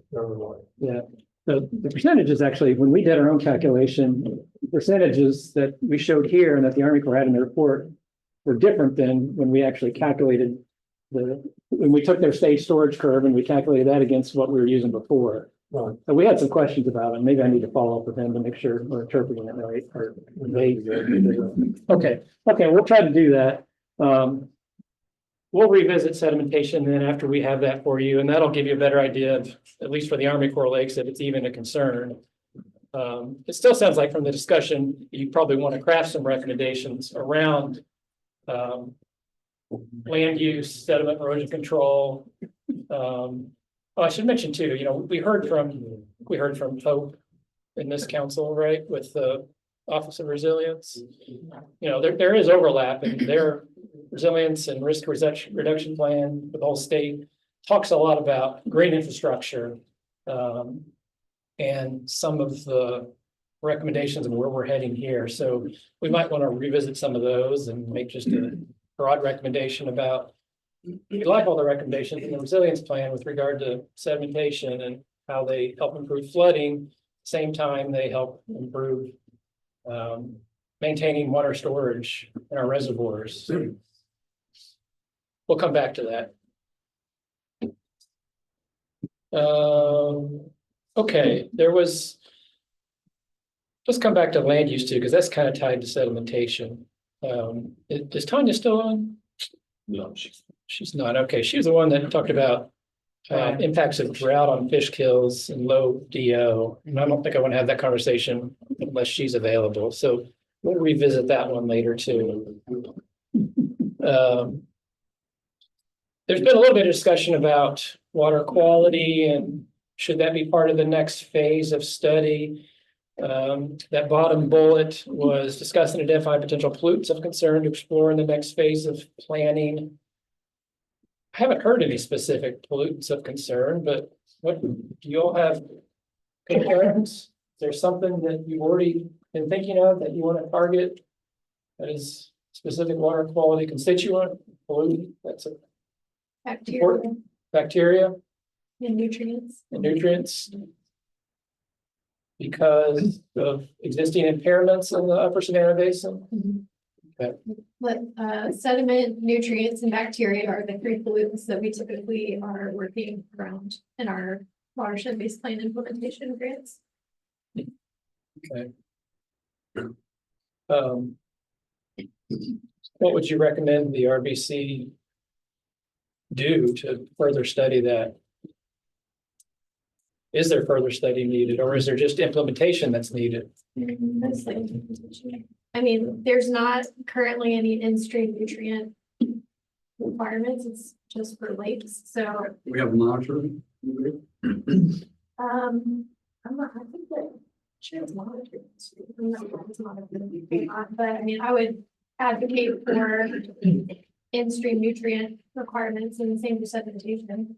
Yeah, the percentages actually, when we did our own calculation, percentages that we showed here and that the Army Corps had in the report were different than when we actually calculated when we took their stage storage curve and we calculated that against what we were using before. Right. So we had some questions about it. Maybe I need to follow up with them to make sure we're interpreting it right. Or okay, we'll try to do that. We'll revisit sedimentation then after we have that for you, and that'll give you a better idea of, at least for the Army Corps lakes, if it's even a concern. It still sounds like from the discussion, you probably want to craft some recommendations around land use, sediment erosion control. I should mention too, we heard from Hope in this council, right, with the Office of Resilience. There is overlap in their resilience and risk reduction plan for the whole state. Talks a lot about green infrastructure. And some of the recommendations of where we're heading here. So we might want to revisit some of those and make just a broad recommendation about. We like all the recommendations in the resilience plan with regard to sedimentation and how they help improve flooding. Same time, they help improve maintaining water storage in our reservoirs. So we'll come back to that. Okay, let's come back to land use too, because that's kind of tied to sedimentation. Is Tanya still on? No, She's not. Okay, she was the one that talked about impacts of drought on fish kills and low DO. And I don't think I want to have that conversation unless she's available. So we'll revisit that one later too. There's been a little bit of discussion about water quality and should that be part of the next phase of study? That bottom bullet was discuss and identify potential pollutants of concern to explore in the next phase of planning. I haven't heard any specific pollutants of concern, but what do you all have concerns? Is there something that you've already been thinking of that you want to target that is specific water quality constituent pollutant? That's a Bacteria bacteria and nutrients. and nutrients because of existing impairments in the upper Savannah Basin. Okay. But sediment, nutrients, and bacteria are the three pollutants that we typically are working around in our watershed-based plan implementation grants. Okay. What would you recommend the RBC do to further study that? Is there further study needed, or is there just implementation that's needed? I mean, there's not currently any in-stream nutrient requirements. It's just for lakes. So We have monitoring. I'm not, I think that should monitor. I'm not sure it's monitoring, but I mean, I would advocate for in-stream nutrient requirements and the same for sedimentation.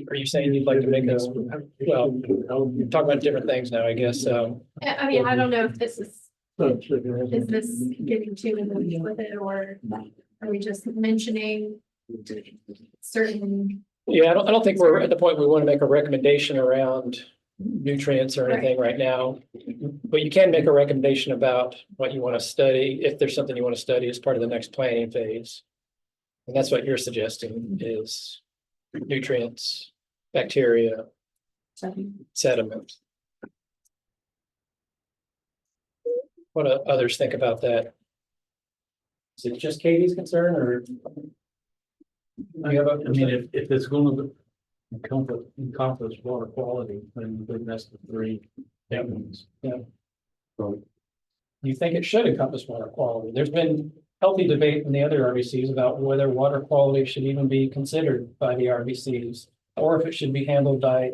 Are you saying you'd like to make us, well, you're talking about different things now, I guess. I mean, I don't know if this is this getting too in the weeds with it, or are we just mentioning certain? Yeah, I don't think we're at the point we want to make a recommendation around nutrients or anything right now. But you can make a recommendation about what you want to study, if there's something you want to study as part of the next planning phase. And that's what you're suggesting is nutrients, bacteria, sediment. What do others think about that? Is it just Katie's concern, or? If it's going to encompass water quality, then that's the three elements. Yeah. So you think it should encompass water quality? There's been healthy debate in the other RBCs about whether water quality should even be considered by the RBCs, or if it should be handled by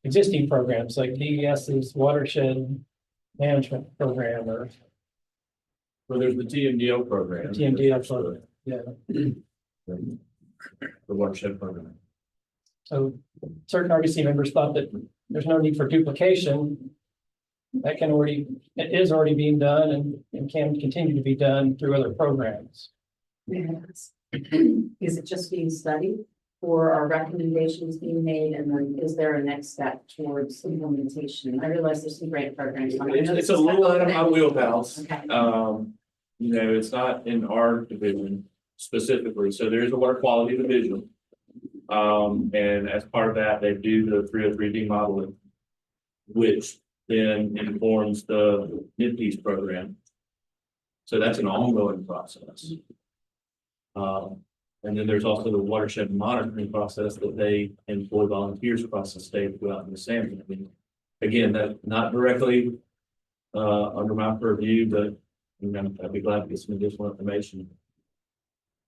existing programs like DES's watershed management program or. Well, there's the TMDL program. TMDL program, yeah. The watershed program. So certain RBC members thought that there's no need for duplication. That it is already being done and can continue to be done through other programs. Yes. Is it just being studied, or are recommendations being made, and then is there a next step towards implementation? I realize there's some great programs. It's a little out of my wheelhouse. Okay. It's not in our division specifically, so there's a water quality division. And as part of that, they do the 303D modeling, which then informs the NIPD's program. So that's an ongoing process. And then there's also the watershed monitoring process that they employ volunteers across the state to go out in the salmon. I mean, again, that's not directly under my purview, but you know, I'd be glad to get some additional information.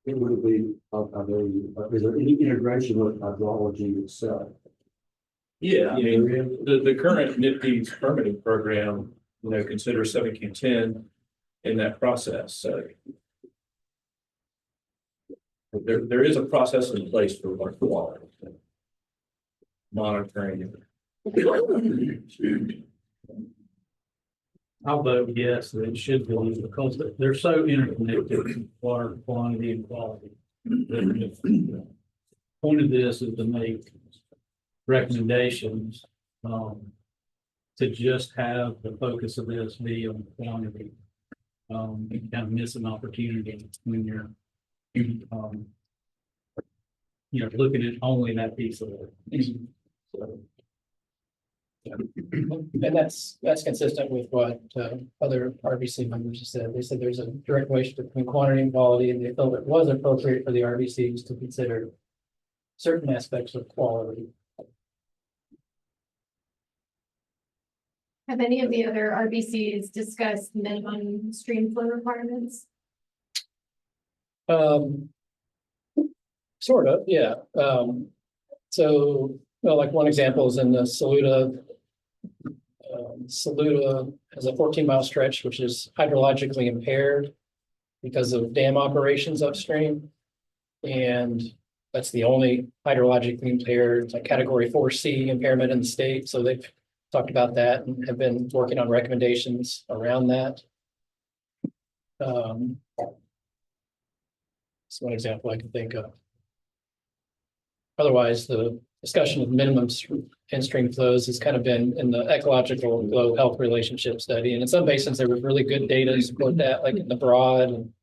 It would be, I mean, is there any integration with hydrology itself? Yeah, I mean, the current NIPD's permitting program, you know, considers 1710 in that process, so. There is a process in place for water monitoring. I'll vote yes, that it should be, because they're so interconnected, water quantity and quality. The point of this is to make recommendations, to just have the focus of this be on quantity. You kind of miss an opportunity when you're, looking at only that piece of it. So, And that's consistent with what other RBC members have said. They said there's a direct relation between quantity and quality, and they felt it was appropriate for the RBCs to consider certain aspects of quality. Have any of the other RBCs discussed minimum stream flow requirements? Sort of, yeah. So, well, like one example is in the Saluda. Saluda has a 14-mile stretch, which is hydrologically impaired because of dam operations upstream. And that's the only hydrologically impaired, like category 4C impairment in the state. So they've talked about that and have been working on recommendations around that. That's one example I can think of. Otherwise, the discussion of minimum in-stream flows has kind of been in the ecological flow health relationship study. And in some basins, there was really good data to support that, like in the Broad and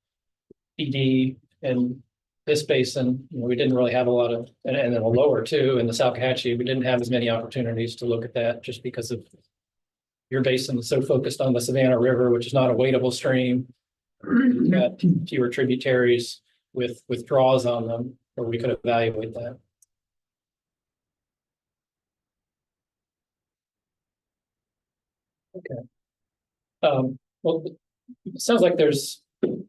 PD. And this basin, we didn't really have a lot of, and then the lower too, in the Salkehatchie, we didn't have as many opportunities to look at that just because of your basin is so focused on the Savannah River, which is not a wadable stream. We've got fewer tributaries with draws on them where we could evaluate that. Okay. Well, it sounds like there's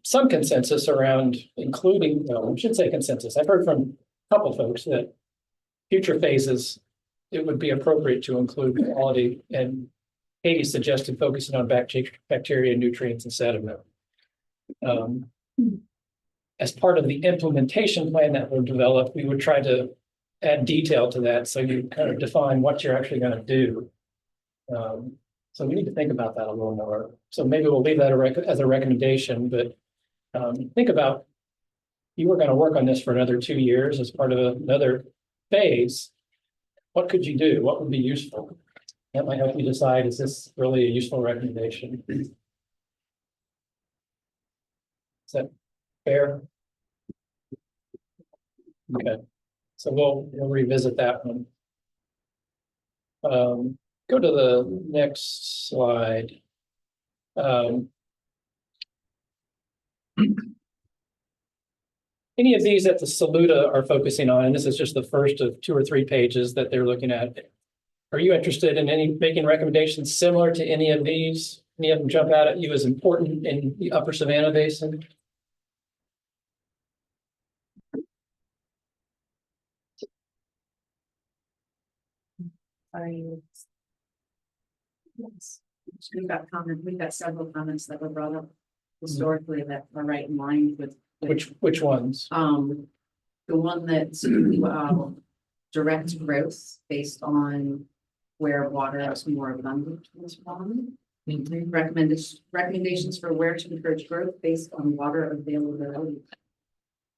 some consensus around including, no, I should say consensus. I've heard from a couple folks that future phases, it would be appropriate to include quality, and Katie suggested focusing on bacteria, nutrients, and sediment. As part of the implementation plan that we'll develop, we would try to add detail to that so you kind of define what you're actually going to do. So we need to think about that a little more. So maybe we'll leave that as a recommendation, but think about, you were going to work on this for another 2 years as part of another phase. What could you do? What would be useful? That might help you decide, is this really a useful recommendation? Is that fair? Okay, so we'll revisit that one. Go to the next slide. Any of these that the Saluda are focusing on, and this is just the first of 2 or 3 pages that they're looking at. Are you interested in making recommendations similar to any of these? Any of them jump out at you as important in the Upper Savannah Basin? Yes. We've got several comments that were brought up historically that are right in line with. Which ones? The one that's direct growth based on where water is more abundant was one. Recommendations for where to encourage growth based on water availability.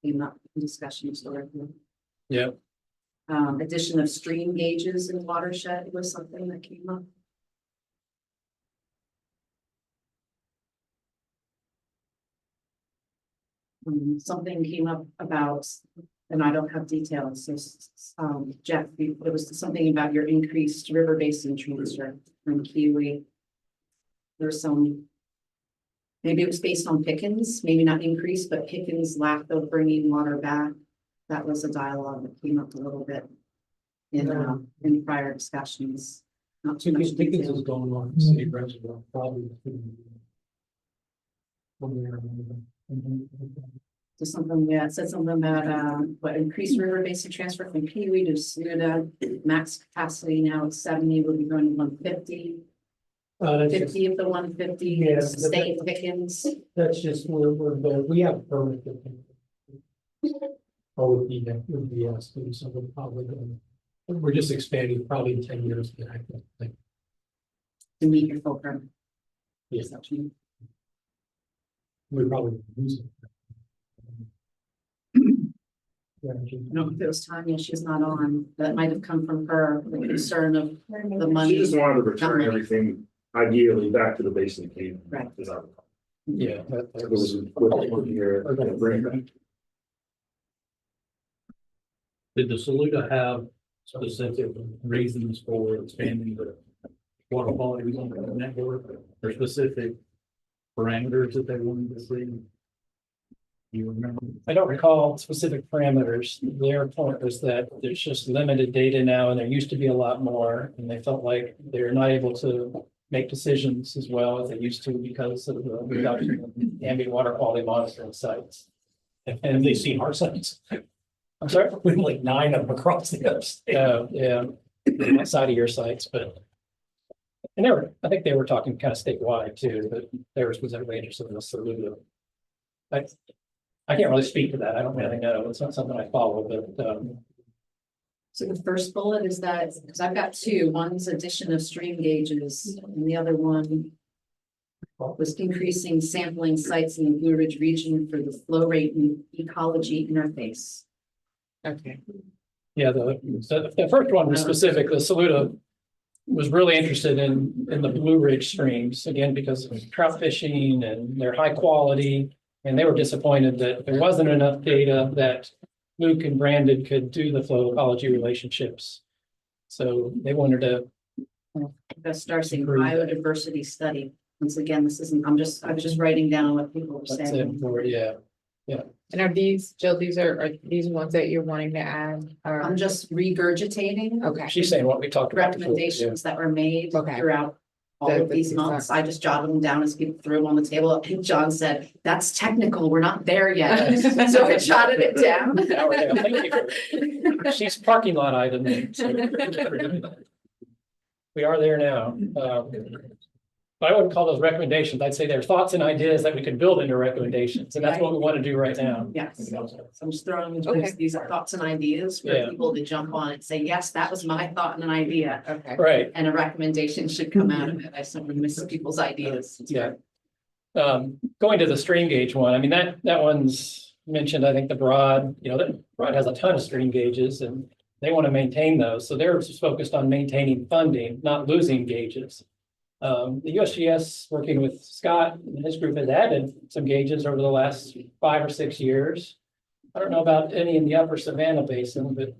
Came up in discussion historically. Yeah. Addition of stream gauges in watershed was something that came up. Something came up about, and I don't have details, so Jeff, it was something about your increased river basin transfer from Kiwi. There's some, maybe it was based on Pickens, maybe not increased, but Pickens' lack of bringing water back. That was a dialogue that came up a little bit in prior discussions. not too So much these tickets detail. is going on, in city resident, probably. So something, yeah, it said something about, what increased river basin transfer from Pee Wee to Saluda, max capacity now it's 70, will be going to 150. That's 50 of the 150, Yeah, state Pickens. That's just, we have a permit. Or would be asking, so we're probably going, we're just expanding probably in 10 years. I think. To meet your full permit. Yes, we probably use it. No, if it was Tanya, she's not on, that might have come from her, the concern of the She money. just wanted to return money. everything ideally back to the basin cave. Right. Is that- Yeah. It was a here, bring it back. Did the Saluda have specific reasons for expanding the water quality network or specific parameters that they wanted to see? You remember? I don't recall specific parameters. Their point was that there's just limited data now and there used to be a lot more. And they felt like they're not able to make decisions as well as they used to because of the reduction in ambient water quality monitoring sites. And they've seen our sites. I'm sorry, we have like 9 of them across the upstate. Yeah, outside of your sites, but. And I think they were talking kind of statewide too, but there was specifically interested in the Saluda. I can't really speak to that. I don't really know. It's not something I follow, but, So the first bullet is that, because I've got two, one's addition of stream gauges, and the other one was increasing sampling sites in the Blue Ridge region for the flow rate and ecology interface. Okay. yeah, the first one was specific. The Saluda was really interested in the Blue Ridge streams, again, because of trout fishing and they're high quality. And they were disappointed that there wasn't enough data that Luke and Brandon could do the flow ecology relationships. So they wanted to. Best Darcy biodiversity study. Once again, this isn't, I was just writing down what people were That's saying. it for, yeah. And are these, Jill, are these ones that you're wanting to add? Or I'm just regurgitating. Okay. She's saying what we talked about before. Recommendations that were made Okay. throughout all of these months. I just jotted them down as people threw them on the table. And John said, that's technical. We're not there yet. So I jotted it down. Now we're down. Thank you. She's parking lot item. So. We are there now. But I wouldn't call those recommendations. I'd say they're thoughts and ideas that we could build into recommendations. And that's what we want to do right now. Yes. So I'm just throwing Okay. these are thoughts and ideas for Yeah. people to jump on and say, yes, that was my thought and an idea. Okay. Right. And a recommendation should come out of it. I simply miss people's ideas. Yeah. Going to the stream gauge one, I mean, that one's mentioned, I think the Broad, that Broad has a ton of stream gauges and they want to maintain those. So they're just focused on maintaining funding, not losing gauges. The USGS, working with Scott and his group, has added some gauges over the last 5 or 6 years. I don't know about any in the upper Savannah Basin, but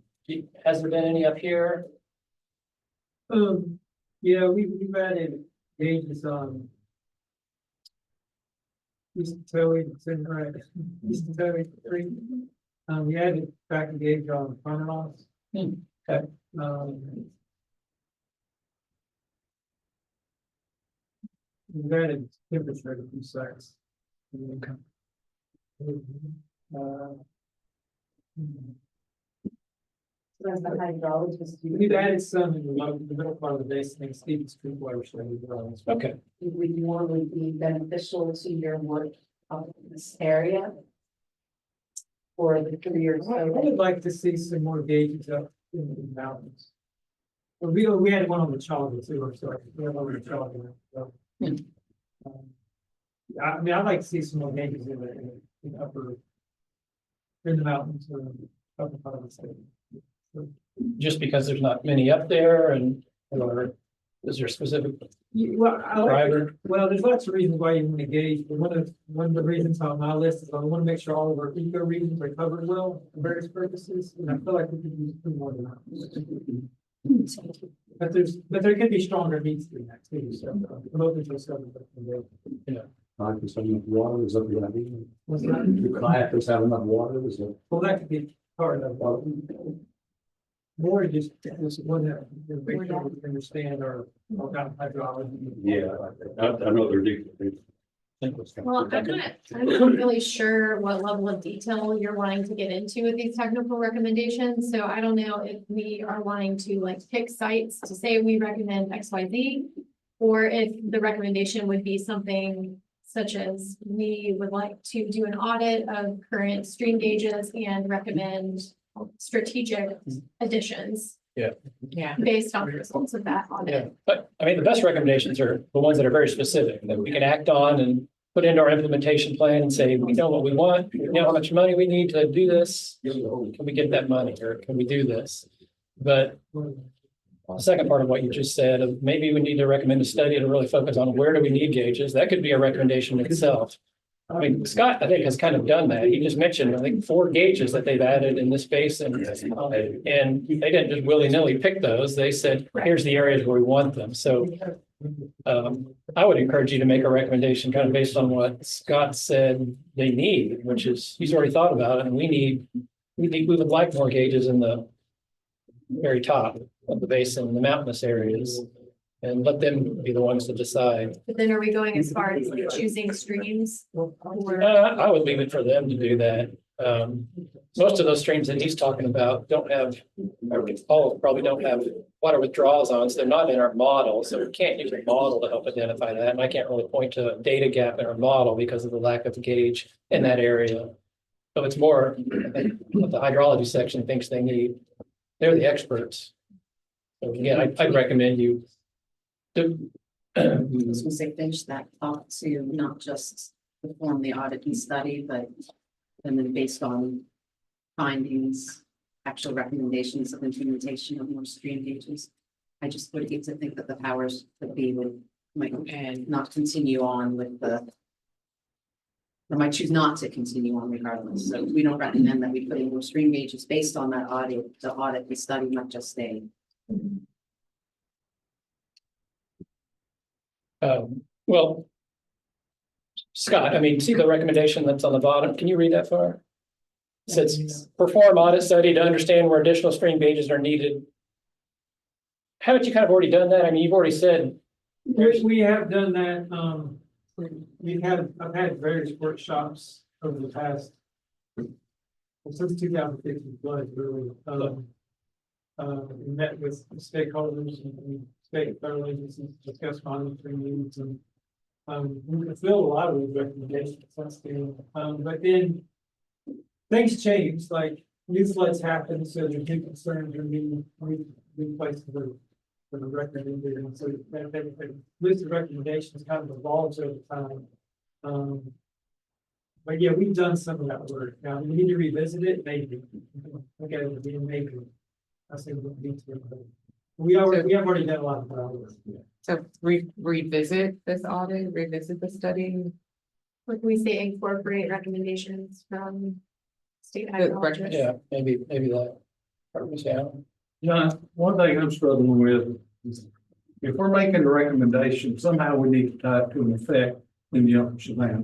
has there been any up here? Yeah, we've added gauges on. East Toey, it's in right, East Toey Creek. We added back a gauge on Farmhouse. Okay. We've added temperature at a few sites. We've added some in the middle part of the basin, and Stevens Creek watershed as well. Okay. Would more would be beneficial to your work of this area? For the 3 years. I would like to see some more gauges up in the mountains. But we had one on the Chaga too, or sorry, we have one on the Chaga. So, I mean, I'd like to see some more gauges in the upper. In the mountains or upper part of the state. Just because there's not many up there or is there specific Well, driver? well, there's lots of reasons why you want to gauge, but one of the reasons on my list is I want to make sure all of our eco regions are covered well for various purposes, and I feel like we could use 2 more than that. But there could be stronger needs in that too, so I'm open to discussing. Kayakers have enough water, is that the idea? What's that? Do kayakers have enough water, is it? Well, that could be part of. more just, this one that, make sure we understand our hydrology. Yeah, I know they're deep. Well, I'm not really sure what level of detail you're wanting to get into with these technical recommendations, so I don't know if we are wanting to like pick sites to say we recommend X, Y, Z. Or if the recommendation would be something such as we would like to do an audit of current stream gauges and recommend strategic additions. Yeah. Based on the results of that Yeah, audit. but I mean, the best recommendations are the ones that are very specific, that we can act on and put into our implementation plan and say, we know what we want, we know how much money we need to do this. Can we get that money, or can we do this? But the second part of what you just said, of maybe we need to recommend a study to really focus on where do we need gauges, that could be a recommendation itself. I mean, Scott, I think, has kind of done that. He just mentioned, I think, 4 gauges that they've added in this basin. And they didn't just willy-nilly pick those. They said, here's the areas where we want them. So I would encourage you to make a recommendation kind of based on what Scott said they need, which is, he's already thought about it, and we would like more gauges in the very top of the basin, the mountainous areas. And let them be the ones to decide. But then are we going as far as like choosing streams? Or I would leave it for them to do that. Most of those streams that he's talking about don't have, or all probably don't have water withdrawals on, so they're not in our model. So we can't use a model to help identify that. And I can't really point to a data gap in our model because of the lack of gauge in that area. So it's more what the hydrology section thinks they need. They're the experts. So again, I'd recommend you I was gonna say, finish that thought to not just perform the audit and study, but and then based on findings, actual recommendations of implementation of more stream gauges. I just would hate to think that the powers that be might not continue on with the or might choose not to continue on regardless. So we don't recommend that we put in more stream gauges based on that audit, the audit, the study, not just stay. Well, Scott, I mean, see the recommendation that's on the bottom. Can you read that far? It says, perform audit study to understand where additional stream gauges are needed. Haven't you kind of already done that? I mean, you've already said. We have done that, I've had various workshops over the past. Since 2015 flood, really, we met with stakeholders and state federal agencies to discuss monitoring needs and. We fulfilled a lot of those recommendations, that's the, but then. Things change, like new floods happen, so there's new concerns or new places for the recommended, and so that list of recommendations kind of evolves over time. But yeah, we've done some of that work. Now, we need to revisit it, maybe. Okay, maybe. I say we need to. We have already done a lot of work. So revisit this audit, revisit the study. like we say, incorporate recommendations from state Good hydrologists. Yeah, maybe that. Part was down. Yeah, one thing I'm struggling with is if we're making a recommendation, somehow we need to tie it to an effect in the upper Savannah.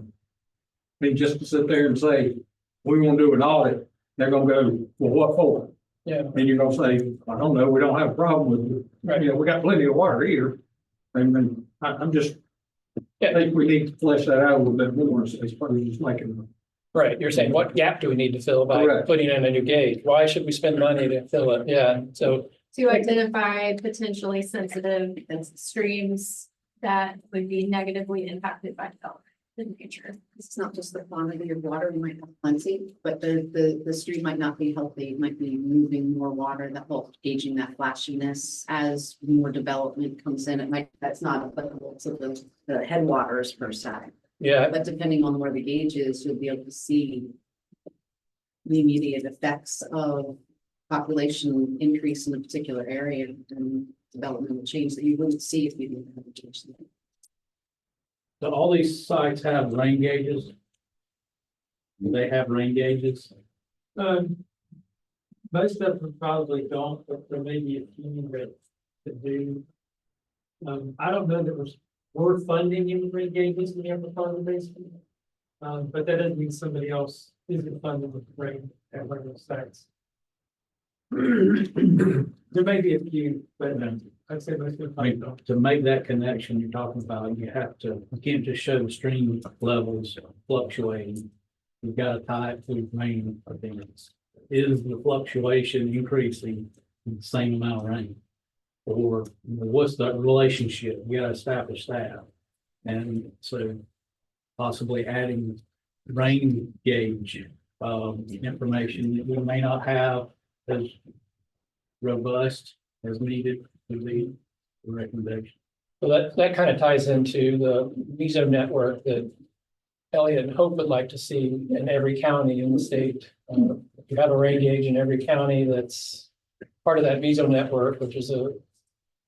I mean, just to sit there and say, we want to do an audit, they're gonna go, well, what for? Yeah. And you're gonna say, I don't know, we don't have a problem with it. Right. You know, we got plenty of water here. And I'm just, I think we need to flesh that out a little bit more as far as just making. Right, you're saying what gap do we need to fill by Correct. putting in a new gauge? Why should we spend money to fill it? Yeah, so. To identify potentially sensitive streams that would be negatively impacted by development in the future. It's not just the quantity of water, we might have plenty, but the stream might not be healthy, it might be moving more water that will gauging that flashiness as more development comes in. It might, that's not applicable to the headwaters per se. Yeah, But depending on where the gauge is, you'll be able to see the immediate effects of population increase in a particular area and developmental change that you wouldn't see if you didn't have a change. Do all these sites have rain gauges? Do they have rain gauges? Most of them probably don't, but there may be a few that do. I don't know that we're funding any rate gauges in the upper part of the basin. But that doesn't mean somebody else isn't funding with the rate at one of those sites. There may be a few, but I'd say most of I mean, to make that connection you're talking about, you can't just show the stream levels fluctuating. You've got to tie it to rain events. Is the fluctuation increasing in the same amount of rain? Or what's the relationship? You got to establish that. And so possibly adding rain gauge information that we may not have as robust as needed to be the recommendation. Well, that kind of ties into the meso network that Elliot and Hope would like to see in every county in the state. If you have a rain gauge in every county that's part of that meso network, which is a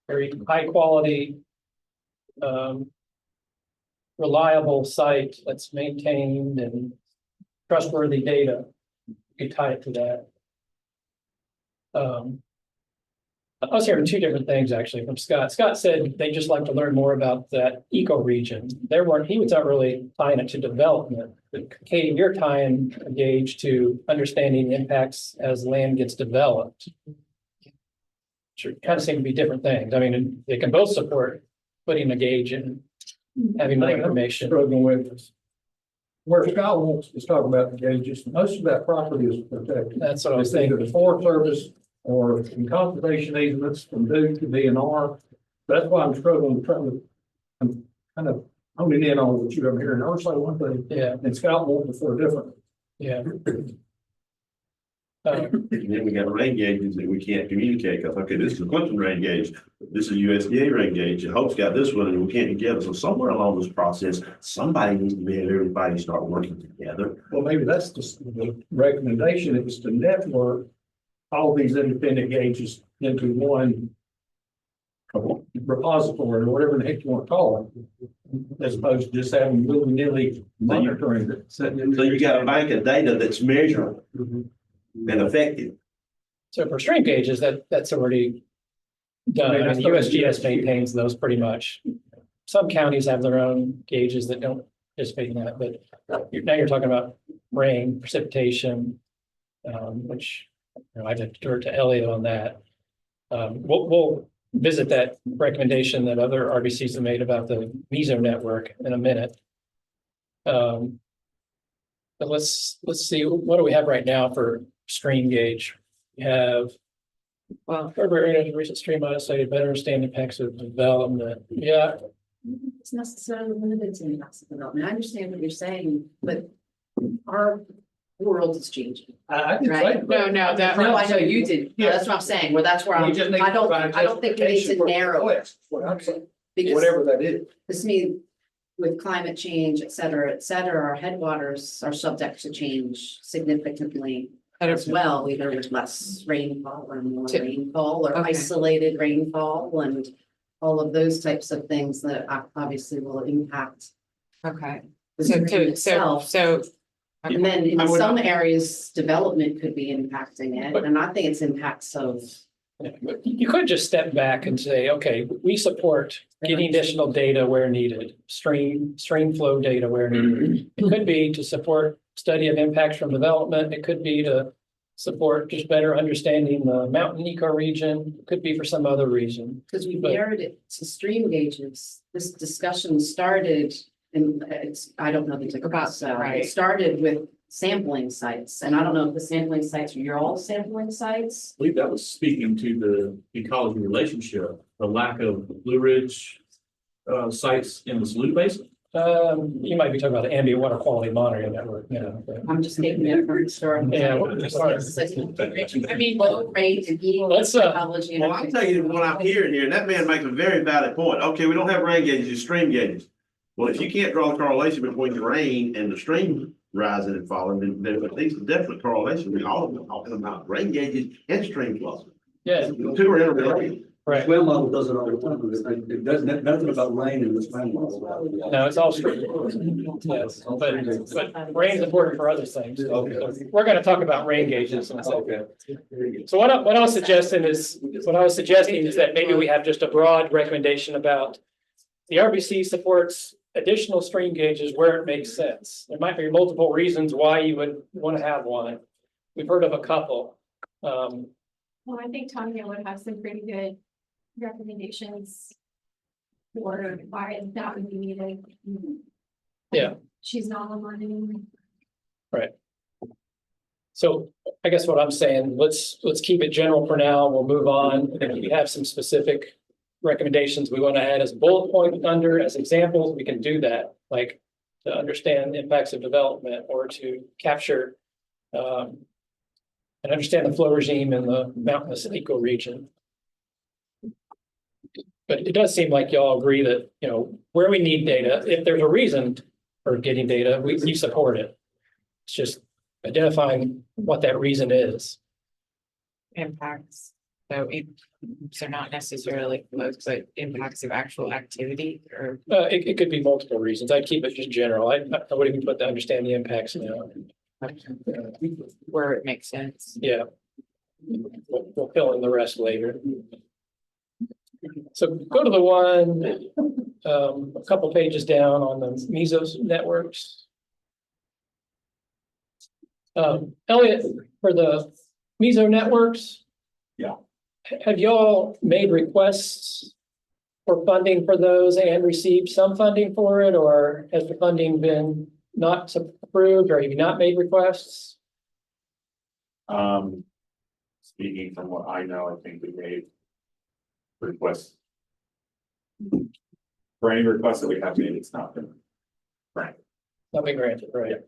very high quality, reliable site that's maintained and trustworthy data, you could tie it to that. I was hearing two different things actually from Scott. Scott said they just like to learn more about that ecoregion. He was not really tying it to development. But Katie, you're tying a gauge to understanding impacts as land gets developed. Sure, kind of seem to be different things. I mean, they can both support putting a gauge and having more information. Struggling with this. Where Scott wants to talk about the gauges, most of that property is protected. That's what I was It's either thinking. the Forest Service or in conservation easements from Duke to DNR. That's why I'm struggling, I'm kind of honing in on what you're hearing. I was like one thing, Yeah, and Scott wants it for a different. yeah. And then we got rain gauges that we can't communicate, because, okay, this is a Clemson rain gauge, this is USDA rain gauge, and Hope's got this one, and we can't together. So somewhere along this process, somebody needs to be able, everybody start working together. Well, maybe that's the recommendation, is to network all these independent gauges into one repository, or whatever the heck you want to call it, as opposed to just having willy-nilly monitoring it. So you got a bank of data that's measurable and effective. So for stream gauges, that's already done. I mean, USGS maintains those pretty much. Some counties have their own gauges that don't participate in that, but now you're talking about rain, precipitation, which I defer to Elliot on that. We'll visit that recommendation that other RBCs have made about the meso network in a minute. But let's see, what do we have right now for stream gauge? We have recent stream audit study, better understand impacts of development. Yeah, It's necessarily limited to impacts of development. I understand what you're saying, but our world is changing. I didn't Right. say. No, that. No, I know you did. Yeah. That's what I'm saying. Well, that's where We just need to I provide don't think we need justification to for the narrow it. request, is what I'm saying. Because Whatever that is. to me, with climate change, et cetera, our headwaters are subject to change significantly as well, either with less rainfall or more rainfall or Okay. isolated rainfall and all of those types of things that obviously will impact Okay. the stream itself. And then in I would- some areas, development could be impacting it, and I think it's impacts of. you could just step back and say, okay, we support getting additional data where needed, stream flow data where needed. It could be to support study of impacts from development. It could be to support just better understanding the mountain ecoregion. It could be for some other reason. Because we But- narrowed it to stream gauges. This discussion started, and I don't know the about, so right. it started with sampling sites. And I don't know if the sampling sites are your all sampling sites. I believe that was speaking to the ecology relationship, the lack of Blue Ridge sites in the Saluda Basin. You might be talking about the ambient water quality monitoring network, you know. but- I'm just taking it from historical. Yeah. I mean, low rate and heating. Let's, ecology. Well, I'll tell you what I'm hearing here, and that man makes a very valid point. Okay, we don't have rain gauges, just stream gauges. Well, if you can't draw a correlation between the rain and the stream rising and falling, then there's at least a definite correlation. We all have been talking about rain gauges and stream flow. Yeah, The two are interrelated. right. Swim model does it all the time. It doesn't, nothing about rain in the swim model. No, it's all stream. Yes, but rain's important for other things. So we're gonna talk about rain gauges in a second. So what I was suggesting is that maybe we have just a broad recommendation about the RBC supports additional stream gauges where it makes sense. There might be multiple reasons why you would want to have one. We've heard of a couple. Well, I think Tanya would have some pretty good recommendations for why that would be needed. Yeah. She's not online anymore. So I guess what I'm saying, let's keep it general for now. We'll move on. If we have some specific recommendations we want to add as bullet point under, as examples, we can do that. Like to understand impacts of development or to capture and understand the flow regime in the mountainous ecoregion. But it does seem like y'all agree that, you know, where we need data, if there's a reason for getting data, we support it. It's just identifying what that reason is. Impacts, so they're not necessarily flows, but impacts of actual activity or. It could be multiple reasons. I'd keep it just general. I wouldn't even put to understand the impacts now. Where it makes sense. Yeah. We'll fill in the rest later. So go to the one, a couple pages down on the Mesos networks. Elliot, for the Meso networks. Yeah. Have y'all made requests for funding for those and received some funding for it, or has the funding been not approved, or have you not made requests? Speaking from what I know, I think we made requests. For any requests that we have made, it's not been granted. Not been granted, right?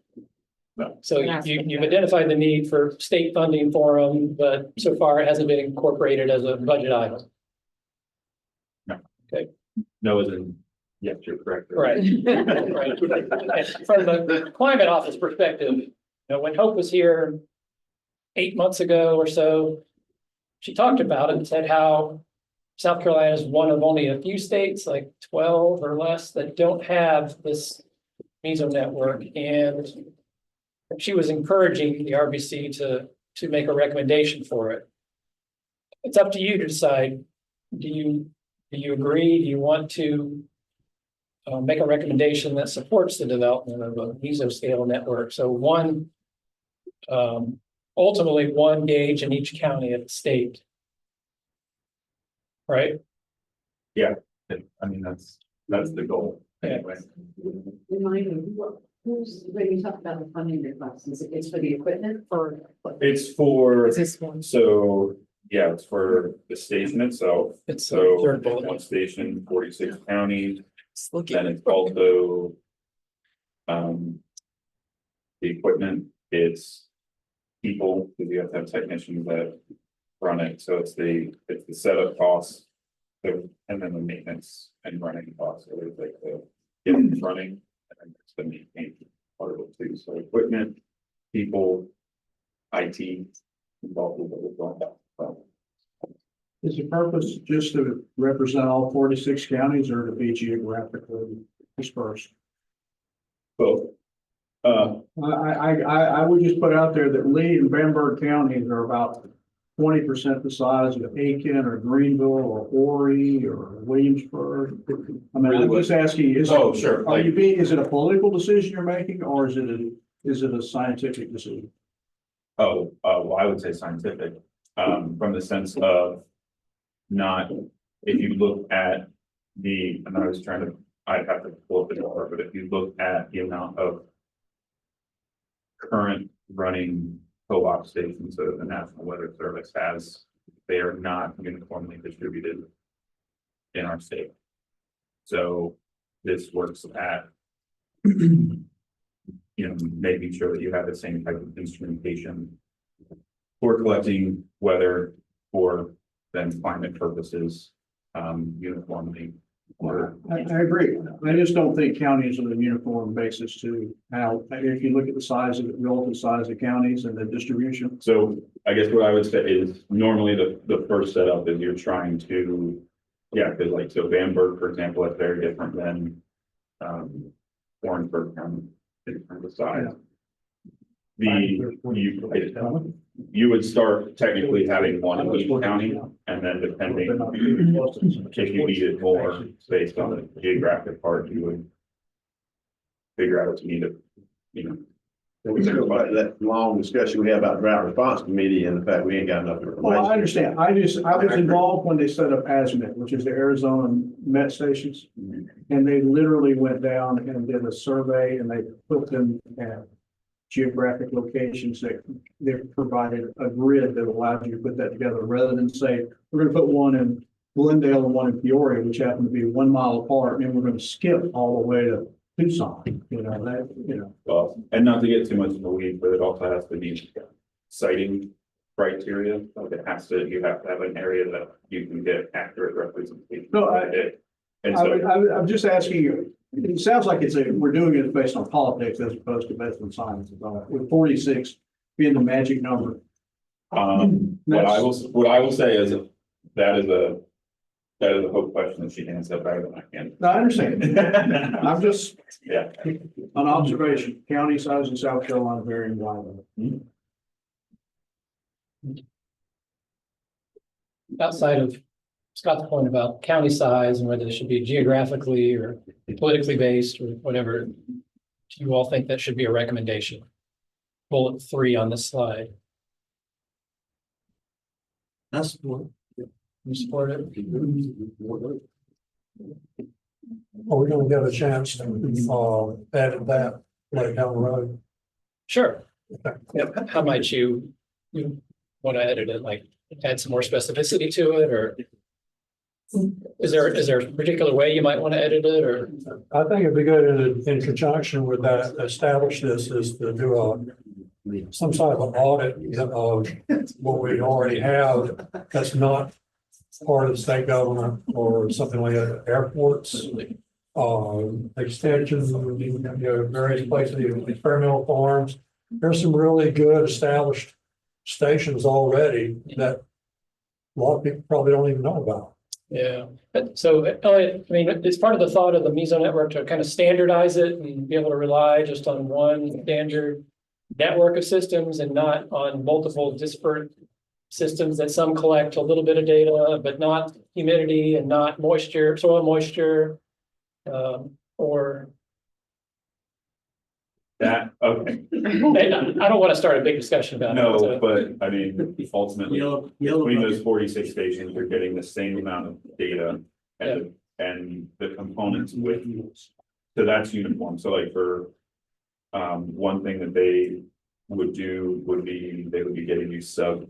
No. So you've identified the need for state funding for them, but so far it hasn't been incorporated as a budget item. No. Okay. No, as in, yes, you're correct. Right. Right. And from the climate office perspective, you know, when Hope was here 8 months ago or so, she talked about it and said how South Carolina is one of only a few states, like 12 or less, that don't have this meso network. And she was encouraging the RBC to make a recommendation for it. It's up to you to decide. Do you agree? Do you want to make a recommendation that supports the development of a mesoscale network? So one, ultimately one gauge in each county of the state. Right? Yeah, I mean, that's the goal anyway. Remind me, when you talk about the funding request, it's for the equipment or? It's for, This one. so, yeah, it's for the station itself. It's So third bullet. one station, 46 counties, then it's also the equipment, it's people, because you have to have technicians that run it, so it's the setup costs. And then the maintenance and running costs, so there's like the getting running, and then there's the maintain part of it too, so equipment, people, IT, involved with it as well. Is the purpose just to represent all 46 counties or to be geographically dispersed? Both. I would just put out there that Lee and Bamberg counties are about 20% the size of Aiken or Greenville or Horry or Williamsburg. I mean, I'm just asking, is it a political decision you're making, or is it a scientific decision? Well, I would say scientific, from the sense of not, if you look at and I was trying to, I'd have to pull up the number, but if you look at the amount of current running co-op stations that the National Weather Service has, they are not uniformly distributed in our state. So this works at, making sure that you have the same type of instrumentation for collecting weather for then climate purposes, uniformly. I agree. I just don't think counties are a uniform basis to how, if you look at the size of the relative size of counties and the distribution. So I guess what I would say is normally the first setup is you're trying to, because like, so Bamberg, for example, that's very different than Warrensburg County in terms of size. You would start technically having one in each county, and then depending if you needed more based on the geographic part, you would figure out what you need to, We talk about that long discussion we had about drought response committee and the fact we ain't got enough information. Well, I understand. I was involved when they set up ASMET, which is the Arizona Met Stations. And they literally went down and did a survey and they put them at geographic locations that they provided a grid that allowed you to put that together rather than say, we're going to put one in Glendale and one in Peoria, which happen to be 1 mile apart, and we're going to skip all the way to Tucson, Well, and not to get too much in the weed, but it also has to be siting criteria. Like you have to have an area that you can get accurate representation. No, And so, I'm just asking you, it sounds like we're doing it based on politics as opposed to based on science. With 46 being the magic number. what I will say is that is a hope question that she can answer better than I can. No, I understand. I'm just, Yeah. an observation, county size in South Carolina varying widely. Outside of Scott's point about county size and whether it should be geographically or politically based or whatever, do you all think that should be a recommendation? Bullet 3 on this slide. That's what. You support it? Are we gonna get a chance to, edit that later down the road? Sure. Yep. How might you want to edit it? Like add some more specificity to it, or is there a particular way you might want to edit it, or? I think it'd be good in conjunction with that, establish this is to do some sort of an audit of what we already have that's not part of the state government or something like that, airports, extensions, various places, experimental farms. There's some really good established stations already that a lot of people probably don't even know about. Yeah, but so, Elliot, I mean, it's part of the thought of the meso network to kind of standardize it and be able to rely just on one standard network of systems and not on multiple disparate systems that some collect a little bit of data, but not humidity and not moisture, soil moisture, or. That, okay. I don't want to start a big discussion about it. No, but I mean, ultimately, Yellow between bucket. those 46 stations, you're getting the same amount of data and the components with. So that's uniform. So like for one thing that they would do would be they would be getting you sub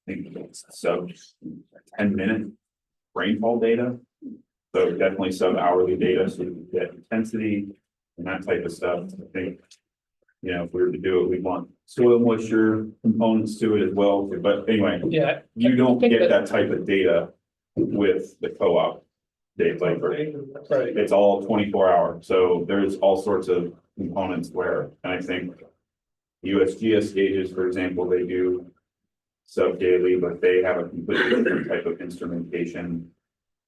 10-minute rainfall data. So definitely sub hourly data, so you get intensity and that type of stuff. I think, if we were to do it, we want soil moisture components to it as well. But anyway, yeah, you don't get that type of data with the co-op data. Like it's all 24-hour. So there's all sorts of components where, and I think USGS gauges, for example, they do sub-daily, but they have a completely different type of instrumentation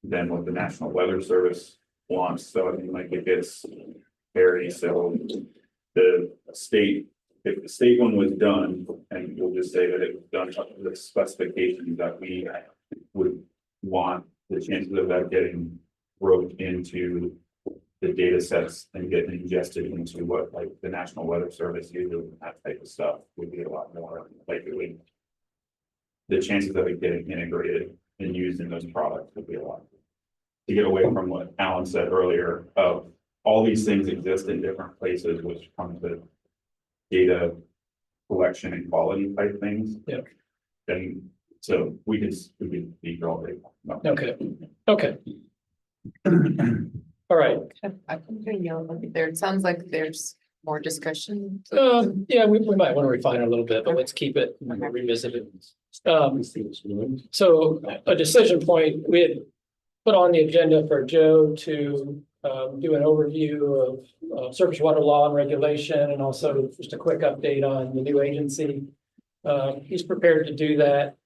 than what the National Weather Service wants. So I mean, like it gets very, so the state, if the state one was done, and we'll just say that it was done up to the specifications that we would want, the chances of that getting roped into the data sets and getting ingested into what like the National Weather Service uses and that type of stuff would be a lot more likely. The chances of it getting integrated and used in those products would be a lot. To get away from what Alan said earlier of all these things exist in different places, which comes with data collection and quality type things. Yeah. Then so we could be all day. No. Okay. All right. I can hear you there. It sounds like there's more discussion. Yeah, we might want to refine it a little bit, but let's keep it and revisit it. So a decision point, we had put on the agenda for Joe to do an overview of surface water law and regulation, and also just a quick update on the new agency. He's prepared to do that.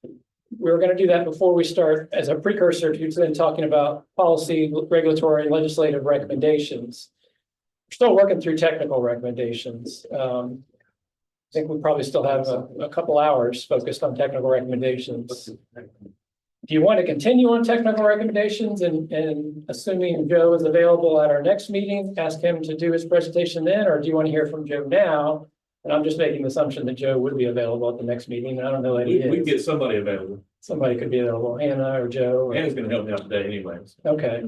We were going to do that before we start as a precursor to then talking about policy, regulatory, and legislative recommendations. We're still working through technical recommendations. I think we probably still have a couple hours focused on technical recommendations. if you want to continue on technical recommendations and assuming Joe is available at our next meeting, ask him to do his presentation then, or do you want to hear from Joe now? And I'm just making the assumption that Joe would be available at the next meeting. And I don't know that he We can is. get somebody available. Somebody could be available, Hannah or Joe. or- Hannah's gonna help me out today anyways. Okay.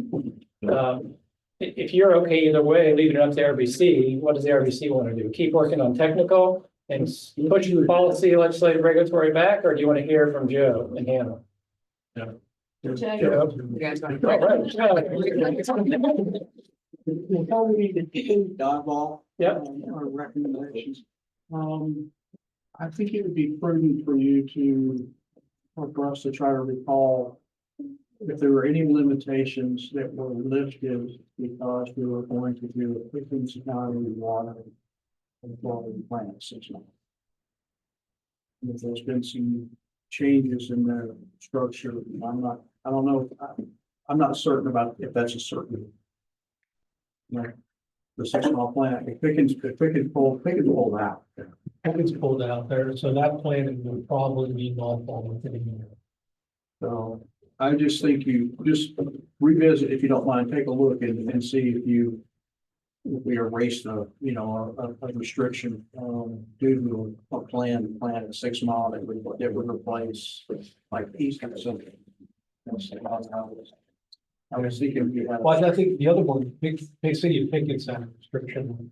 If you're okay either way, leaving it up to RBC, what does the RBC want to do? Keep working on technical and push the policy, legislative, regulatory back, or do you want to hear from Joe and Hannah? Joe. Joe? You guys want All to- right. Before we need to dive off. Yep. Our recommendations. I think it would be prudent for you to, or for us to try to recall if there were any limitations that were lifted because we were going to do a Pickens County water and quality plant system. If there's been some changes in the structure, I don't know, I'm not certain about if that's a certain. Like, the 6 mile plant, if Pickens pulled out. Pickens pulled out there, so that plan would probably be non-fall within a year. So I just think you just revisit, if you don't mind, take a look and see if we erased a restriction, due to a plan at 6 mile that would replace like east and something. I was thinking if you had. Well, I think the other one, big city of Pickens had a restriction.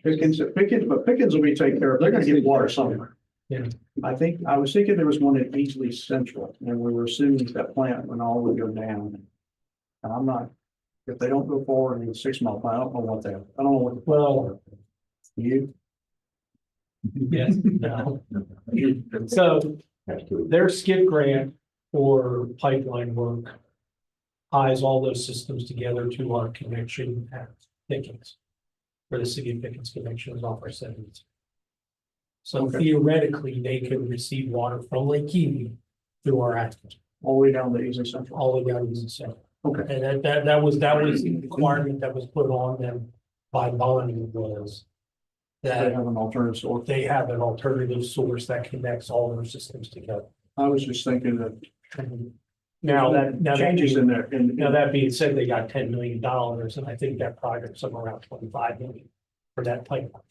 Pickens will be taken care of. They're gonna get water somewhere. Yeah. I was thinking there was one at Easley Central, and we were assuming that plant when all would go down. And I'm not, if they don't go forward in the 6 mile plant, I don't know what they, I don't know what. Well. You? Yes, no. So their skip grant for pipeline work ties all those systems together to our connection at Pickens. For the city of Pickens connection is off our settings. So theoretically, they could receive water from Lake Erie through our access. All the way down to Easley Central. All the way down to the center. Okay. And that was the requirement that was put on them by bonding was. They That have an alternative source. they have an alternative source that connects all their systems together. I was just thinking that. Now that Changes in there, Now, that being said, they got $10 million, and I think that project somewhere around 25 million for that pipeline.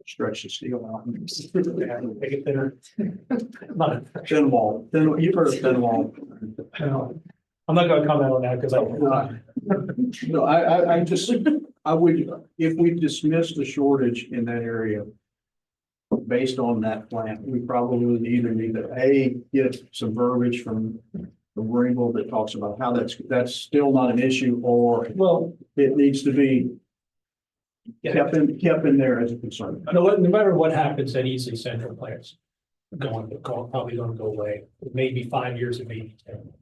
stretch the steel out. Make it thinner. Not- Thin wall, you've heard of thin wall. No, I'm not gonna comment on that because No, I would, if we dismiss the shortage in that area. Based on that plant, we probably would either need to, get some verbiage from Greenville that talks about how that's still not an issue, or well, it needs to be kept in there as a concern. no matter what happens at Easley Central plants, probably gonna go away. Maybe 5 years, it may be 10.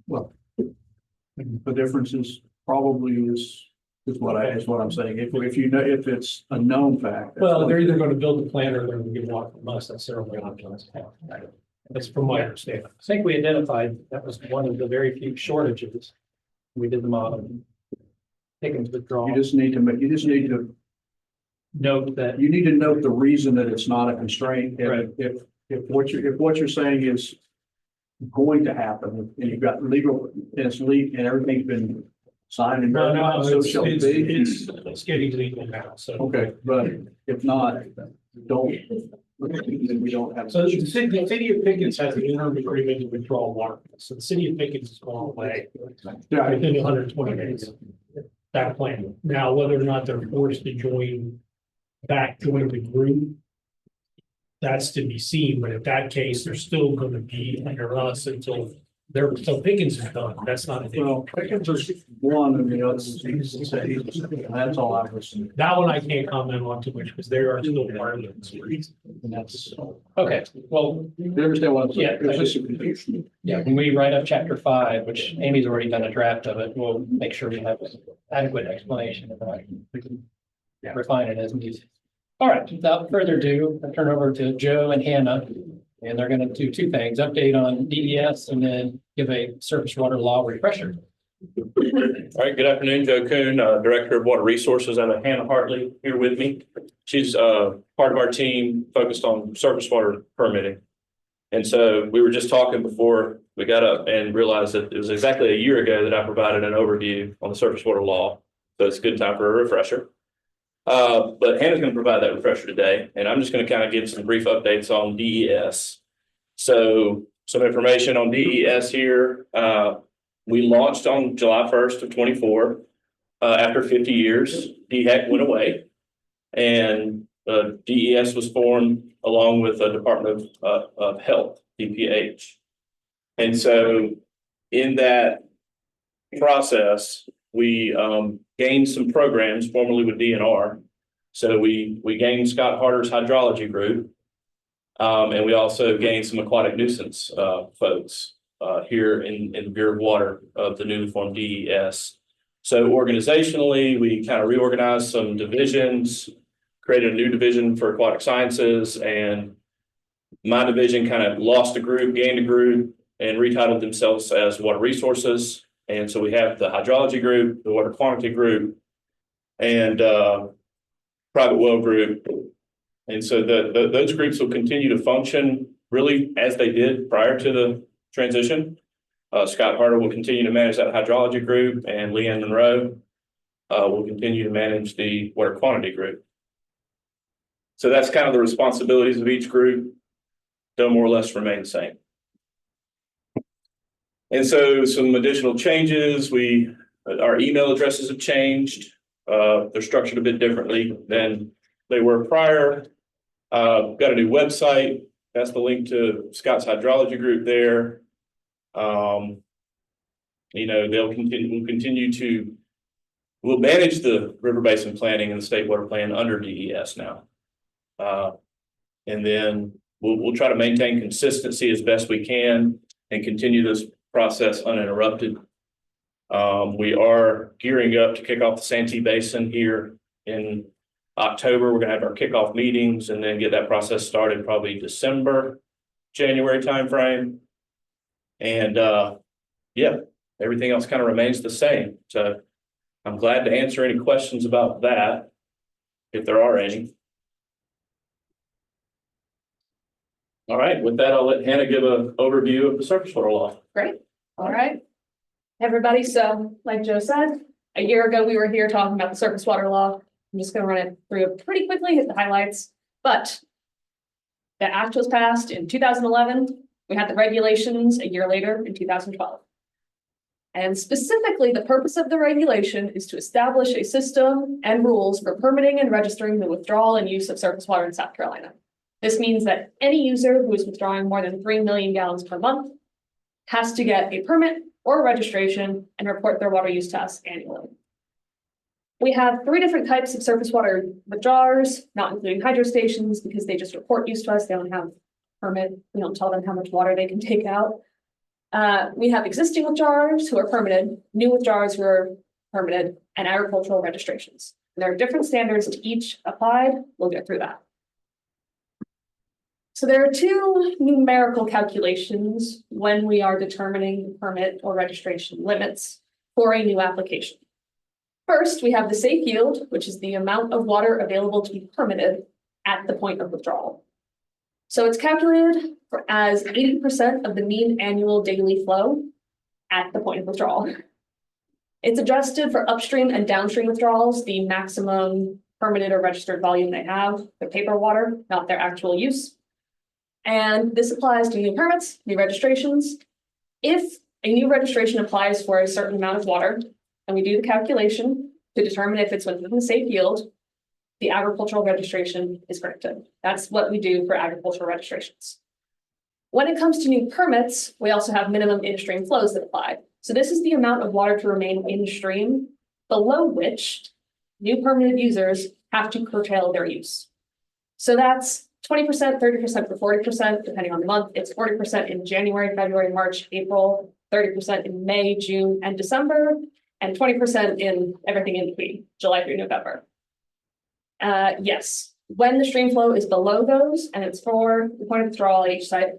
Well, the difference is probably is what I'm saying. If you know, if it's a known fact. Well, they're either gonna build a plant or they're gonna get water from us. That's their only option. That's from my understanding. I think we identified that was one of the very few shortages. We did the model. Pickens withdrawal. You just need to Note that. you need to note the reason that it's not a constraint. Right. If what you're saying is going to happen, and you've got legal, and it's and everything's been signed and. No, so shall it be. it's getting legal now, so. Okay, but if not, don't, then we don't have. So the city of Pickens has an interim agreement to withdraw water. So the city of Pickens is going away. Yeah. Within 120 days. That plan. Now, whether or not they're forced to join the group. That's to be seen, but in that case, they're still gonna be under us until Pickens is done. That's not a Well, deal. Pickens is one and the other is and that's all I was. That one I can't comment on too much because there are still part of it. And that's. Okay, well, You understand what I'm saying? Yeah, I It's just a confusion. yeah, when we write up chapter 5, which Amy's already done a draft of it, we'll make sure we have adequate explanation of that. We can refine it as needed. All right, without further ado, I turn over to Joe and Hannah, and they're gonna do two things, update on DES and then give a surface water law refresher. All right, good afternoon, Joe Kuhn, Director of Water Resources, and Hannah Hartley here with me. She's part of our team focused on surface water permitting. And so we were just talking before we got up and realized that it was exactly a year ago that I provided an overview on the surface water law. So it's a good time for a refresher. But Hannah's going to provide that refresher today, and I'm just going to kind of give some brief updates on DES. So some information on DES here. We launched on July 1st of 24. After 50 years, DHEC went away, and DES was formed along with the Department of Health, DPH. And so in that process, we gained some programs formerly with DNR. So we gained Scott Harder's hydrology group, and we also gained some aquatic nuisance folks here in the Bureau of Water of the newly formed DES. So organizationally, we kind of reorganized some divisions, created a new division for aquatic sciences, and my division kind of lost a group, gained a group, and retitled themselves as water resources. And so we have the hydrology group, the water quantity group, and private well group. And so those groups will continue to function really as they did prior to the transition. Scott Harder will continue to manage that hydrology group, and Leanne Monroe will continue to manage the water quantity group. So that's kind of the responsibilities of each group. They'll more or less remain the same. And so some additional changes, our email addresses have changed. They're structured a bit differently than they were prior. Got a new website. That's the link to Scott's hydrology group there. We'll manage the river basin planning and the state water plan under DES now. And then we'll try to maintain consistency as best we can and continue this process uninterrupted. We are gearing up to kick off the Santee Basin here in October. We're going to have our kickoff meetings and then get that process started probably December, January timeframe. And yeah, everything else kind of remains the same. So I'm glad to answer any questions about that, if there are any. All right, with that, I'll let Hannah give an overview of the surface water law. Great. All right. Everybody, so like Joe said, a year ago, we were here talking about the surface water law. I'm just going to run it through pretty quickly, hit the highlights. But the act was passed in 2011. We had the regulations a year later in 2012. And specifically, the purpose of the regulation is to establish a system and rules for permitting and registering the withdrawal and use of surface water in South Carolina. This means that any user who is withdrawing more than 3 million gallons per month has to get a permit or registration and report their water use to us annually. We have 3 different types of surface water withdrawers, not including hydro stations, because they just report use to us. They don't have permit. We don't tell them how much water they can take out. We have existing withdrawers who are permitted, new withdrawers who are permitted, and agricultural registrations. There are different standards to each applied. We'll get through that. So there are 2 numerical calculations when we are determining permit or registration limits for a new application. First, we have the safe yield, which is the amount of water available to be permitted at the point of withdrawal. So it's calculated as 80% of the mean annual daily flow at the point of withdrawal. It's adjusted for upstream and downstream withdrawals, the maximum permitted or registered volume they have, their paper water, not their actual use. And this applies to new permits, new registrations. If a new registration applies for a certain amount of water, and we do the calculation to determine if it's within the safe yield, the agricultural registration is granted. That's what we do for agricultural registrations. When it comes to new permits, we also have minimum in-stream flows that apply. So this is the amount of water to remain in stream, below which new permitted users have to curtail their use. So that's 20%, 30% for 40%, depending on the month. It's 40% in January, February, March, April, 30% in May, June, and December, and 20% in everything in between, July through November. Yes, when the stream flow is below those, and it's for the point of withdrawal at each site,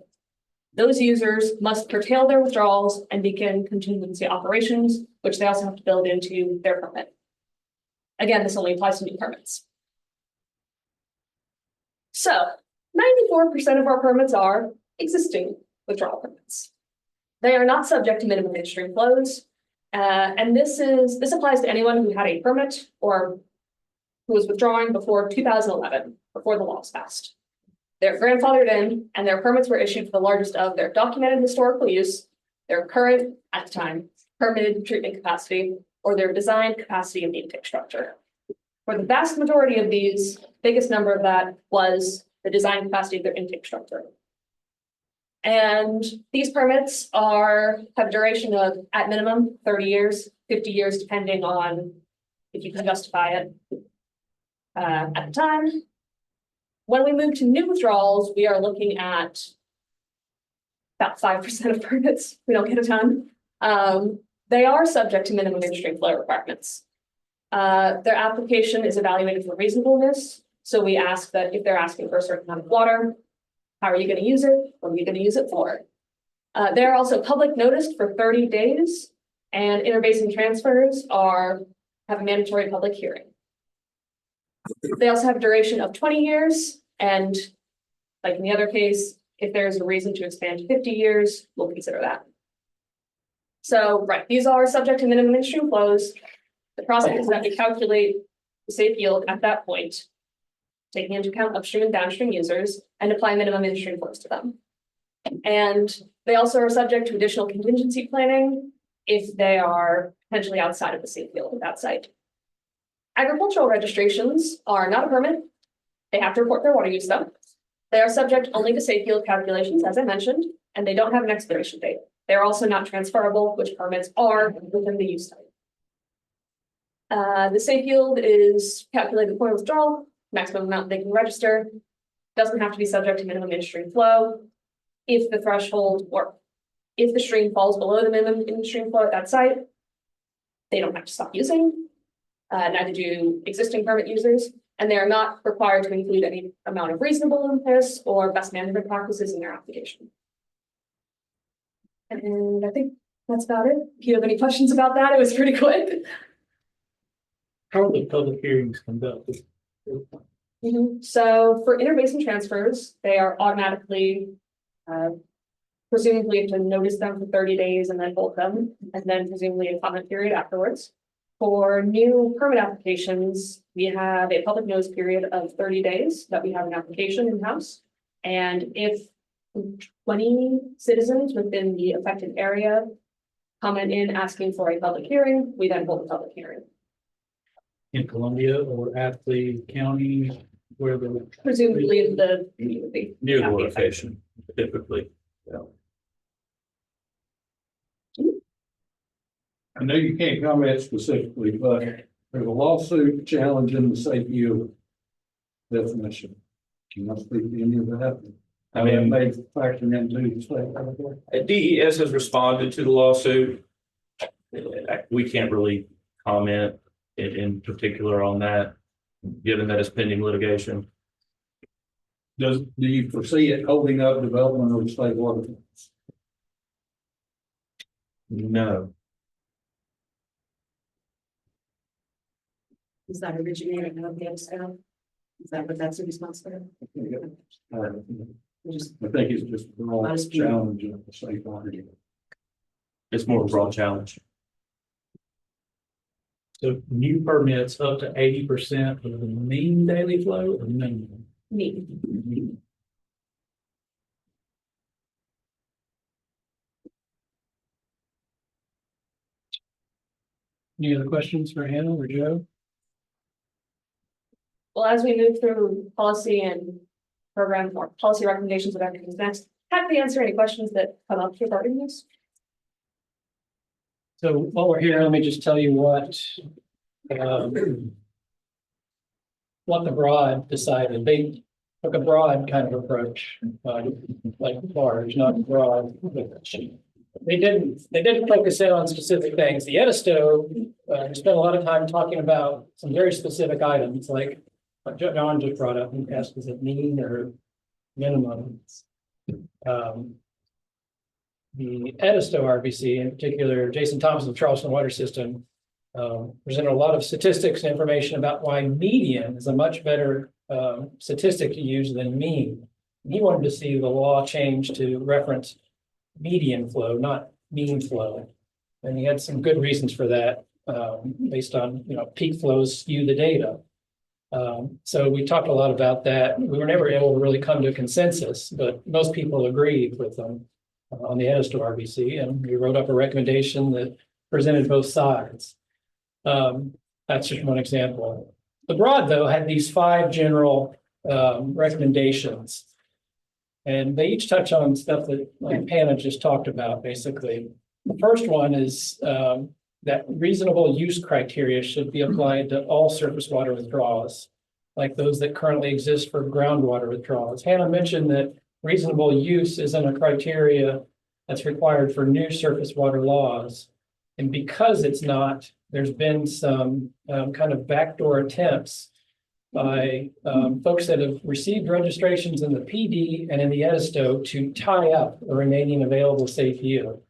those users must curtail their withdrawals and begin contingency operations, which they also have to build into their permit. Again, this only applies to new permits. So 94% of our permits are existing withdrawal permits. They are not subject to minimum midstream flows. And this applies to anyone who had a permit or who was withdrawing before 2011, before the law was passed. They're grandfathered in, and their permits were issued for the largest of their documented historical use, their current, at the time, permitted treatment capacity, or their design capacity of the intake structure. For the vast majority of these, biggest number of that was the design capacity of their intake structure. And these permits have a duration of, at minimum, 30 years, 50 years, depending on if you can justify it. At the time, when we move to new withdrawals, we are looking at about 5% of permits. We don't get a ton. They are subject to minimum midstream flow requirements. Their application is evaluated for reasonableness. So we ask that if they're asking for a certain amount of water, how are you going to use it? What are you going to use it for? They're also public noticed for 30 days, and interbasin transfers have a mandatory public hearing. They also have a duration of 20 years, and like in the other case, if there's a reason to expand to 50 years, we'll consider that. So, right, these are subject to minimum midstream flows. The process is that we calculate the safe yield at that point, taking into account upstream and downstream users, and apply minimum midstream flows to them. And they also are subject to additional contingency planning if they are potentially outside of the safe yield of that site. Agricultural registrations are not a permit. They have to report their water use though. They are subject only to safe yield calculations, as I mentioned, and they don't have an expiration date. They're also not transferable, which permits are within the use type. The safe yield is calculated for withdrawal, maximum amount they can register, doesn't have to be subject to minimum in-stream flow. If the threshold or if the stream falls below the minimum in-stream flow at that site, they don't have to stop using. Neither do existing permit users, and they are not required to include any amount of reasonableness or best management practices in their application. And I think that's about it. If you have any questions about that, it was pretty quick. How are the public hearings conducted? So for interbasin transfers, they are automatically presumably to notice them for 30 days and then hold them, and then presumably a comment period afterwards. For new permit applications, we have a public notice period of 30 days that we have an application in-house. And if 20 citizens within the affected area comment in asking for a public hearing, we then hold a public hearing. In Columbia or at the county where the. Presumably in the community. Near the location, typically. I know you can't comment specifically, but there's a lawsuit challenging the safe yield definition. Can you speak to any of that? I mean, may factor into the state. DES has responded to the lawsuit. We can't really comment in particular on that, given that it's pending litigation. Do you foresee it holding up development of state water? No. Is that originating out of the other? Is that what that's a response for? I think it's just a broad challenge of the state water. It's more of a broad challenge. So new permits up to 80% of the mean daily flow or minimum? Mean. Any other questions for Hannah or Joe? Well, as we move through policy and program or policy recommendations of activities next, happy to answer any questions that come up regarding this. So while we're here, let me just tell you what the broad decided. They took a broad kind of approach, like large, not broad. They didn't focus in on specific things. The Edisto spent a lot of time talking about some very specific items, like what John just brought up and asked, is it mean or minimum? The Edisto RBC, in particular, Jason Thompson of Charleston Water System, presented a lot of statistics and information about why median is a much better statistic to use than mean. He wanted to see the law change to reference median flow, not mean flow. And he had some good reasons for that, based on, peak flows skew the data. So we talked a lot about that. We were never able to really come to a consensus, but most people agreed with them on the Edisto RBC, and we wrote up a recommendation that presented both sides. That's just one example. The broad, though, had these 5 general recommendations. And they each touch on stuff that like Hannah just talked about, basically. The first one is that reasonable use criteria should be applied to all surface water withdrawals, like those that currently exist for groundwater withdrawals. Hannah mentioned that reasonable use isn't a criteria that's required for new surface water laws. And because it's not, there's been some kind of backdoor attempts by folks that have received registrations in the PD and in the Edisto to tie up the remaining available safe yield.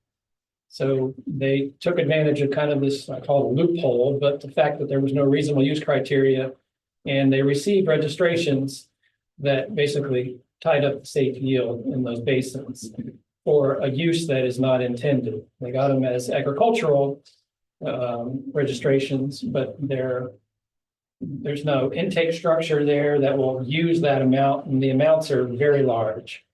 So they took advantage of kind of this, I call it a loophole, but the fact that there was no reasonable use criteria, and they received registrations that basically tied up the safe yield in those basins for a use that is not intended. They got them as agricultural registrations, but there's no intake structure there that will use that amount, and the amounts are very large.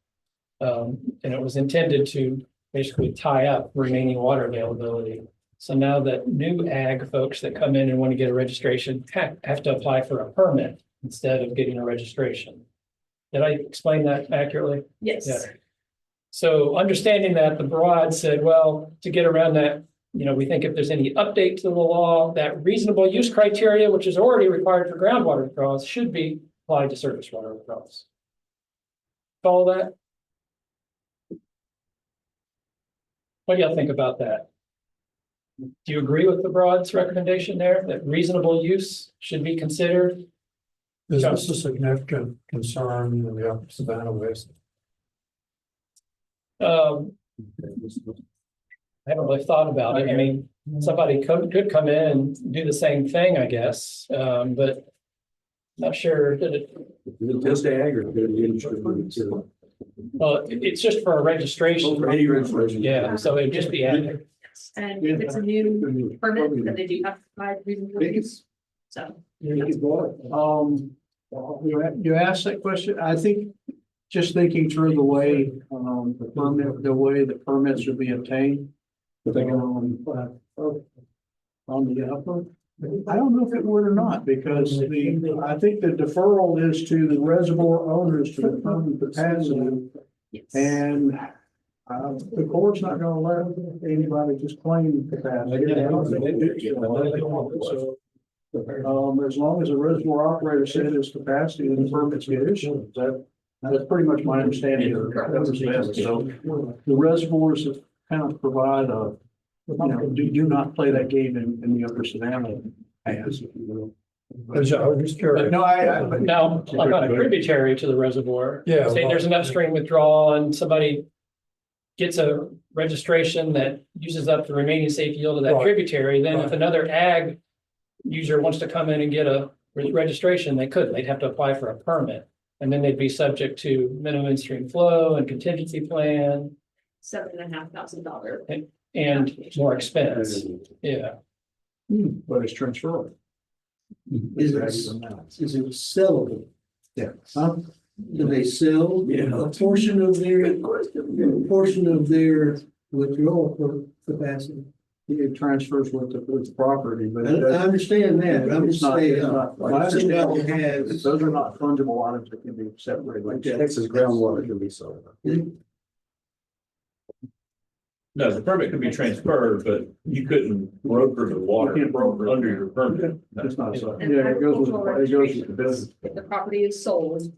And it was intended to basically tie up remaining water availability. So now that new ag folks that come in and want to get a registration have to apply for a permit instead of getting a registration. Did I explain that accurately? Yes. Yeah. So understanding that, the broad said, well, to get around that, we think if there's any update to the law, that reasonable use criteria, which is already required for groundwater withdrawals, should be applied to surface water withdrawals. Follow that? What do y'all think about that? Do you agree with the broad's recommendation there, that reasonable use should be considered? Is this a significant concern in the upper Savannah Basin? I haven't really thought about it. I mean, somebody could come in and do the same thing, I guess, but not sure that it. Just ag or could it be industry? Well, it's just for a registration. For any registration. Yeah, so it'd just be ag. And if it's a new permit, then they do have to provide reasonable use. So. You asked that question. I think just thinking through the way, the way the permits should be obtained. On the upper, I don't know if it would or not, because I think the deferral is to the reservoir owners to determine capacity. And the court's not gonna let anybody just claim capacity. So, as long as the reservoir operator said his capacity, then the permits get issued. That's pretty much my understanding of it. So the reservoirs that kind of provide do not play that game in the upper Savannah as, if you will. Just curious. No, but now, like on a tributary to the reservoir. Yeah. Say there's an upstream withdrawal and somebody gets a registration that uses up the remaining safe yield of that Right. tributary, then if another ag user wants to come in and get a registration, they couldn't. They'd have to apply for a permit. And then they'd be subject to minimum in-stream flow and contingency plan $7,500. and more expense. Yeah. But it's transferable. Is it sellable? Yeah. Do they sell a portion of their withdrawal capacity? It transfers with the property, but. I understand that, but I'm just saying. My understanding has, those are not fungible items that can be separated. Like Texas groundwater can be sold. No, the permit could be transferred, but you couldn't broker the water You can't broker. under your permit. That's not so. And Yeah, it goes with the business. If the property is sold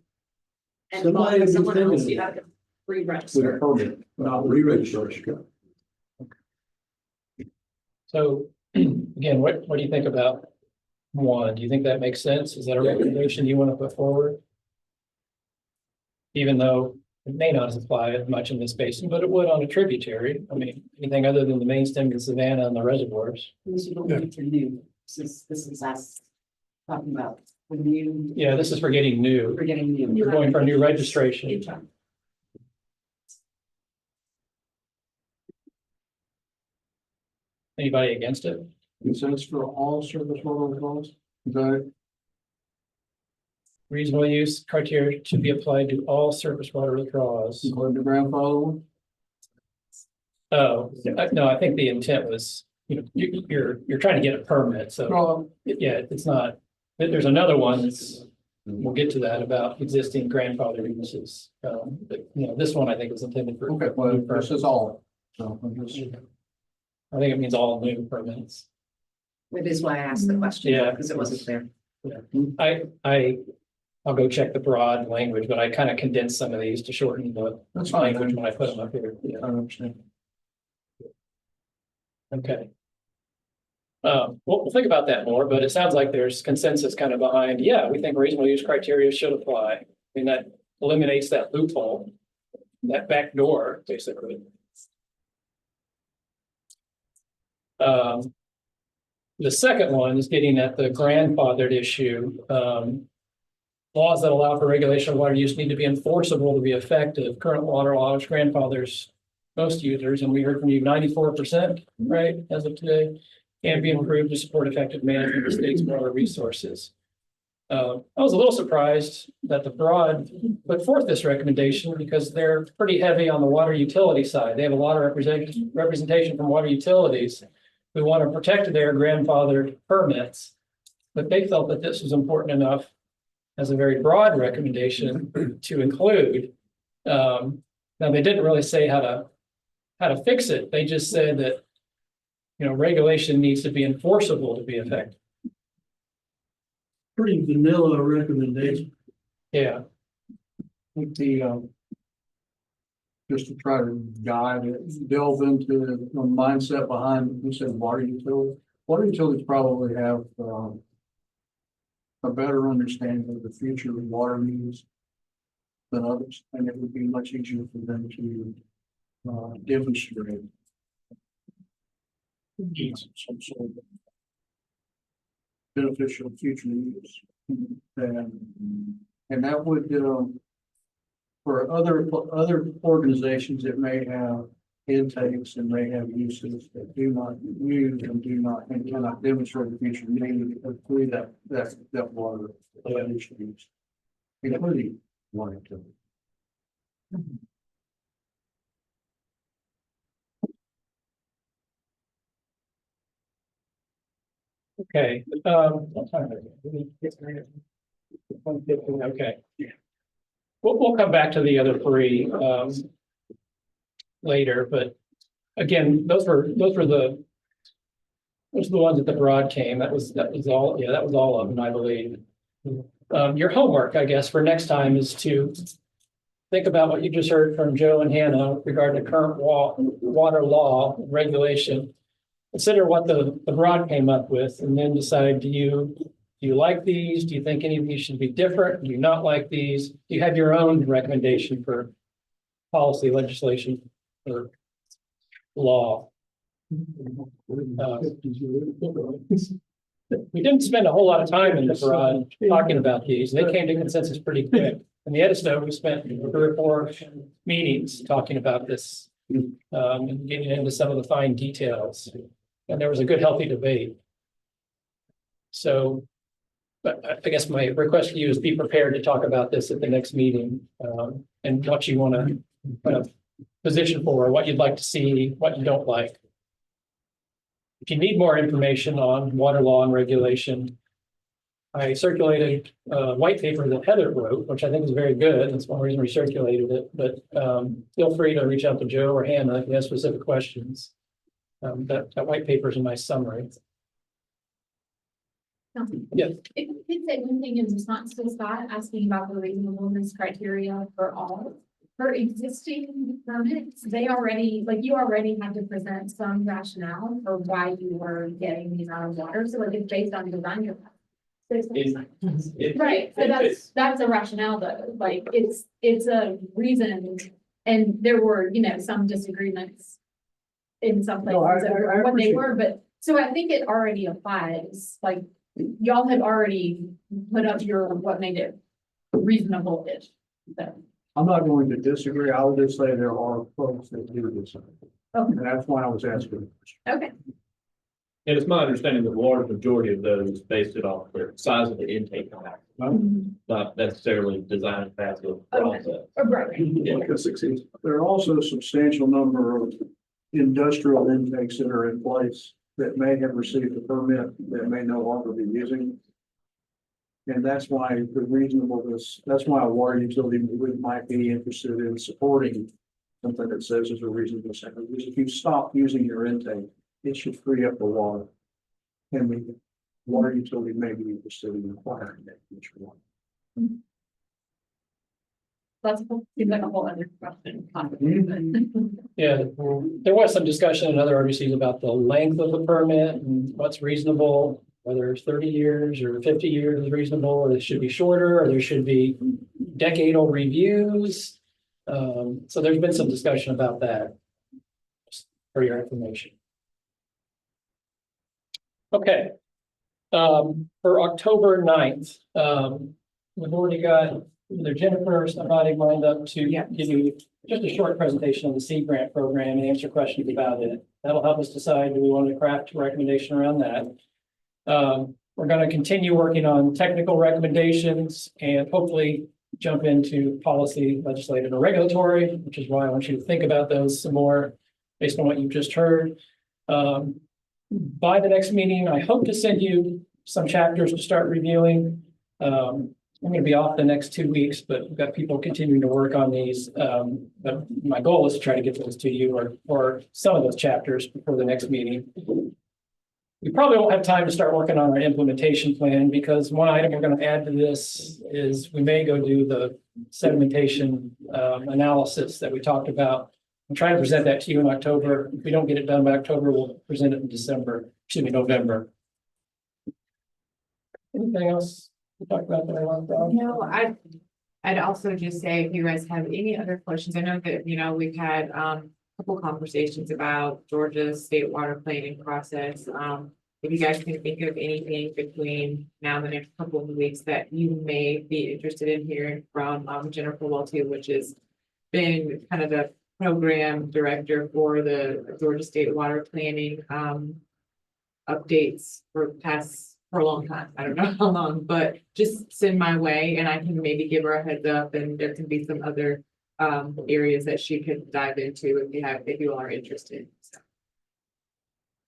and Somebody bought by would someone think else, of you it. have to With a re-register. permit, not re-registration. So again, what do you think about one? Do you think that makes sense? Is that a recommendation you want to put forward? Even though it may not apply as much in this basin, but it would on a tributary. I mean, anything other than the main stem of Savannah and the reservoirs. This is what we need to do. This is us talking about Yeah, this is for getting new. We're getting new. You're going for a new registration. Anybody against it? Consensus for all surface water withdrawals? Is that it? Reasonable use criteria to be applied to all surface water withdrawals. Include the grandfather one? Oh, no, I think the intent was, you're trying to get a permit, so, No, yeah, it's not. There's another one that's, we'll get to that about existing grandfather uses. But, this one I think is intended for. okay, well, this is all. So I'm just. I think it means all new permits. It is why I asked the question. Yeah. Because it wasn't clear. I'll go check the broad language, but I kind of condensed some of these to shorten the That's fine. language when I put them up here. Yeah. I understand. Okay. We'll think about that more, but it sounds like there's consensus kind of behind, yeah, we think reasonable use criteria should apply. I mean, that eliminates that loophole, that back door, basically. The second one is getting at the grandfathered issue. Laws that allow for regulation of water use need to be enforceable to be effective. Current water laws grandfathers most users, and we heard from you 94%, right, as of today, can be improved to support effective management of the state's water resources. I was a little surprised that the broad put forth this recommendation because they're pretty heavy on the water utility side. They have a lot of representation from water utilities who want to protect their grandfathered permits. But they felt that this was important enough as a very broad recommendation to include. Now, they didn't really say how to fix it. They just said that, regulation needs to be enforceable to be effective. Pretty vanilla recommendation. Yeah. I think just to try to guide it, delve into the mindset behind, you said water utilities. Water utilities probably have a better understanding of the future of water use than others, and it would be much easier for them to demonstrate some sort of beneficial future use. And that would, for other organizations that may have intakes and may have uses that do not use and cannot demonstrate the future need, include that water use, including water utility. Okay. What time is it? Okay. We'll come back to the other three later, but again, those were the ones that the broad came. That was all. Yeah, that was all of them, I believe. Your homework, I guess, for next time is to think about what you just heard from Joe and Hannah regarding the current water law regulation. Consider what the broad came up with, and then decide: do you like these? Do you think any of these should be different? Do you not like these? Do you have your own recommendation for policy, legislation, or law? We didn't spend a whole lot of time in the broad talking about these. They came to consensus pretty quick. In the Edisto, we spent 3 or 4 meetings talking about this and getting into some of the fine details. And there was a good, healthy debate. So, but I guess my request to you is be prepared to talk about this at the next meeting and what you want to kind of position for, what you'd like to see, what you don't like. If you need more information on water law and regulation, I circulated a white paper that Heather wrote, which I think is very good. That's one reason we circulated it. But feel free to reach out to Joe or Hannah if you have specific questions. That white paper is a nice summary. Yeah. If we could say one thing in response to Scott asking about the reasonableness criteria for all. For existing permits, you already have to present some rationale for why you were getting the amount of water. So like it's based on design. Right, so that's a rationale though, like it's a reason, and there were, some disagreements in some places over what they were, but so I think it already applies, like y'all have already put up your, what made it reasonable-ish. So, I'm not going to disagree. I would just say there are folks that do this. And that's why I was asking. okay, And it's my understanding that the large majority of those based it off the size of the intake pipe, not necessarily designed as a process. right. There are also a substantial number of industrial intakes that are in place that may have received a permit that may no longer be using. And that's why the reasonableness, that's why a water utility might be interested in supporting something that says there's a reasonable center. Because if you stop using your intake, it should free up the water. And the water utility may be interested in acquiring that future water. That's, seems like a whole other question. Yeah, there was some discussion in other RBCs about the length of the permit and what's reasonable, whether it's 30 years or 50 years is reasonable, or it should be shorter, or there should be decadal reviews. So there's been some discussion about that. Just for your information. Okay. For October 9th, we've already got either Jennifer or somebody lined up to give you just a short presentation of the seed grant program and answer questions about it. That'll help us decide, do we want to craft a recommendation around that? We're going to continue working on technical recommendations and hopefully jump into policy, legislative, or regulatory, which is why I want you to think about those some more based on what you've just heard. By the next meeting, I hope to send you some chapters to start reviewing. I'm going to be off the next 2 weeks, but we've got people continuing to work on these. But my goal is to try to get those to you or some of those chapters before the next meeting. We probably won't have time to start working on our implementation plan because one item we're going to add to this is we may go do the sedimentation analysis that we talked about. I'm trying to present that to you in October. If we don't get it done by October, we'll present it in November. Anything else to talk about that I want to? No, I'd also just say, if you guys have any other questions, I know that, we've had, couple conversations about Georgia's state water planning process. If you guys can think of anything between now and the next couple of weeks that you may be interested in hearing from, Jennifer Welty, which has been kind of the program director for the Georgia State Water Planning, updates for a long time. I don't know how long, but just send my way and I can maybe give her a heads up, and there can be some other areas that she could dive into if you are interested. So.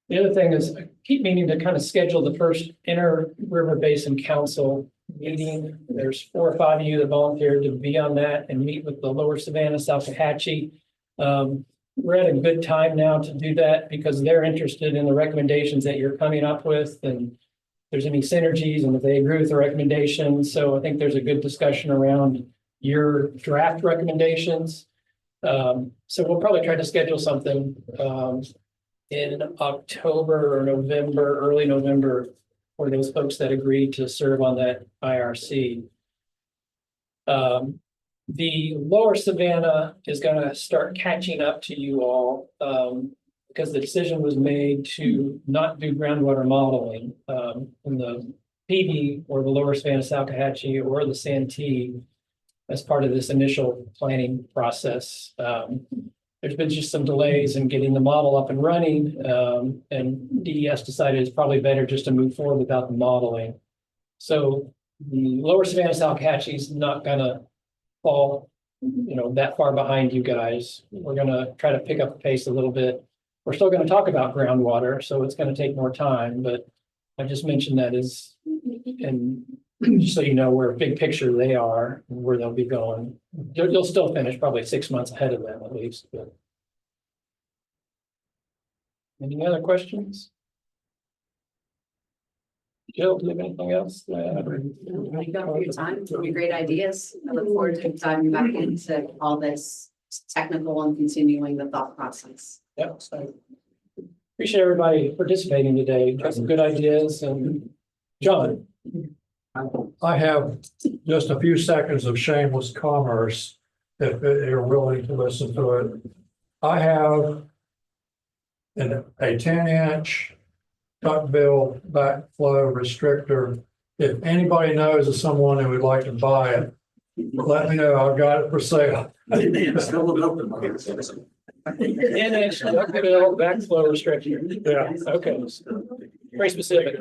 The other thing is I keep meaning to kind of schedule the first Inter-River Basin Council meeting. There's 4 or 5 of you that volunteered to be on that and meet with the Lower Savannah, Salkehatchie. We're at a good time now to do that because they're interested in the recommendations that you're coming up with, and if there's any synergies and if they agree with the recommendations. So I think there's a good discussion around your draft recommendations. So we'll probably try to schedule something in October or November, early November, for those folks that agreed to serve on that IRC. The Lower Savannah is going to start catching up to you all because the decision was made to not do groundwater modeling in the PD or the Lower Savannah, Salkehatchie, or the Santee as part of this initial planning process. There's been just some delays in getting the model up and running, and DES decided it's probably better just to move forward without the modeling. So the Lower Savannah, Salkehatchie is not going to fall, that far behind you guys. We're going to try to pick up the pace a little bit. We're still going to talk about groundwater, so it's going to take more time, but I just mentioned that and just so you know where big picture they are and where they'll be going. You'll still finish probably 6 months ahead of them at least. But. Any other questions? Jill, do you have anything else? Thank you for your time. Some great ideas. I look forward to diving back into all this technical and continuing the thought process. Yep. So appreciate everybody participating today. Got some good ideas. And John. I have just a few seconds of shameless commerce if you're willing to listen to it. I have a 10-inch duckbill backflow restrictor. If anybody knows of someone who would like to buy it, let me know. I've got it for sale. Duckbill backflow restriction. Yeah, okay. Very specific.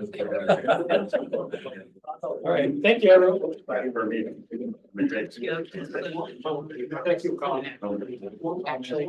All right, thank you, everyone. Thank you for meeting. Thank you for calling. Actually.